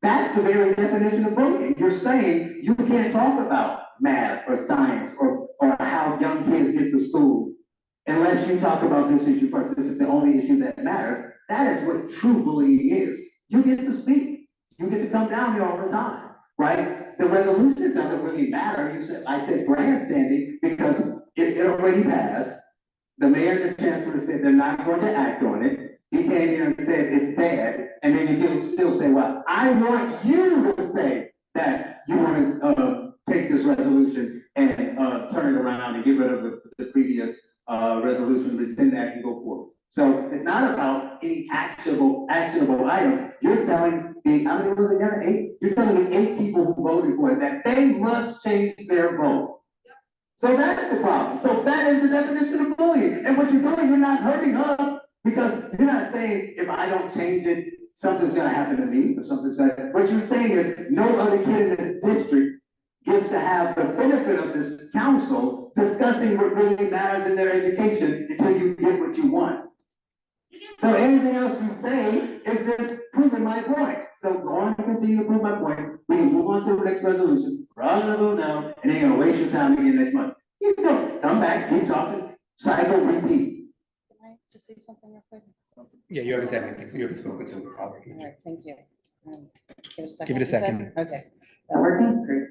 That's the very definition of bullying. You're saying you can't talk about math or science or how young kids get to school unless you talk about this issue first. This is the only issue that matters. That is what true bullying is. You get to speak. You get to come down here all the time, right? The resolution doesn't really matter. I said grandstanding because it already passed. The mayor and the chancellor said they're not going to act on it. He came here and said it's bad, and then you can still say, well, I want you to say that you want to take this resolution and turn it around and get rid of the previous resolution, rescind that and go forward. So it's not about any actionable item. You're telling me, how many was it again? 8? You're telling me 8 people who voted for it that they must change their vote. So that's the problem. So that is the definition of bullying. And what you're doing, you're not hurting us because you're not saying if I don't change it, something's gonna happen to me or something's gonna, what you're saying is no other kid in this district gets to have the benefit of this council discussing what really matters in their education until you get what you want. So anything else you say is just proving my point. So go on and continue to prove my point. We can move on to the next resolution, rather than vote now, and then you're gonna waste your time again next month. You go, come back, keep talking, cycle, repeat. Can I just say something real quick? Yeah, you haven't said anything, so you haven't spoken, so I'll All right, thank you. Give it a second. give it a you said? second. Okay. That working? Great.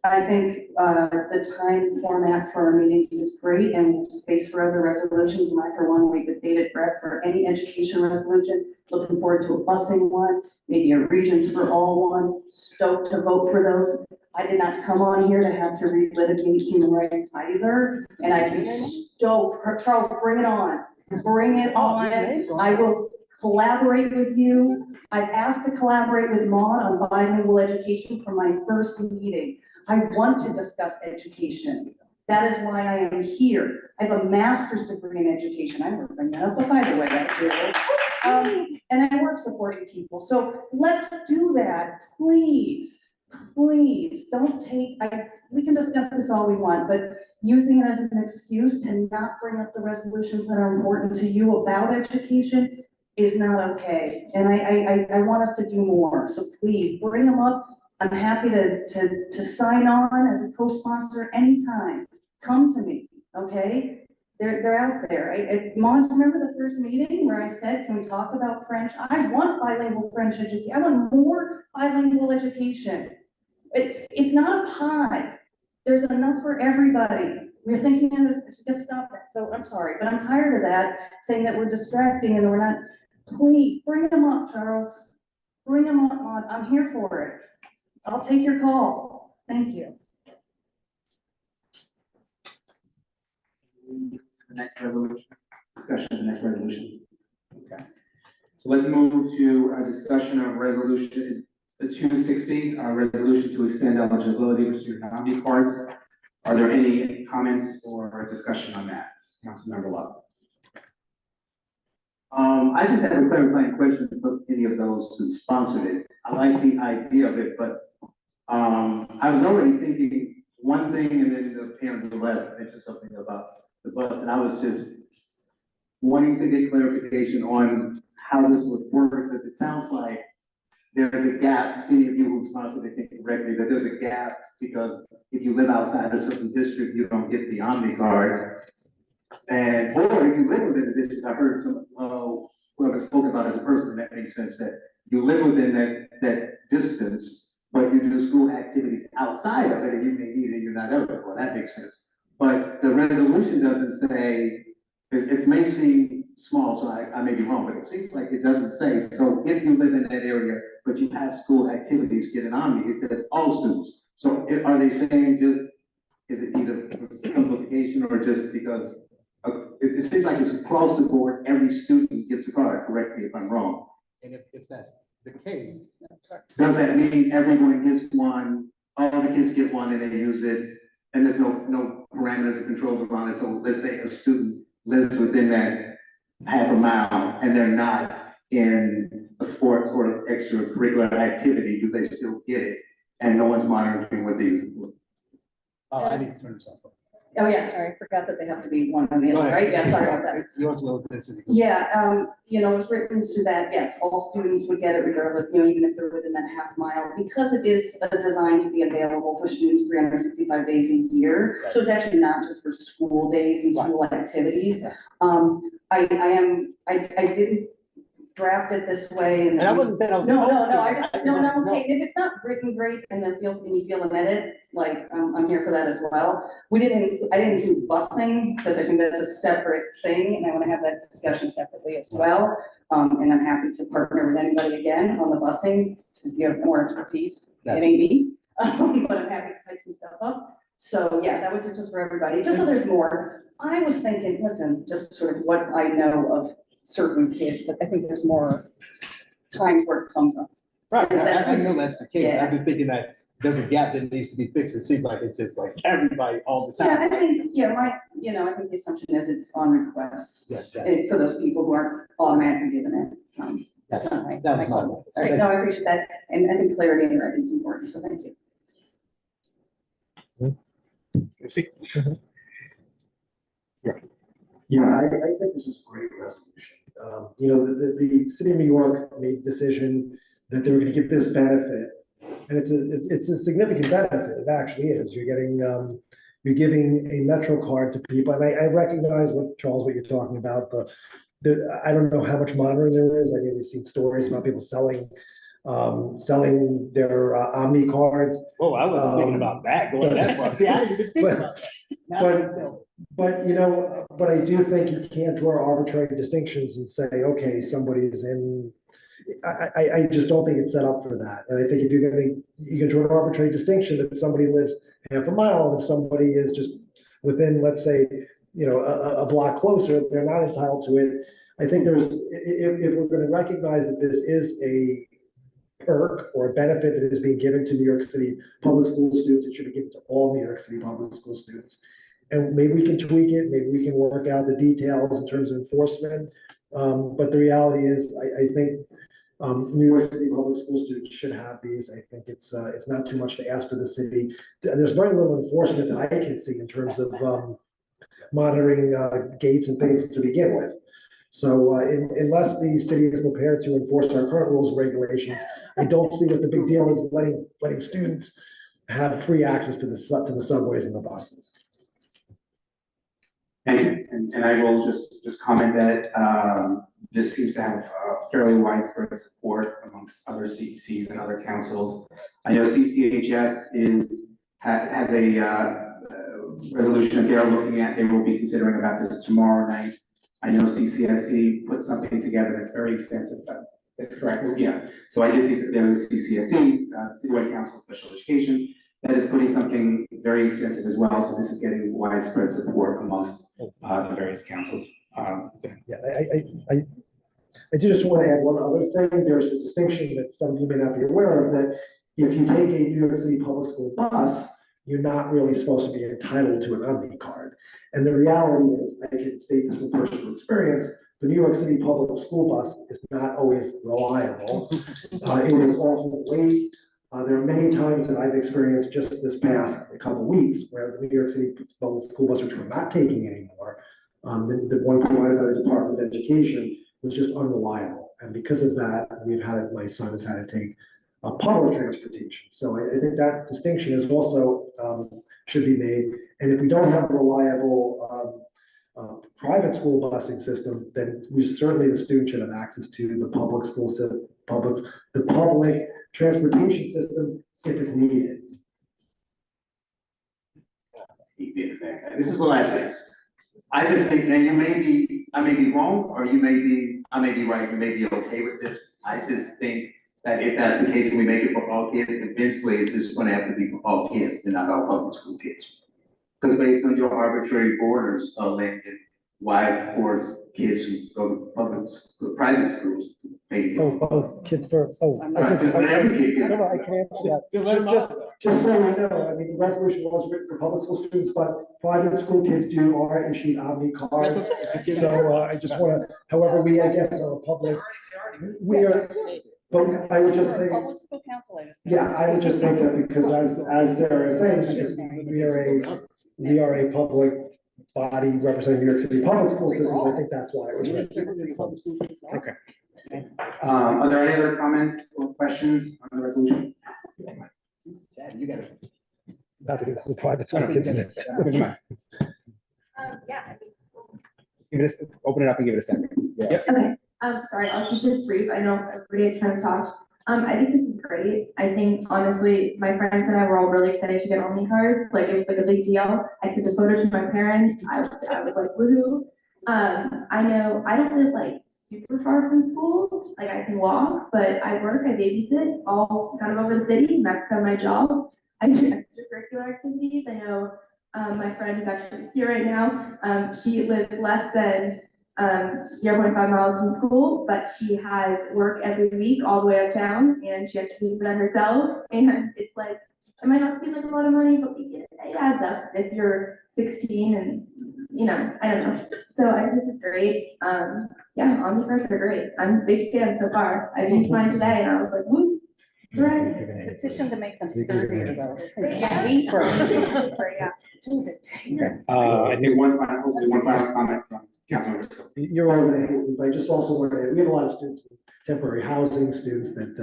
I think the time format for our meetings is great and space for other resolutions. And I, for one, we've debated Brett for any education resolution. Looking forward to a busing one, maybe a Regions for All one. Stoked to vote for those. I did not come on here to have to relitigate human rights either. And I'd be stoked. Charles, bring it on. Bring it on. I will collaborate with you. I've asked to collaborate with Maud on bilingual education from my first meeting. I want to discuss education. That is why I am here. I have a master's degree in education. I will bring that up, but by the way, that's it. And I work supporting people. So let's do that, please. Please don't take, we can discuss this all we want, but using it as an excuse to not bring up the resolutions that are important to you about education is not okay. And I want us to do more. So please bring them up. I'm happy to sign on as a co-sponsor anytime. Come to me, okay? They're out there. Mom, remember the first meeting where I said, can we talk about French? I want bilingual French education. I want more bilingual education. It's not a pie. There's enough for everybody. We're thinking just stop that. So I'm sorry, but I'm tired of that, saying that we're distracting and we're not. Please bring them up, Charles. Bring them up, Maud. I'm here for it. I'll take your call. Thank you. The next resolution, discussion of the next resolution. Okay. So let's move to a discussion of resolution. the 260, resolution to extend eligibility for student Omni cards. Are there any comments or discussion on that? Councilmember Love. I just have a clarifying question for any of those who sponsored it. I like the idea of it, but I was already thinking one thing, and then the parent on the left mentioned something about the bus, and I was just wanting to get clarification on how this would work, because it sounds like there's a gap. Any of you who sponsored it think correctly that there's a gap, because if you live outside a certain district, you don't get the Omni card. And, or if you live within the district, I heard some, whoever spoke about it in person, that makes sense, that you live within that distance, but you do school activities outside of it, and you may need it, you're not eligible. That makes sense. But the resolution doesn't say, it may seem small, so I may be wrong, but it seems like it doesn't say, so if you live in that area, but you have school activities, get an Omni, it says all students. So are they saying just, is it either simplification or just because, it seems like it's across the board, every student gets a card, correct me if I'm wrong. And if that's the case, does that mean everyone gets one, all the kids get one and they use it, and there's no parameters or controls around it? So let's say a student lives within that half a mile and they're not in a sports or extracurricular activity, do they still get it? And no one's monitoring what they use it for? Oh, I need to turn this off. Oh, yeah, sorry, I forgot that they have to be one or the other, right? Yeah, sorry about that. Yeah, you know, it's written to that, yes, all students would get it regardless, you know, even if they're within that half mile, because it is designed to be available for students 365 days a year. So it's actually not just for school days and school activities. I didn't draft it this way. And I wasn't saying I was. No, okay, if it's not written great and you feel an edit, like, I'm here for that as well. I didn't include busing, because I think that's a separate thing, and I want to have that discussion separately as well. And I'm happy to partner with anybody again on the busing, because if you have more expertise, it ain't me. But I'm happy to type some stuff up. So yeah, that was just for everybody, just so there's more. I was thinking, listen, just sort of what I know of certain kids, but I think there's more times where it comes up. Right, I know that's the case. I'm just thinking that there's a gap that needs to be fixed. It seems like it's just like everybody all the time. Yeah, I think, I think the assumption is it's on request for those people who aren't automatically given it. That's not right. That was my All right, no, I appreciate that, and I think clarity in writing is important, so thank you. Yeah, I think this is a great resolution. You know, the city of New York made the decision that they were going to give this benefit, and it's a significant benefit. It actually is. You're giving a Metro card to people, and I recognize what you're talking about. I don't know how much monitoring there is. I mean, we've seen stories about people selling their Omni cards. Oh, I wasn't thinking about that. Going that far. See, I didn't even think about that. But you know, but I do think you can't draw arbitrary distinctions and say, okay, somebody's in. I just don't think it's set up for that. And I think if you can draw an arbitrary distinction that somebody lives half a mile, and if somebody is just within, let's say, you know, a block closer, they're not entitled to it. I think if we're going to recognize that this is a perk or a benefit that is being given to New York City public school students, it should be given to all New York City public school students. And maybe we can tweak it, maybe we can work out the details in terms of enforcement. But the reality is, I think New York City public school students should have these. I think it's not too much to ask for the city. There's very little enforcement that I can see in terms of monitoring gates and things to begin with. So unless the city is prepared to enforce our current rules and regulations, I don't see what the big deal is letting students have free access to the subways and the buses. Thank you, and I will just comment that this seems to have fairly widespread support amongst other CECs and other councils. I know CCHS has a resolution that they're looking at. They will be considering about this tomorrow night. I know CCSC put something together that's very extensive. That's correct. Yeah. So I did see that there was a CCSC, Citywide Council of Special Education, that is putting something very extensive as well. So this is getting widespread support amongst the various councils. Yeah, I just want to add one other thing. There's a distinction that some of you may not be aware of, that if you take a New York City public school bus, you're not really supposed to be entitled to an Omni card. And the reality is, I can state this from personal experience, the New York City public school bus is not always reliable. It is often late. There are many times that I've experienced just this past couple of weeks where the New York City public school bus, which we're not taking anymore, the one provided by the Department of Education, was just unreliable. And because of that, my son has had to take public transportation. So I think that distinction is also should be made. And if we don't have a reliable private school busing system, then certainly the student should have access to the public school system, the public transportation system if it's needed. This is what I say. I just think that I may be wrong, or I may be right, you may be okay with this. I just think that if that's the case, and we make it for all kids, eventually it's just gonna have to be for all kids, and not all public school kids. Because based on your arbitrary borders, Landon, why force kids who go to private schools to pay? Kids for, Right, just let every kid get it. I can answer that. Just so we know, I mean, the resolution was written for public school students, but private school kids are issued Omni cards. So I just want to, however, I guess, are a public, but I would just say. Public school council, Yeah, I would just think that because as Sarah is saying, because we are a public body representing New York City public school systems, I think that's why it was written. Okay. Are there any other comments or questions on the resolution? You got it. Nothing about the private school kids in it. Yeah. Open it up and give it a second. Yep. Okay, sorry, I'll keep this brief. I know everybody had kind of talked. I think this is great. I think honestly, my friends and I were all really excited to get Omni cards. Like it was like a big deal. I sent a photo to my parents. I was like, woohoo. I know I don't live like super far from school. Like I can walk, but I work, I babysit all kind of over the city, and that's kind of my job. I do extracurricular activities. I know my friend is actually here right now. She lives less than 0.5 miles from school, but she has work every week all the way uptown, and she has to pay for that herself. And it's like, it might not seem like a lot of money, but it adds up if you're 16 and, I don't know. So I think this is great. Yeah, Omni cards are great. I'm a big fan so far. I used mine today and I was like, woo. Right. Petition to make them sturdier though. Yes. I think one final comment from Councilmember Silver. You're all right, but I just also want to, we have a lot of students, temporary housing students that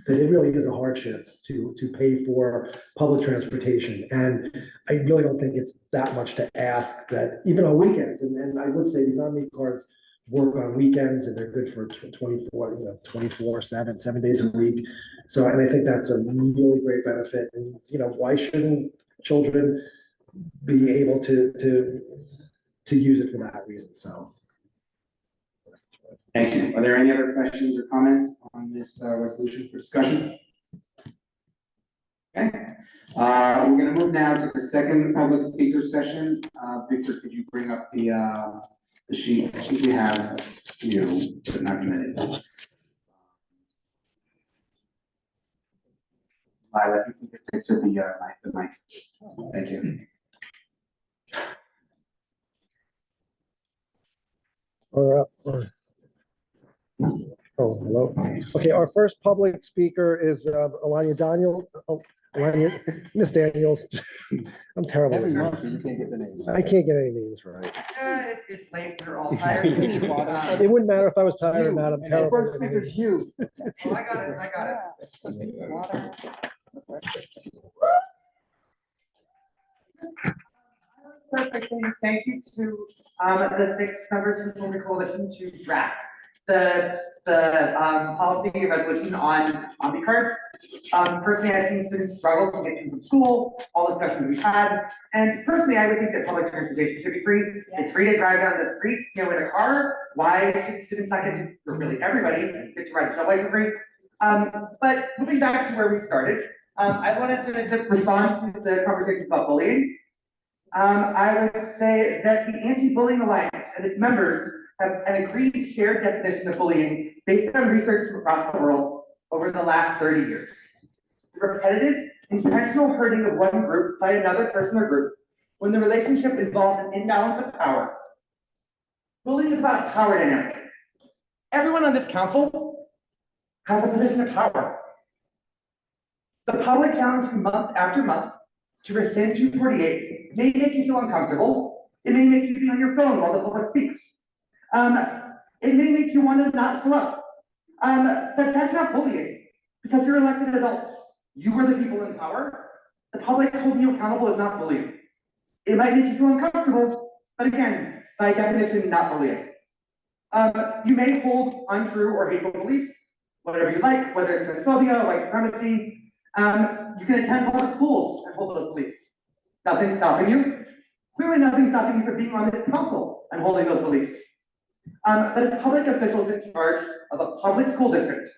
it really is a hardship to pay for public transportation. And I really don't think it's that much to ask that even on weekends, and I would say these Omni cards work on weekends and they're good for 24/7, 7 days a week. So, and I think that's a really great benefit. And, why shouldn't children be able to use it for that reason? So. Thank you. Are there any other questions or comments on this resolution for discussion? Okay. We're going to move now to the second public speaker session. Victor, could you bring up the sheet? I think we have you, but not committed. Lila, I think you can take to the mic. Thank you. Oh, hello. Okay, our first public speaker is Alania Daniel. Oh, Alania, Miss Daniels. I'm terrible. Every with month names. you can't get the name. I can't get any names right. It's late, we're all tired. It wouldn't matter if I was tired or not. I'm terrible. First with speaker names. is you. Oh, I got it. Perfect, thank you to the 6 members from the coalition to draft the policy resolution on Omni cards. Personally, I've seen students struggle to get to school, all the discussions we've had, and personally, I would think that public transportation should be free. It's free to drive down the street, in a car. Why should students not get to, or really everybody, get to ride the subway for free? But moving back to where we started, I wanted to respond to the conversations about bullying. I would say that the Anti-Bullying Alliance and its members have an agreed shared definition of bullying based on research from across the world over the last 30 years. The repetitive, intentional hurting of one group by another person or group when the relationship involves an imbalance of power. Bullying is about a power dynamic. Everyone on this council has a position of power. The public challenge month after month to rescind 248 may make you feel uncomfortable. It may make you be on your phone while the public speaks. It may make you want to not show up. But that's not bullying, because you're elected adults. You are the people in power. The public holding you accountable is not bullying. It might make you feel uncomfortable, but again, by definition, not bullying. You may hold untrue or hateful beliefs, whatever you like, whether it's transphobia, white supremacy. You can attend public schools and hold those beliefs. Nothing's stopping you. Clearly nothing's stopping you from being on this council and holding those beliefs. But as public officials in charge of a public school district,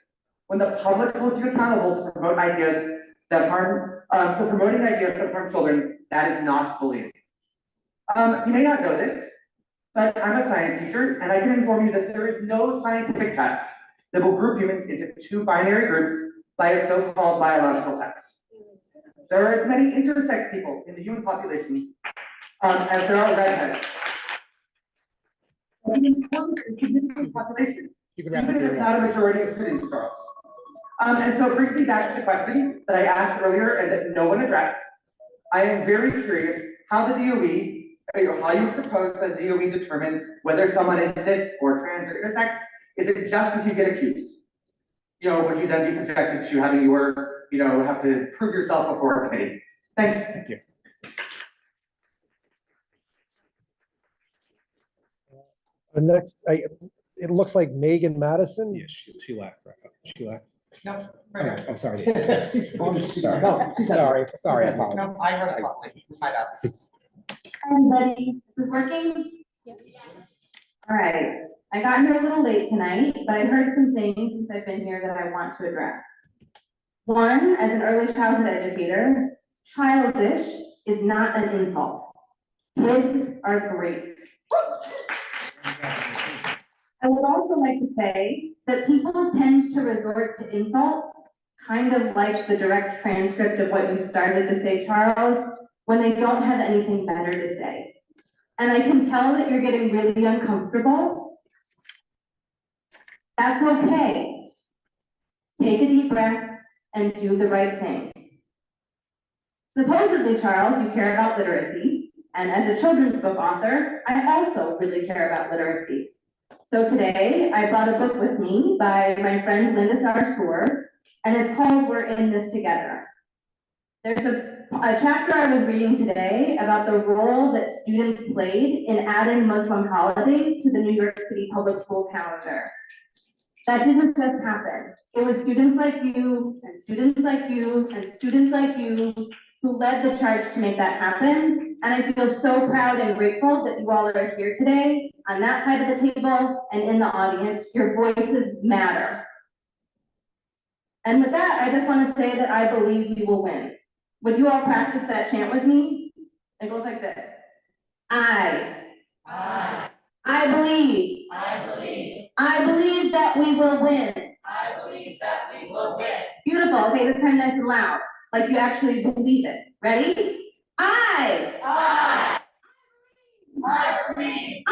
when the public holds you accountable to promote ideas that harm, for promoting ideas that harm children, that is not bullying. You may not know this, but I'm a science teacher, and I can inform you that there is no scientific test that will group humans into two binary groups by a so-called biological sex. There are as many intersex people in the human population as there are redheads. Significant population, even if it's not a majority of students, Charles. And so it brings me back to the question that I asked earlier and that no one addressed. I am very curious how the DOE, how you propose the DOE determine whether someone is cis or trans or intersex. Is it just until you get accused? Would you then be subjected to having your, have to prove yourself before a committee? Thanks. Thank you. The next, it looks like Megan Madison. Yeah, she left. She left. No. Okay, I'm sorry. She's gone. Sorry. No, she's Sorry. I No, apologize. I heard something. It's my bad. Everybody, this is working? All right, I got here a little late tonight, but I heard some things since I've been here that I want to address. One, as an early childhood educator, childish is not an insult. Kids are great. I would also like to say that people tend to resort to insults, kind of like the direct transcript of what you started to say, Charles, when they don't have anything better to say. And I can tell that you're getting really uncomfortable. That's okay. Take a deep breath and do the right thing. Supposedly, Charles, you care about literacy, and as a children's book author, I also really care about literacy. So today, I brought a book with me by my friend Linda Sarsour, and it's called We're in This Together. There's a chapter I was reading today about the role that students played in adding Muslim holidays to the New York City public school calendar. That didn't just happen. It was students like you, and students like you, and students like you who led the charge to make that happen. And I feel so proud and grateful that you all are here today, on that side of the table and in the audience. Your voices matter. And with that, I just want to say that I believe we will win. Would you all practice that chant with me? It goes like this. I believe. I believe that we will win. Beautiful. Okay, this time nice and loud. Like you actually believe it. Ready? I believe.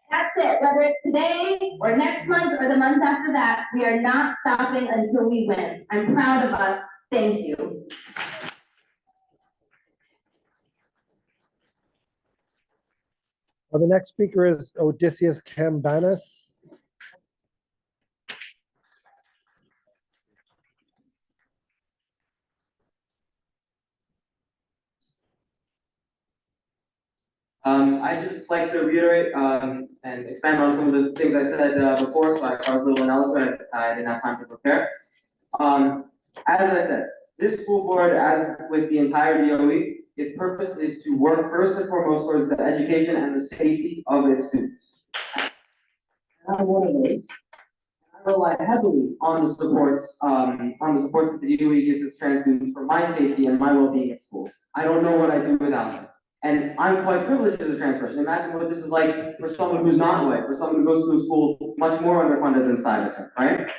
That's it. Whether it's today or next month or the month after that, we are not stopping until we win. I'm proud of us. Thank you. The next speaker is Odysseus Cambanis. I'd just like to reiterate and expand on some of the things I said before, so I was a little ineloquent. I didn't have time to prepare. As I said, this school board, as with the entire DOE, its purpose is to work first and foremost towards the education and the safety of its students. And I'm one of those. I rely heavily on the supports that the DOE gives its trans students for my safety and my well-being at school. I don't know what I'd do without them. And I'm quite privileged as a trans person. Imagine what this is like for someone who's not white, for someone who goes to a school much more underfunded than Stuyvesant, right?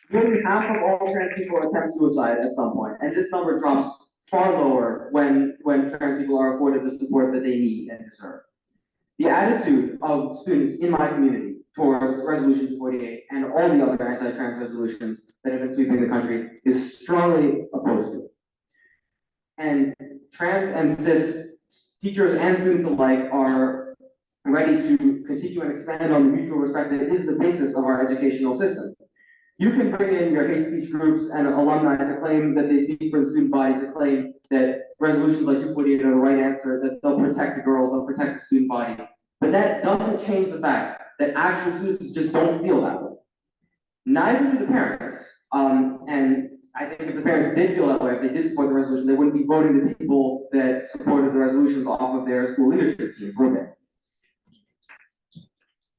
Nearly half of all trans people attempt suicide at some point, and this number drops far lower when trans people are afforded the support that they need and deserve. The attitude of students in my community towards Resolution 248 and all the other anti-trans resolutions that have been sweeping the country is strongly opposed to it. And trans and cis teachers and students alike are ready to continue and expand on the mutual respect that is the basis of our educational system. You can bring in your hate speech groups and alumni to claim that they speak for the student body, to claim that resolutions like 248 are the right answer, that they'll protect the girls, they'll protect the student body. But that doesn't change the fact that actual students just don't feel that way. Neither do the parents. And I think if the parents did feel that way, if they did support the resolution, they wouldn't be voting the people that supported the resolutions off of their school leadership teams, would they?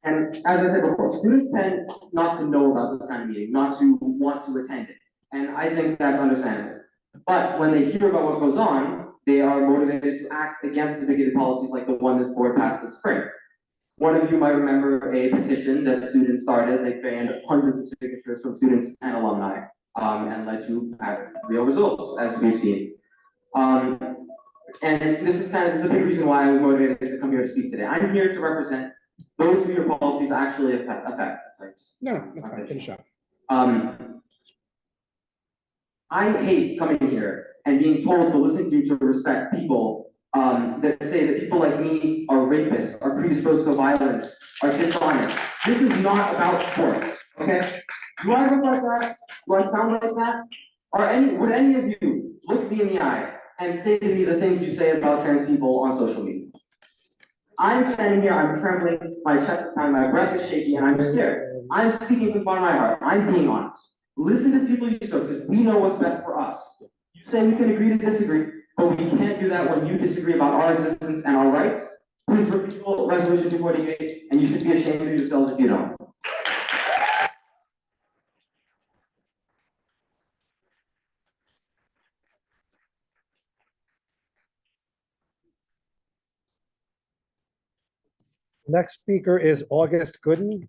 And as I said before, students tend not to know about this kind of meeting, not to want to attend it. And I think that's understandable. But when they hear about what goes on, they are motivated to act against the bigoted policies like the one this board passed this spring. One of you might remember a petition that students started. They banned hundreds of signatures from students and alumni, and led to real results, as we've seen. And this is a big reason why I was motivated to come here to speak today. I'm here to represent those who your policies actually affect. No, finish up. I hate coming here and being told to listen to respect people that say that people like me are rapists, are predisposed to violence, are dishonest. This is not about sports, okay? Do I look like that? Do I sound like that? Would any of you look me in the eye and say to me the things you say about trans people on social media? I'm standing here, I'm trembling, my chest is pounding, my breath is shaky, and I'm scared. I'm speaking from the bottom of my heart. I'm being honest. Listen to the people you serve, because we know what's best for us. You say we can agree to disagree, but we can't do that when you disagree about our existence and our rights. Please repeal Resolution 248, and you should be ashamed of yourselves if you don't. Next speaker is August Gooden.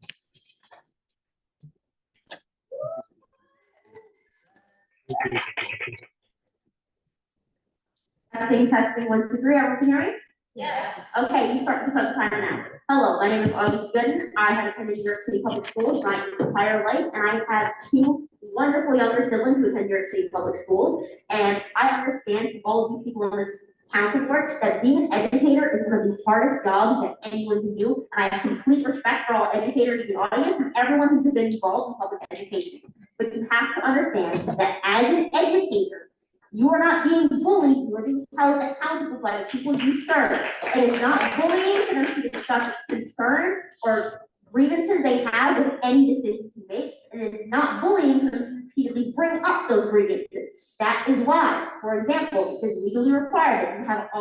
Testing, 1, 2, 3, everyone can hear me? Yes. Okay, you start the touch timer now. Hello, my name is August Gooden. I have attended New York City Public Schools my entire life, and I have 2 wonderful younger siblings who attend New York City Public Schools. And I understand from all of you people on this council board that being an educator is one of the hardest jobs that anyone can do. And I have complete respect for all educators in the audience and everyone who's been involved in public education. But you have to understand that as an educator, you are not being bullied, you are being held accountable by the people you serve. It is not bullying for them to discuss concerns or grievances they have with any decision to make. And it is not bullying for them to repeatedly bring up those grievances. That is why, for example, it is legally required that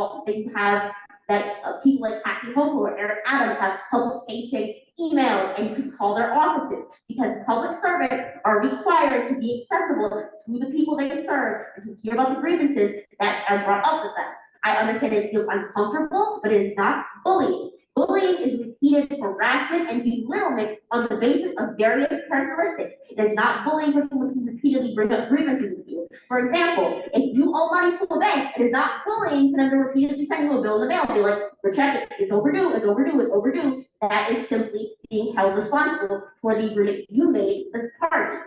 people like Kathy Hochul or Eric Adams have public-facing emails, and you can call their offices, because public servants are required to be accessible to the people they serve and to hear about the grievances that are brought up with them. I understand it feels uncomfortable, but it is not bullying. Bullying is repeated harassment and belittlement on the basis of various characteristics. It is not bullying for someone to repeatedly bring up grievances with you. For example, if you owe money to a bank, it is not bullying for them to repeatedly send you a bill in the mail. Be like, we're checking, it's overdue, it's overdue, it's overdue. That is simply being held responsible for the agreement you made as party.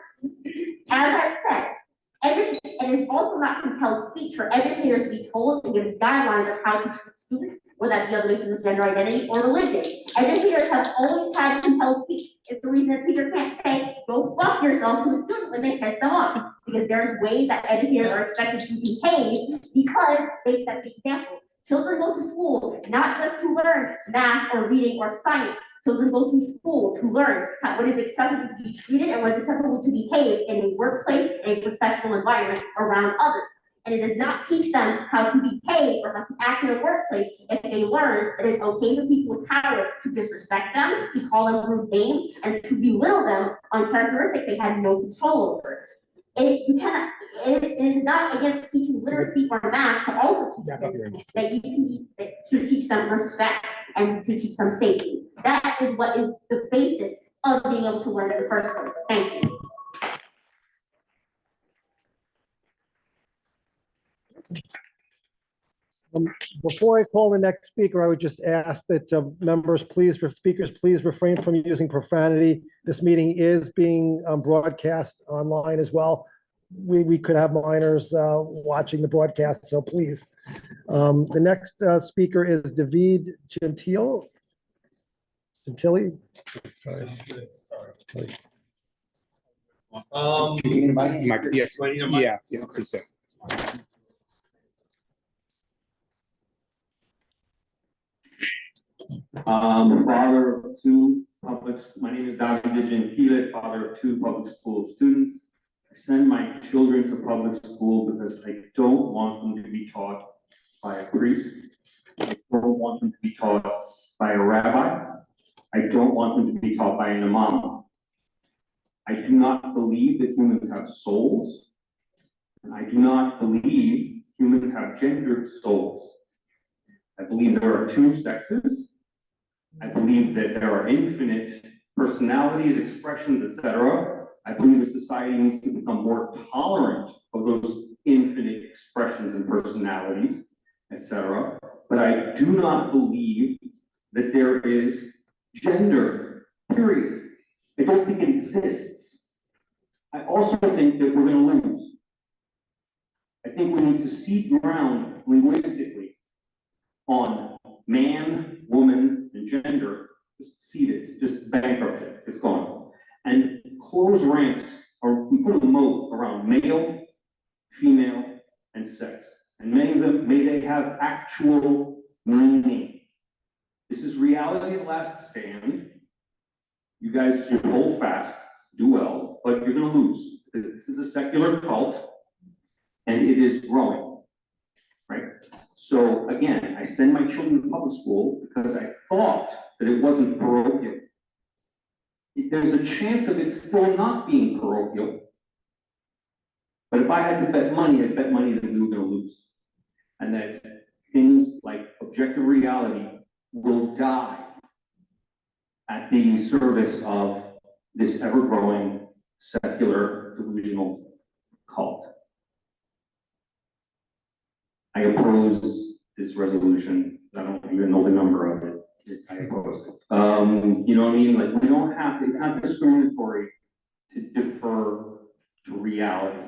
As I've said, it is also not compelled speech for educators to be told and given guidelines of how to treat students, whether that be on the basis of gender identity or religion. Educators have always had compelled speech. It's the reason a teacher can't say, go fuck yourself to a student when they piss them off. Because there's ways that educators are expected to behave because they set the example. Children go to school not just to learn math or reading or science. Children go to school to learn what is acceptable to be treated and what is acceptable to behave in a workplace and a professional environment around others. And it does not teach them how to behave or how to act in a workplace if they learn that it's okay for people with power to disrespect them, to call them rude names, and to belittle them on characteristics they had no control over. you cannot, it is not against teaching literacy or math to also teach kids that you can be, to teach them respect and to teach them safety. That is what is the basis of being able to learn in the first place. Thank you. Before I call the next speaker, I would just ask that speakers, please refrain from using profanity. This meeting is being broadcast online as well. We could have minors watching the broadcast, so please. The next speaker is David Gentile. Sorry. Yeah, please do. Father of two my name is David Gentile, father of two public school students. I send my children to public school because I don't want them to be taught by a priest. I don't want them to be taught by a rabbi. I don't want them to be taught by an imam. I do not believe that humans have souls. And I do not believe humans have gendered souls. I believe there are two sexes. I believe that there are infinite personalities, expressions, etc. I believe that society needs to become more tolerant of those infinite expressions and personalities, etc. But I do not believe that there is gender, period. I don't think it exists. I also think that we're going to lose. I think we need to seed ground linguistically on man, woman, and gender, just seed it, just bankrupt it, it's gone. And close ranks, or we put a moat around male, female, and sex. And many of them, may they have actual meaning. This is reality's last stand. You guys should hold fast, do well, but you're gonna lose, because this is a secular cult, and it is growing, right? So again, I send my children to public school because I thought that it wasn't parochial. There's a chance of it still not being parochial. But if I had to bet money, I'd bet money that we were going to lose. And that things like objective reality will die at the service of this ever-growing secular delusional cult. I oppose this resolution. I don't even know the number of it. I oppose it. You know what I mean? Like, we don't have to, it's not discriminatory to defer to reality.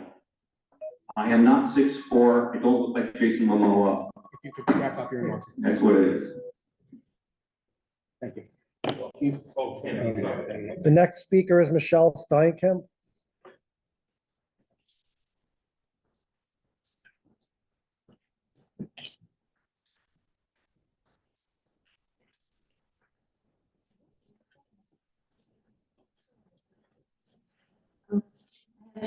I am not 6'4". I don't look like Jason Momoa. If you could wrap up your remarks. That's what it is. Thank you. The next speaker is Michelle Steinkamp.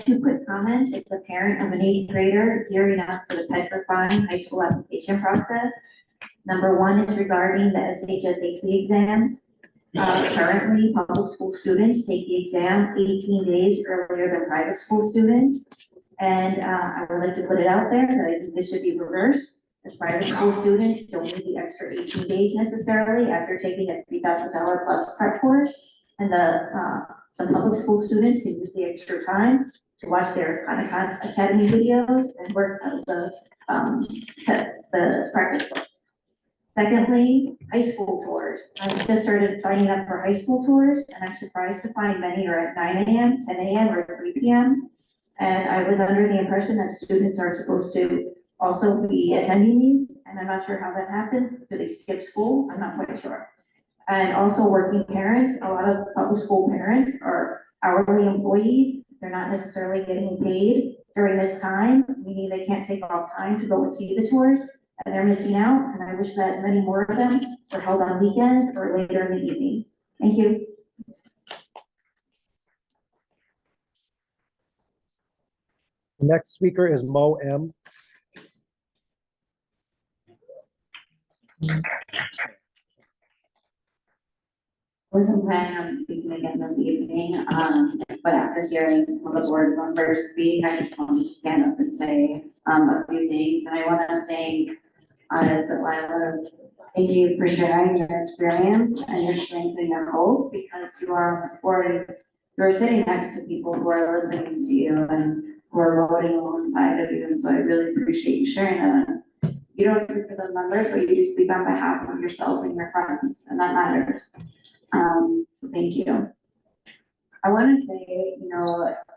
Two quick comments. It's a parent of an 8th grader gearing up for the petrifying high school application process. Number one is regarding the SHSAT exam. Currently, public school students take the exam 18 days earlier than private school students. And I would like to put it out there that I think this should be reversed. As private school students don't need the extra 18 days necessarily after taking a $3,000 plus prep course. And some public school students can use the extra time to watch their Khan Academy videos and work out the practice books. Secondly, high school tours. I just started signing up for high school tours, and I'm surprised to find many are at 9 a.m., 10 a.m., or 3 p.m. And I was under the impression that students are supposed to also be attending these, and I'm not sure how that happens. Do they skip school? I'm not quite sure. And also working parents, a lot of public school parents are hourly employees. They're not necessarily getting paid during this time, meaning they can't take off time to go and see the tours, and they're missing out. And I wish that many more of them were held on weekends or later in the evening. Thank you. The next speaker is Mo M. Wasn't planning on speaking again this evening, but after hearing some of the board members speak, I just wanted to stand up and say, a few things. And I want to thank, Lila, thank you for sharing your experience and your strength and your hope, because you are on this board and you're sitting next to people who are listening to you and who are voting alongside of you. And so I really appreciate you sharing that. You don't speak for the members, but you do speak on behalf of yourself and your friends, and that matters. So thank you. I want to say,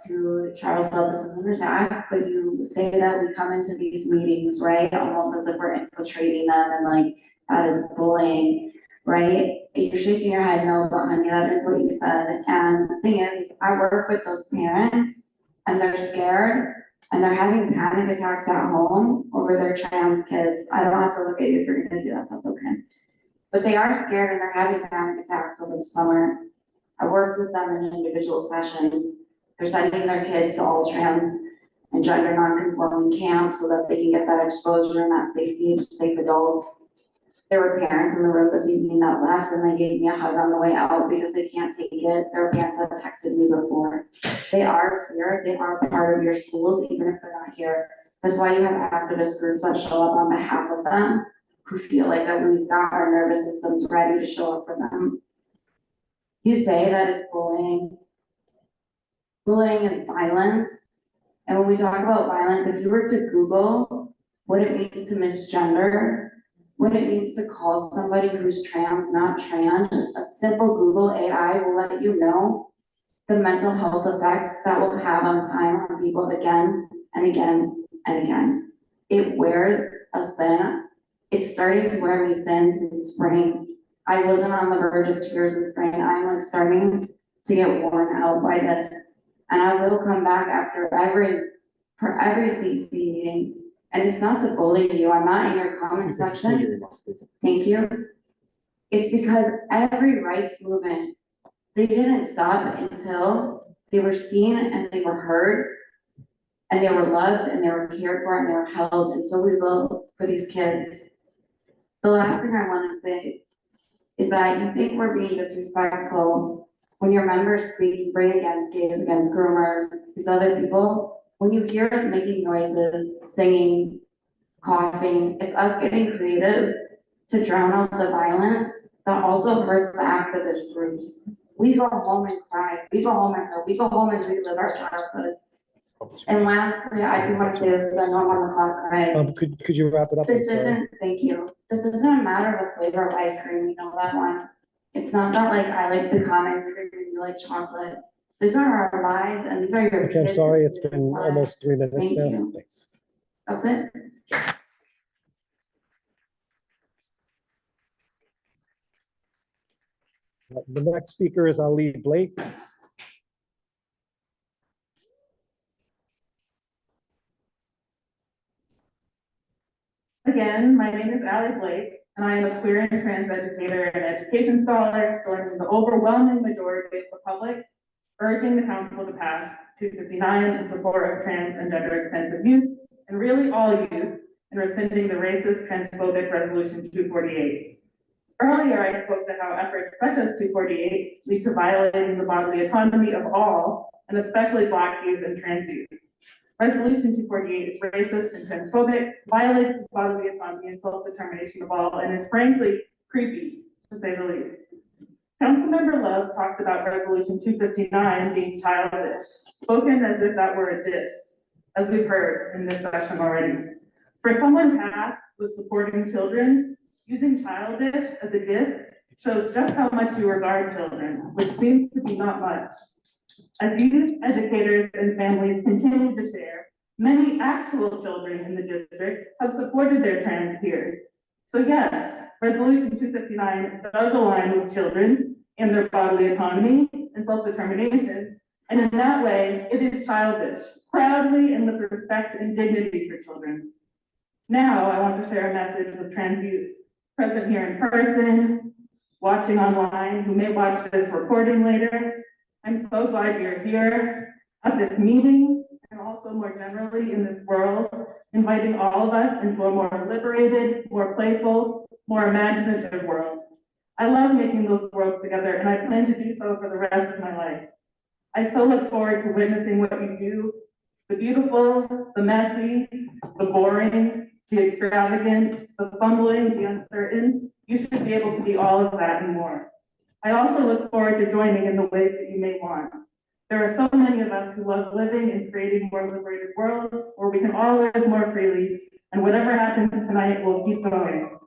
to Charles, though this isn't an attack, but you say that we come into these meetings, right, almost as if we're infiltrating them and like that it's bullying, right? You're shaking your head no, but honey, that is what you said. And the thing is I work with those parents and they're scared and they're having panic attacks at home over their trans kids. I don't have to look at you if you're gonna do that, that's okay. But they are scared and they're having panic attacks over the summer. I worked with them in individual sessions. They're sending their kids to all trans and gender non-conforming camps so that they can get that exposure and that safety to safe adults. There were parents in the room this evening that left and they gave me a hug on the way out because they can't take it. Their parents have texted me before. They are here, they are part of your schools, even if they're not here. That's why you have activist groups that show up on behalf of them, who feel like that we've got our nervous systems ready to show up for them. You say that it's bullying. Bullying is violence. And when we talk about violence, if you were to Google what it means to misgender, what it means to call somebody who's trans not trans, a simple Google AI will let you know the mental health effects that will have on time on people again and again and again. It wears us thin. It's starting to wear me thin since spring. I wasn't on the verge of tears in spring. I'm like starting to get worn out by this. And I will come back for every CECD meeting. And it's not to bully you. I'm not in your comment section. Thank you. It's because every rights movement, they didn't stop until they were seen and they were heard and they were loved and they were cared for and they were held. And so we will for these kids. The last thing I want to say is that you think we're being disrespectful when your members speak, bring against gays, against groomers, these other people. When you hear us making noises, singing, coughing, it's us getting creative to drown out the violence that also hurts the activist groups. We go home and cry, we go home and hurt, we go home and relive our childhoods. And lastly, I do want to say this, because I know I'm on the clock, right? Could you wrap it up? This isn't, thank you. This isn't a matter of flavor of ice cream, you know that one. It's not that like I like pecan ice cream and you like chocolate. These are our lives and these are your kids. Okay, I'm sorry, it's been almost 3 minutes Thank now. you. Thanks. That's it. The next speaker is Ali Blake. Again, my name is Allie Blake, and I am a queer and trans educator and education scholar, joining the overwhelming majority of the public, urging the council to pass 259 in support of trans and gender extensive youth, and really all youth, and rescinding the racist, transphobic resolution 248. Earlier, I spoke to how efforts such as 248 lead to violating the bodily autonomy of all, and especially Black youth and trans youth. Resolution 248 is racist and transphobic, violates the bodily autonomy and self-determination of all, and is frankly creepy, to say the least. Councilmember Love talked about Resolution 259 being childish, spoken as if that were a diss, as we've heard in this session already. For someone tasked with supporting children, using childish as a diss shows just how much you regard children, which seems to be not much. As youth, educators, and families continue to share, many actual children in the district have supported their trans peers. So yes, Resolution 259 does align with children and their bodily autonomy and self-determination, and in that way, it is childish, proudly in the respect and dignity for children. Now, I want to share a message with trans youth present here in person, watching online, who may watch this recording later. I'm so glad you're here at this meeting and also more generally in this world, inviting all of us into a more liberated, more playful, more imaginative world. I love making those worlds together, and I plan to do so for the rest of my life. I so look forward to witnessing what you do, the beautiful, the messy, the boring, the extravagant, the fumbling, the uncertain. You should be able to be all of that and more. I also look forward to joining in the ways that you may want. There are so many of us who love living and creating more liberated worlds where we can all live more freely, and whatever happens tonight, we'll keep going.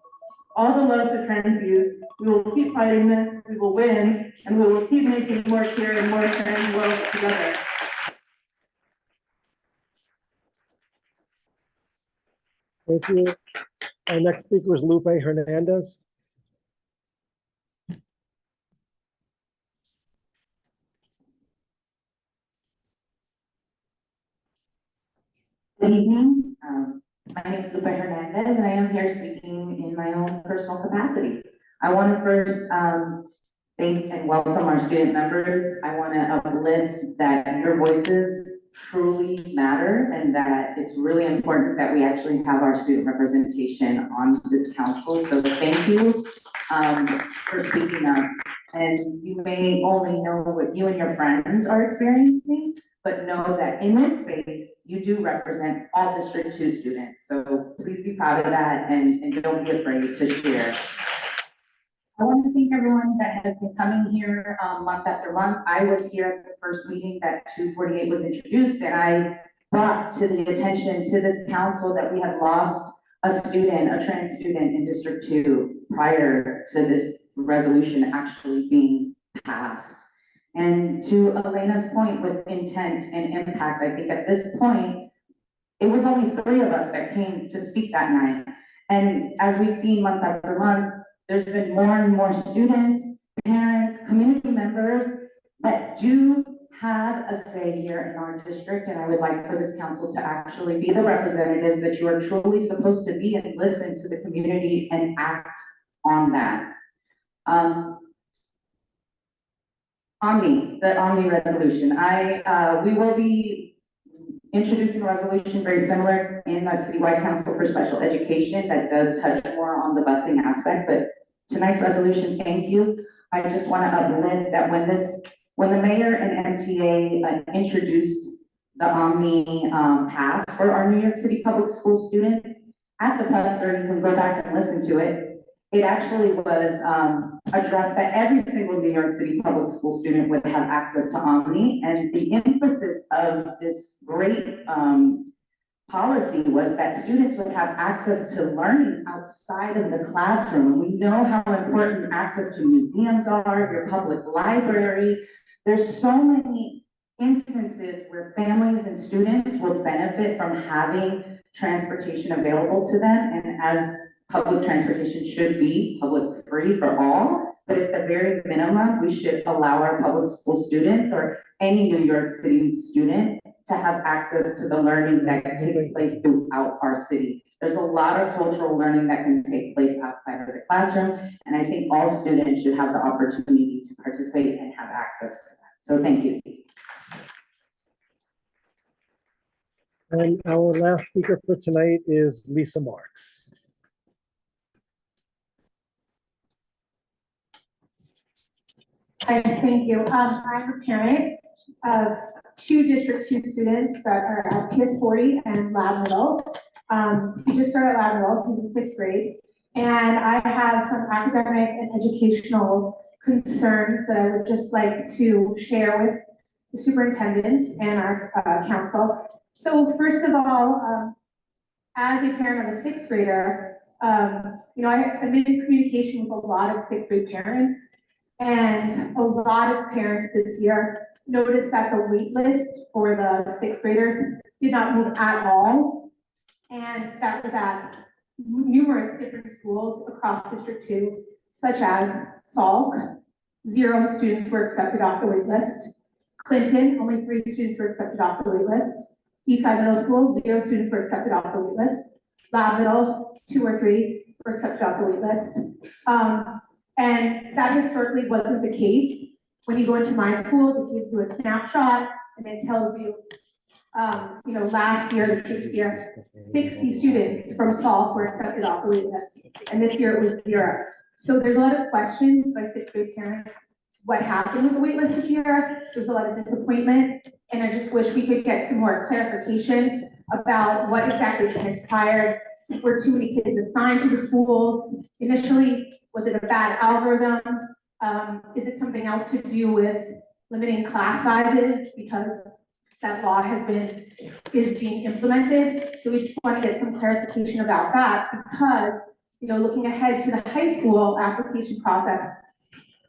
All the love to trans youth. We will keep fighting this, we will win, and we will keep making more queer and more trans worlds together. Thank you. Our next speaker is Lupe Hernandez. Good evening. My name is Lupe Hernandez, and I am here speaking in my own personal capacity. I want to first thank and welcome our student members. I want to uplift that your voices truly matter and that it's really important that we actually have our student representation on this council. So thank you for speaking up. And you may only know what you and your friends are experiencing, but know that in this space, you do represent all District 2 students. So please be proud of that and don't be afraid to share. I want to thank everyone that has been coming here month after month. I was here at the first meeting that 248 was introduced, and I brought to the attention to this council that we had lost a student, a trans student in District 2 prior to this resolution actually being passed. And to Elena's point with intent and impact, I think at this point, it was only 3 of us that came to speak that night. And as we've seen month after month, there's been more and more students, parents, community members that do have a say here in our district. And I would like for this council to actually be the representatives that you are truly supposed to be and listen to the community and act on that. The Omni resolution. We will be introducing a resolution very similar in the Citywide Council for Special Education that does touch more on the busing aspect, but tonight's resolution, thank you. I just want to uplift that when the mayor and MTA introduced the Omni pass for our New York City public school students, at the presser, you can go back and listen to it. It actually was addressed that every single New York City public school student would have access to Omni, and the emphasis of this great policy was that students would have access to learning outside of the classroom. We know how important access to museums are, your public library. There's so many instances where families and students will benefit from having transportation available to them, and as public transportation should be public free for all, but at the very minimum, we should allow our public school students or any New York City student to have access to the learning that takes place throughout our city. There's a lot of cultural learning that can take place outside of the classroom, and I think all students should have the opportunity to participate and have access to that. So thank you. And our last speaker for tonight is Lisa Marks. Hi, thank you. I'm a parent of 2 District 2 students that are at PS40 and Lab Middle. He just started Lab Middle, he's in 6th grade. And I have some academic and educational concerns that I would just like to share with the superintendent and our council. So first of all, as a parent of a 6th grader, you know, I've been in communication with a lot of 6th grade parents. And a lot of parents this year noticed that the wait list for the 6th graders did not move at all. And that was at numerous different schools across District 2, such as Salk, 0 students were accepted off the wait list. Clinton, only 3 students were accepted off the wait list. Eastside Middle School, 0 students were accepted off the wait list. Lab Middle, 2 or 3 were accepted off the wait list. And that historically wasn't the case. When you go into my school, it gives you a snapshot and it tells you, you know, last year, the previous year, 60 students from Salk were accepted off the wait list. And this year it was 0. So there's a lot of questions by sixth grade parents. What happened with the waitlist this year? There's a lot of disappointment, and I just wish we could get some more clarification about what exactly transpired. Were too many kids assigned to the schools initially? Was it a bad algorithm? Is it something else to do with limiting class sizes because that law is being implemented? So we just want to get some clarification about that because, looking ahead to the high school application process,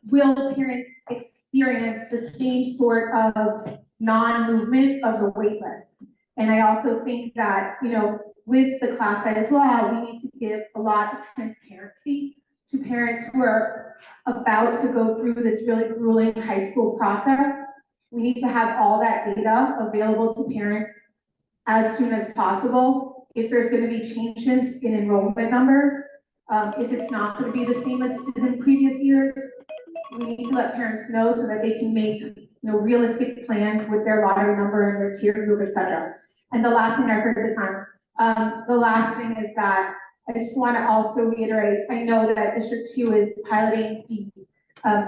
will parents experience the same sort of non-movement of the wait list? And I also think that, with the class size law, we need to give a lot of transparency to parents who are about to go through this really grueling high school process. We need to have all that data available to parents as soon as possible. If there's going to be changes in enrollment numbers, if it's not going to be the same as in previous years, we need to let parents know so that they can make realistic plans with their lottery number and their tier group, etc. And the last thing I heard at the time, the last thing is that I just want to also reiterate, I know that District 2 is piloting the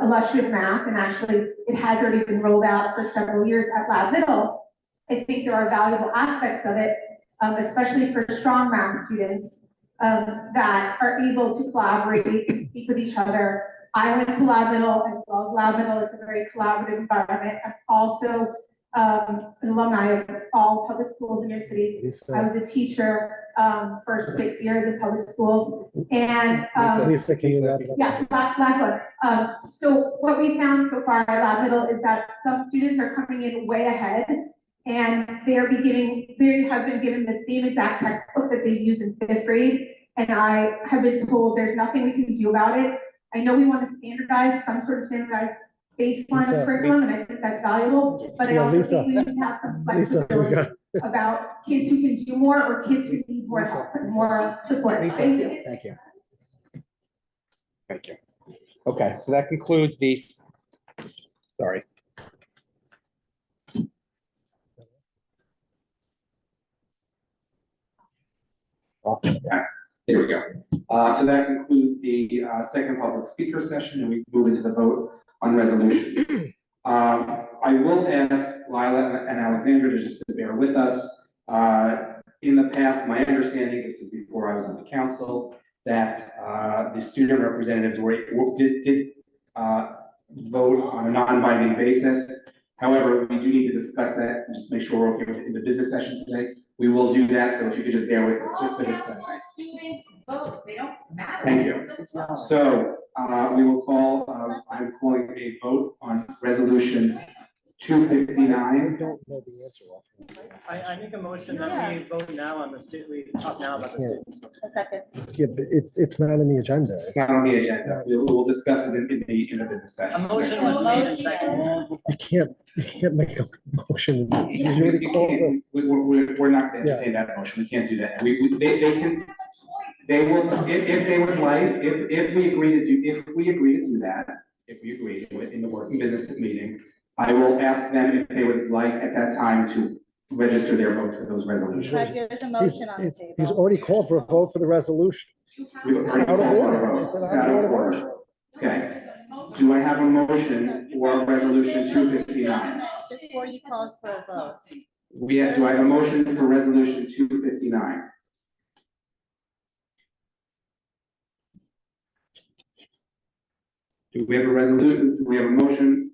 illustrative math, and actually it has already been rolled out for several years at Lab Middle. I think there are valuable aspects of it, especially for strong math students that are able to collaborate and speak with each other. I went to Lab Middle, I love Lab Middle, it's a very collaborative environment. I'm also an alumni of all public schools in New York City. I was a teacher for 6 years in public schools. And Lisa, can you wrap it up? yeah, last one. So what we found so far at Lab Middle is that some students are coming in way ahead, and they have been given the same exact textbook that they used in 5th grade. And I have been told there's nothing we can do about it. I know we want to standardize some sort of standardized baseline of curriculum, and I think that's valuable, but I also think we need to have some flexibility about kids who can do more or kids who need more help and more support. Thank you. Thank you. Thank you. Okay, so that concludes these. Sorry. Here we go. So that concludes the second public speaker session, and we move into the vote on resolution. I will ask Lila and Alexandra to just to bear with us. In the past, my understanding, this is before I was on the council, that the student representatives did vote on a non-binding basis. However, we do need to discuss that and just make sure we're okay with it in the business session today. We will do that, so if you could just bear with us just for this second. Students vote, they don't matter. Thank you. So we will call, I'm calling a vote on resolution 259. Don't know the answer. I make a motion that we vote now on the we talk now about the students. A second. Yeah, but it's not on the agenda. It's not on the agenda. We will discuss it in the business session. A motion was made and seconded. You can't make a motion. You We already called them. we're not going to entertain that motion. We can't do that. They will, if they would like, if we agree to do that, if we agree to it in the working business meeting, I will ask them if they would like at that time to register their vote for those resolutions. There's a motion on the table. He's already called for a vote for the resolution. We've already called for a vote. It's out of order. Okay. Do I have a motion for resolution 259? Before you call for a vote. Do I have a motion for resolution 259? Do we have a motion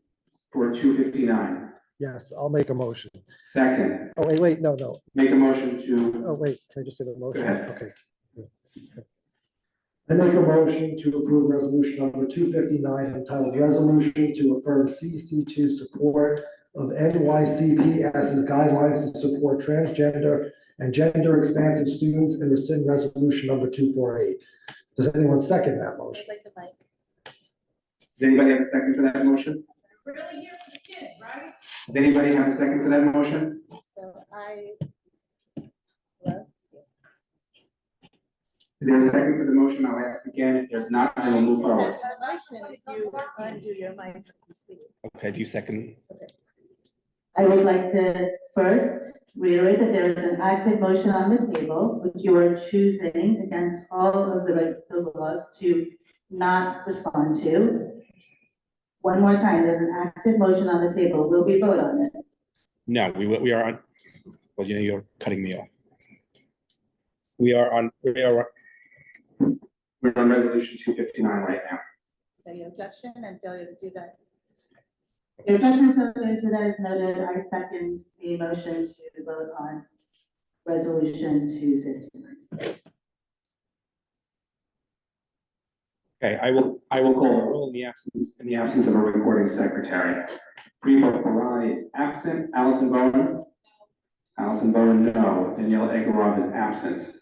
for 259? Yes, I'll make a motion. Second. Oh, wait, no. Make a motion to. Oh, wait, can I just say the motion? Go ahead. Okay. I make a motion to approve resolution number 259 entitled Resolution to Affirm CECD2 Support of NYCPS's Guidelines to Support Transgender and Gender Expansive Students and rescind resolution number 248. Does anyone second that motion? Like the mic. Does anybody have a second for that motion? Really here for the kids, right? Does anybody have a second for that motion? So Is there a second for the motion? I'll ask again. If there's not, then we'll move forward. motion if you undo your mic and speak. Okay, do you second? I would like to first reiterate that there is an active motion on the table, which you are choosing against all of the laws to not respond to. One more time, there's an active motion on the table. Will we vote on it? No, we are on, well, you're cutting me off. We're on resolution 259 right now. Any objection and failure to do that? The objection and failure to do that is noted. I second the motion to vote on resolution 259. Okay, I will call the roll in the absence of a recording secretary. Primo Parai is absent. Allison Bowen? Allison Bowen, no. Daniela Egorov is absent.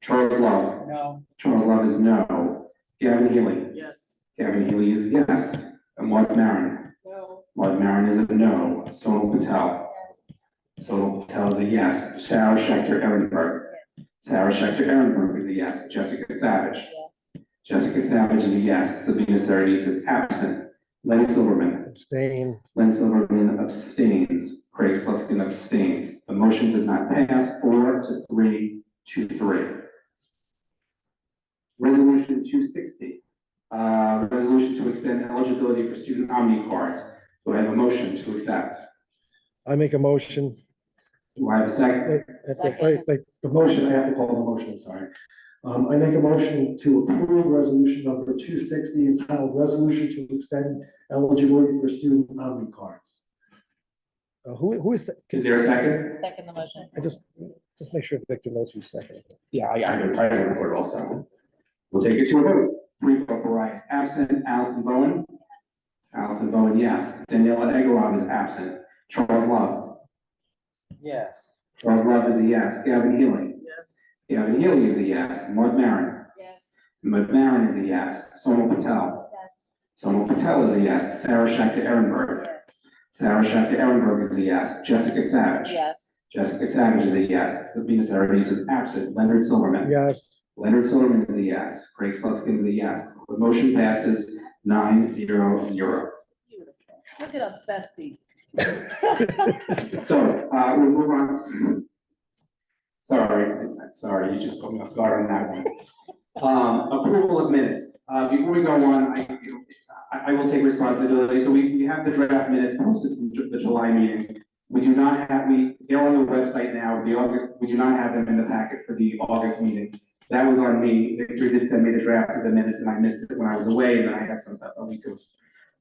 Charles Love? No. Charles Love is no. Gavin Healy? Yes. Gavin Healy is yes. And Maud Maron? No. Maud Maron is a no. Sonal Patel? Yes. Sonal Patel is a yes. Sarah Schechter Ehrenberg? Yes. Sarah Schechter Ehrenberg is a yes. Jessica Savage? Yes. Jessica Savage is a yes. Sabina Saradis is absent. Lenny Silverman? Abstain. Len Silverman abstains. Craig Slutskin abstains. The motion does not pass. 4-3 to 3. Resolution 260. Resolution to extend eligibility for student Omni cards. Do I have a motion to accept? I make a motion. Do I have a second? The motion, I have to call the motion, sorry. I make a motion to approve resolution number 260 entitled Resolution to Extend Eligibility for Student Omni Cards. Who is? Is there a second? Second the motion. I just make sure Victor knows who's second. Yeah, I record also. We'll take it to a vote. Primo Parai is absent. Allison Bowen? Allison Bowen, yes. Daniela Egorov is absent. Charles Love? Yes. Charles Love is a yes. Gavin Healy? Yes. Gavin Healy is a yes. Maud Maron? Yes. Maud Maron is a yes. Sonal Patel? Yes. Sonal Patel is a yes. Sarah Schechter Ehrenberg? Yes. Sarah Schechter Ehrenberg is a yes. Jessica Savage? Yes. Jessica Savage is a yes. Sabina Saradis is absent. Leonard Silverman? Yes. Leonard Silverman is a yes. Craig Slutskin is a yes. The motion passes 9-0-0. Look at us besties. So, we'll move on to, sorry, you just put me off guard on that one. Approval of minutes. Before we go on, I will take responsibility. So we have the draft minutes posted from the July meeting. We do not have, they're on the website now, we do not have them in the packet for the August meeting. That was on me. Victor did send me the draft of the minutes and I missed it when I was away and then I had a week of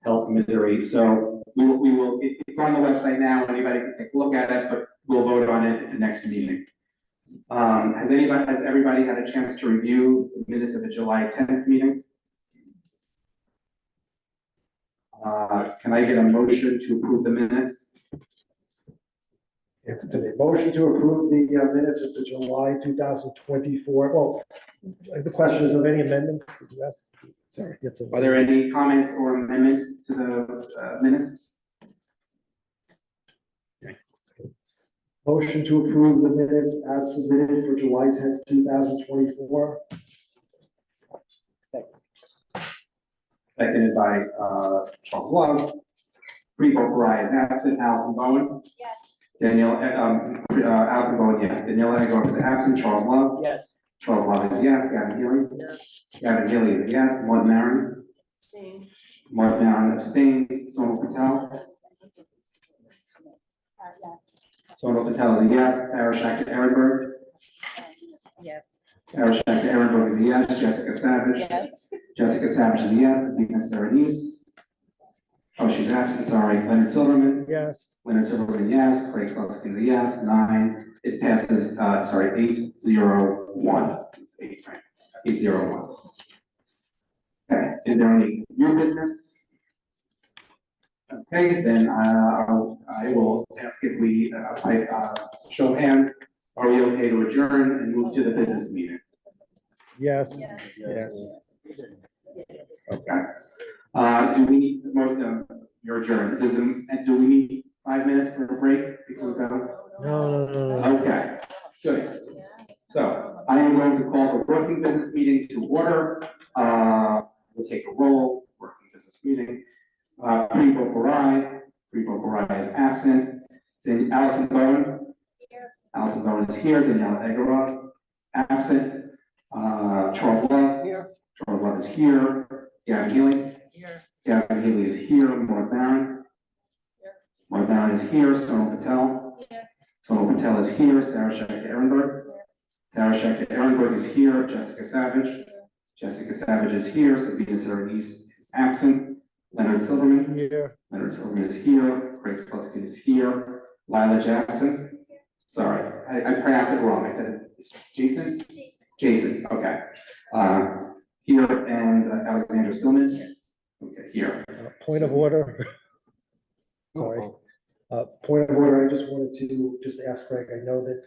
health misery. So we will, it's on the website now. Anybody can take a look at it, but we'll vote on it at the next meeting. Has everybody had a chance to review the minutes of the July 10th meeting? Can I get a motion to approve the minutes? It's a motion to approve the minutes of the July 2024. Well, the question is of any amendments? Did you ask? Sorry. Are there any comments or amendments to the minutes? Motion to approve the minutes as submitted for July 10th, 2024. Seconded by Charles Love. Primo Parai is absent. Allison Bowen? Yes. Allison Bowen, yes. Daniela Egorov is absent. Charles Love? Yes. Charles Love is yes. Gavin Healy? Yes. Gavin Healy is yes. Maud Maron? Abstain. Maud Maron abstains. Sonal Patel? Yes. Sonal Patel is a yes. Sarah Schechter Ehrenberg? Yes. Sarah Schechter Ehrenberg is a yes. Jessica Savage? Yes. Jessica Savage is a yes. Sabina Saradis? Oh, she's absent, sorry. Leonard Silverman? Yes. Leonard Silverman, yes. Craig Slutskin is a yes. 9. It passes, 8-0-1. It's 8, right? 8-0-1. Okay, is there any new business? Okay, then I will ask if we, show of hands, are we okay to adjourn and move to the business meeting? Yes. Yes. Okay. Do we need, your adjourn, do we need 5 minutes for a break before we go? No. Okay, good. So I am going to call the working business meeting to order. We'll take a roll, working business meeting. Primo Parai is absent. Then Allison Bowen. Here. Allison Bowen is here. Daniela Egorov, absent. Charles Love. Here. Charles Love is here. Gavin Healy. Here. Gavin Healy is here. Mark Barron. Mark Barron is here. Sonal Patel. Here. Sonal Patel is here. Sarah Schechter Ehrenberg. Sarah Schechter Ehrenberg is here. Jessica Savage. Jessica Savage is here. Sabina Serenise is absent. Leonard Silverman. Here. Leonard Silverman is here. Craig Slutsky is here. Lila Jackson. Sorry, I pronounced it wrong. I said it's Jason? Jason, okay. Here and Alexandra Stillman. Okay, here. Point of order. Sorry. Point of order, I just wanted to just ask Craig, I know that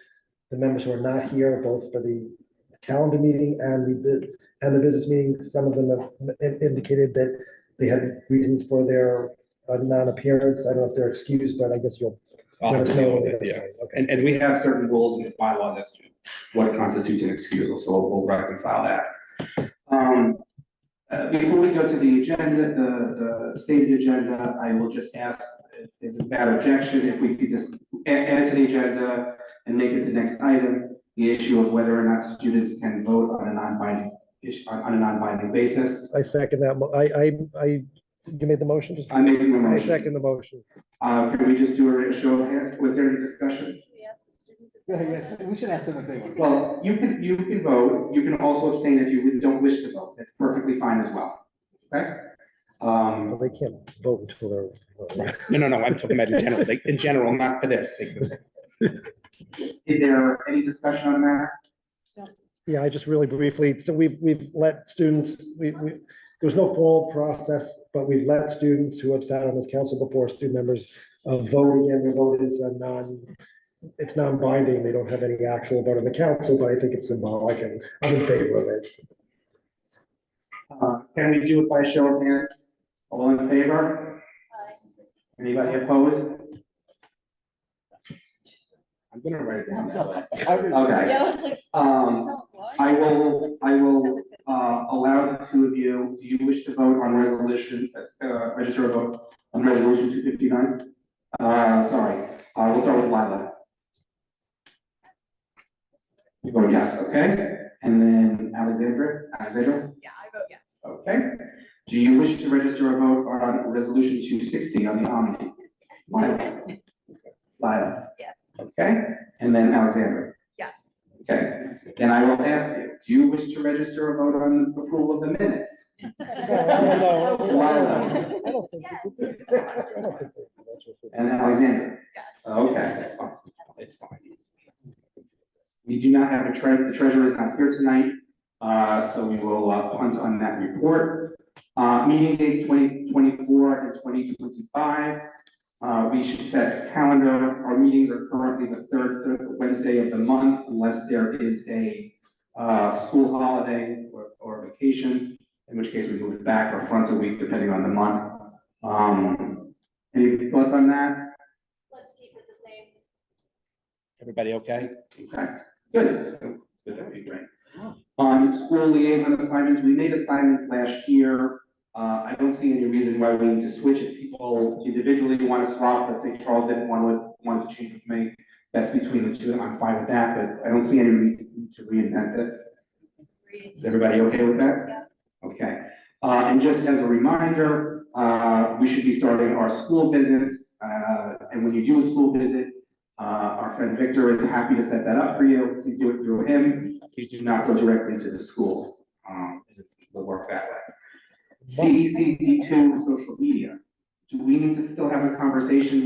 the members who are not here, both for the calendar meeting and the business meeting, some of them have indicated that they had reasons for their non-appearance. I don't know if they're excused, but I guess you'll let us know. Yeah, and we have certain rules and bylaws as to what constitutes an excusal, so we'll reconcile that. Before we go to the agenda, the stated agenda, I will just ask if there's a bad objection, if we could just add to the agenda and make it the next item, the issue of whether or not students can vote on a non-binding basis. I second that. You made the motion? I made the motion. I second the motion. Can we just do a show of hands? Was there any discussion? Yes, we should ask them if they want. Well, you can vote. You can also abstain if you don't wish to vote. That's perfectly fine as well. Okay? Well, they can't vote until they're. No, I'm talking about in general, like, in general, not for this. Is there any discussion on that? Yeah, I just really briefly, so we've let students, there's no formal process, but we've let students who have sat on this council before, student members, voting, and their vote is it's non-binding. They don't have any actual vote on the council, but I think it's symbolic, and I'm in favor of it. Can we do it by show of hands? All in favor? Anybody opposed? I'm gonna write it down that way. Okay. Yeah, I was like, I will allow the two of you, do you wish to vote on resolution, register a vote on resolution 259? Sorry, we'll start with Lila. You vote yes, okay? And then Alexandra? yeah, I vote yes. Okay. Do you wish to register a vote on resolution 260 on the Omni? Lila? Yes. Okay, and then Alexandra? Yes. Okay, then I will ask you, do you wish to register a vote on the approval of the minutes? And Alexandra? Yes. Okay, that's fine, it's fine. We do not have the treasurer is not here tonight, so we will punt on that report. Meeting dates 2024 and 2025. We should set a calendar. Our meetings are currently the third Wednesday of the month, unless there is a school holiday or vacation, in which case we move it back or front a week, depending on the month. Any thoughts on that? Let's keep it the same. Everybody okay? Okay, good. So, good, that would be great. School liaison assignments, we made assignments last year. I don't see any reason why we need to switch. If people individually want to swap, let's say Charles didn't want to change with me, that's between the two, I'm fine with that, but I don't see any reason to reinvent this. Is everybody okay with that? Yeah. Okay, and just as a reminder, we should be starting our school visits, and when you do a school visit, our friend Victor is happy to set that up for you. Please do it through him. Please do not go directly to the schools. It'll work that way. CECD2 social media. Do we need to still have a conversation?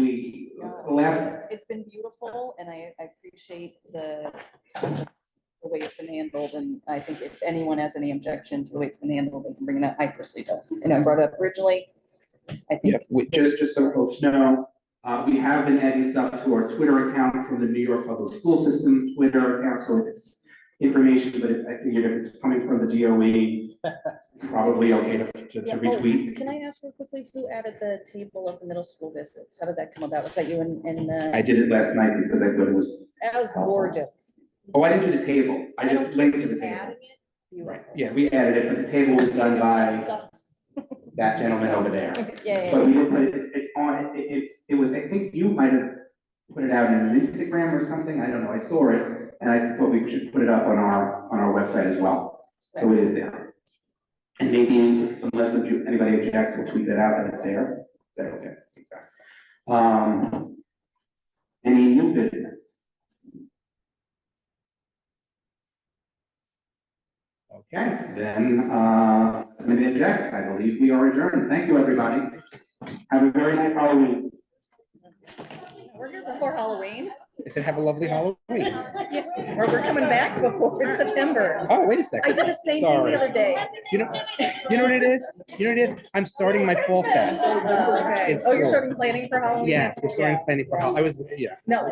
It's been beautiful, and I appreciate the way it's been handled, and I think if anyone has any objection to the way it's been handled, they can bring it up. I personally don't, and I brought it up originally. I think. Yeah, just so folks know, we have been adding stuff to our Twitter account from the New York Public School System Twitter account, so it's information, but I figured if it's coming from the DOE, probably okay to retweet. Can I ask real quickly, who added the table of the middle school visits? How did that come about? Was that you and I did it last night because I thought it was. That was gorgeous. Oh, I didn't do the table. I just linked to the table. Right, yeah, we added it, but the table was done by that gentleman over there. Yeah. But we did put it, it's on, it was, I think you might have put it out in Instagram or something, I don't know, I saw it, and I thought we should put it up on our website as well, so it is there. And maybe, unless anybody objects, we'll tweet that out that it's there. Is that okay? Any new business? Okay, then, anybody objects? I believe we are adjourned. Thank you, everybody. Have a very nice Halloween. We're here before Halloween. They said have a lovely Halloween. Or we're coming back before it's September. Oh, wait a second. I did the same thing Sorry. the other day. You know what it is? You know what it is? I'm starting my fall fest. Okay. It's Oh, you're full. starting planning for Halloween? Yes, we're starting planning for Halloween. I was, yeah. No.